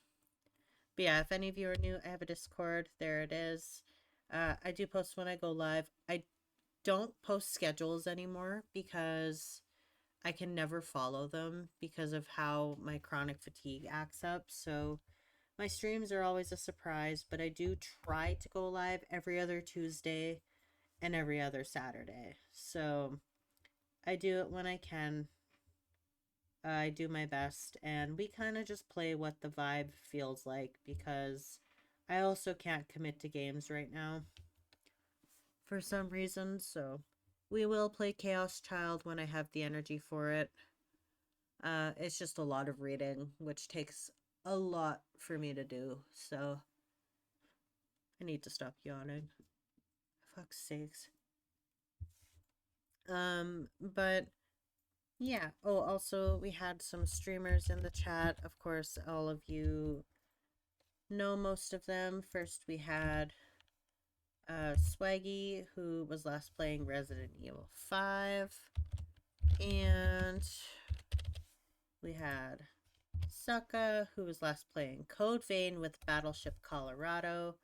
But yeah, if any of you are new, I have a Discord. There it is. I do post when I go live. I don't post schedules anymore because I can never follow them because of how my chronic fatigue acts up. So my streams are always a surprise, but I do try to go live every other Tuesday and every other Saturday. So I do it when I can. I do my best, and we kind of just play what the vibe feels like because I also can't commit to games right now for some reason, so we will play Chaos Child when I have the energy for it. It's just a lot of reading, which takes a lot for me to do, so I need to stop yawning. Fuck's sakes. But yeah. Oh, also, we had some streamers in the chat. Of course, all of you know most of them. First, we had Swaggy, who was last playing Resident Evil 5. And we had Sokka, who was last playing Code Vein with Battleship Colorado,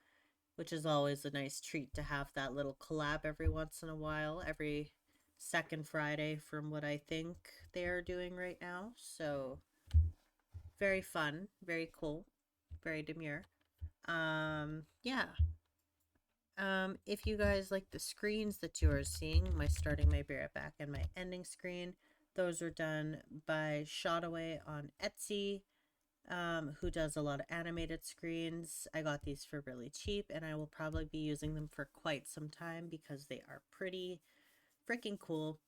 which is always a nice treat to have that little collab every once in a while, every second Friday from what I think they are doing right now. So very fun, very cool, very demure. Yeah. If you guys like the screens that you are seeing, my starting, my be right back, and my ending screen, those are done by Shotaway on Etsy, who does a lot of animated screens. I got these for really cheap, and I will probably be using them for quite some time because they are pretty freaking cool.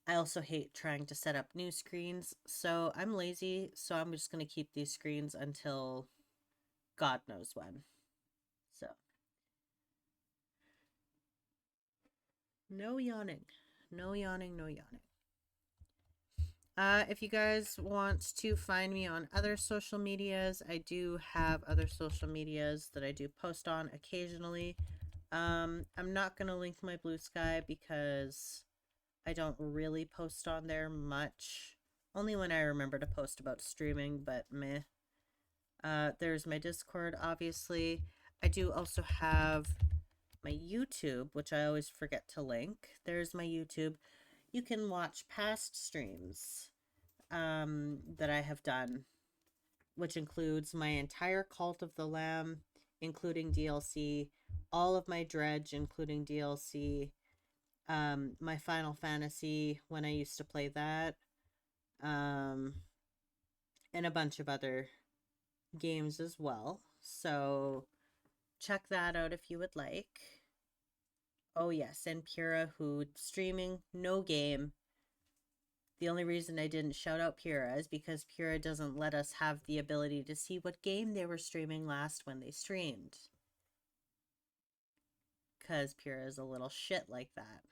I also hate trying to set up new screens, so I'm lazy, so I'm just going to keep these screens until God knows when. So, no yawning. No yawning, no yawning. If you guys want to find me on other social medias, I do have other social medias that I do post on occasionally. I'm not going to link my Blue Sky because I don't really post on there much. Only when I remember to post about streaming, but meh. There's my Discord, obviously. I do also have my YouTube, which I always forget to link. There's my YouTube. You can watch past streams that I have done, which includes my entire Cult of the Lamb, including DLC, all of my Dredge, including DLC, my Final Fantasy when I used to play that, and a bunch of other games as well. So check that out if you would like. Oh yes, and Pura, who streaming no game. The only reason I didn't shout out Pura is because Pura doesn't let us have the ability to see what game they were streaming last when they streamed. Because Pura is a little shit like that.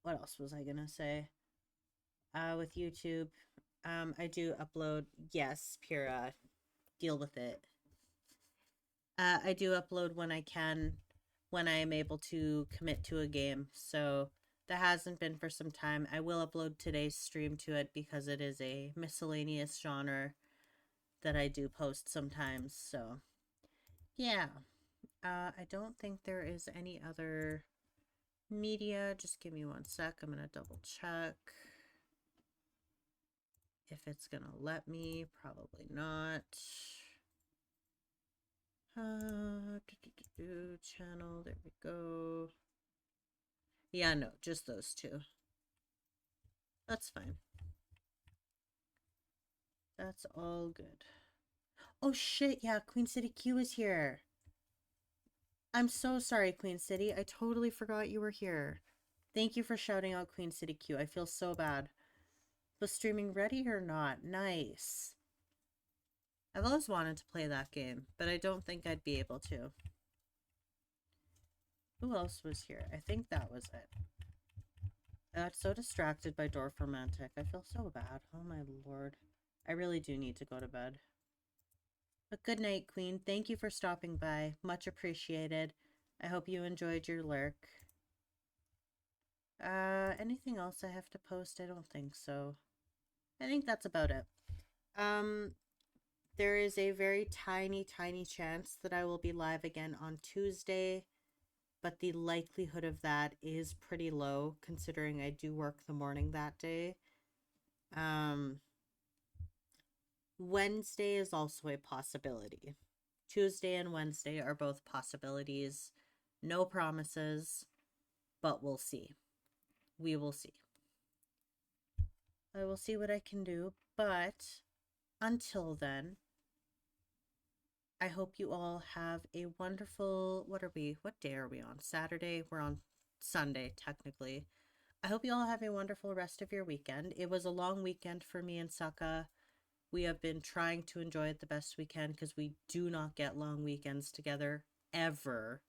What else was I gonna say? With YouTube, I do upload. Yes, Pura, deal with it. I do upload when I can, when I am able to commit to a game. So that hasn't been for some time. I will upload today's stream to it because it is a miscellaneous genre that I do post sometimes. So yeah, I don't think there is any other media. Just give me one sec. I'm gonna double check if it's gonna let me. Probably not. Channel, there we go. Yeah, no, just those two. That's fine. That's all good. Oh shit, yeah, Queen City Q is here. I'm so sorry, Queen City. I totally forgot you were here. Thank you for shouting out Queen City Q. I feel so bad. Was streaming ready or not? Nice. I've always wanted to play that game, but I don't think I'd be able to. Who else was here? I think that was it. I got so distracted by Dorfromantik. I feel so bad. Oh my lord. I really do need to go to bed. But good night, Queen. Thank you for stopping by. Much appreciated. I hope you enjoyed your lurk. Anything else I have to post? I don't think so. I think that's about it. There is a very tiny chance that I will be live again on Tuesday, but the likelihood of that is pretty low considering I do work the morning that day. Wednesday is also a possibility. Tuesday and Wednesday are both possibilities. No promises, but we'll see. We will see. I will see what I can do, but until then, I hope you all have a wonderful, what day are we on? Saturday? We're on Sunday, technically. I hope you all have a wonderful rest of your weekend. It was a long weekend for me and Saka. We have been trying to enjoy it the best we can because we do not get long weekends together ever.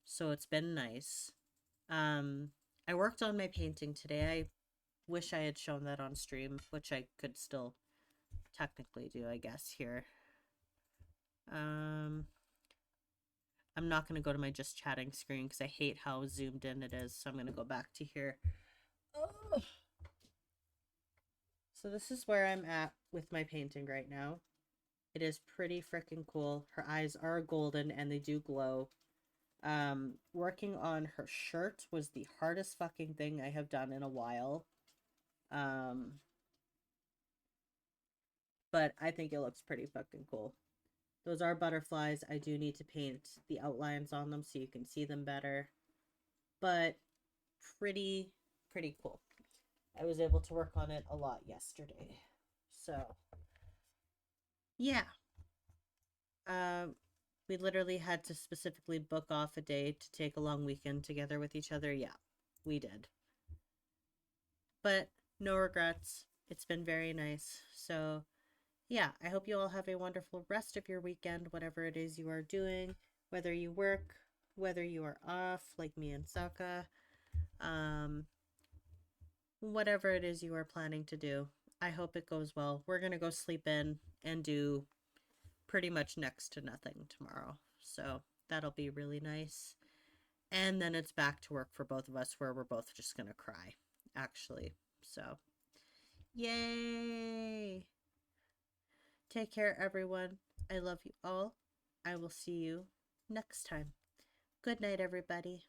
So it's been nice. I worked on my painting today. I wish I had shown that on stream, which I could still technically do, I guess, here. I'm not going to go to my just chatting screen because I hate how zoomed in it is. So I'm going to go back to here. Oh. So this is where I'm at with my painting right now. It is pretty freaking cool. Her eyes are golden and they do glow. Working on her shirt was the hardest fucking thing I have done in a while. But I think it looks pretty fucking cool. Those are butterflies. I do need to paint the outlines on them so you can see them better. But pretty cool. I was able to work on it a lot yesterday. So, yeah. We literally had to specifically book off a day to take a long weekend together with each other. Yeah, we did. But no regrets. It's been very nice. So, yeah, I hope you all have a wonderful rest of your weekend, whatever it is you are doing, whether you work, whether you are off, like me and Saka, whatever it is you are planning to do. I hope it goes well. We're going to go sleep in and do pretty much next to nothing tomorrow. So that'll be really nice. And then it's back to work for both of us where we're both just going to cry, actually. So, yay! Take care, everyone. I love you all. I will see you next time. Good night, everybody.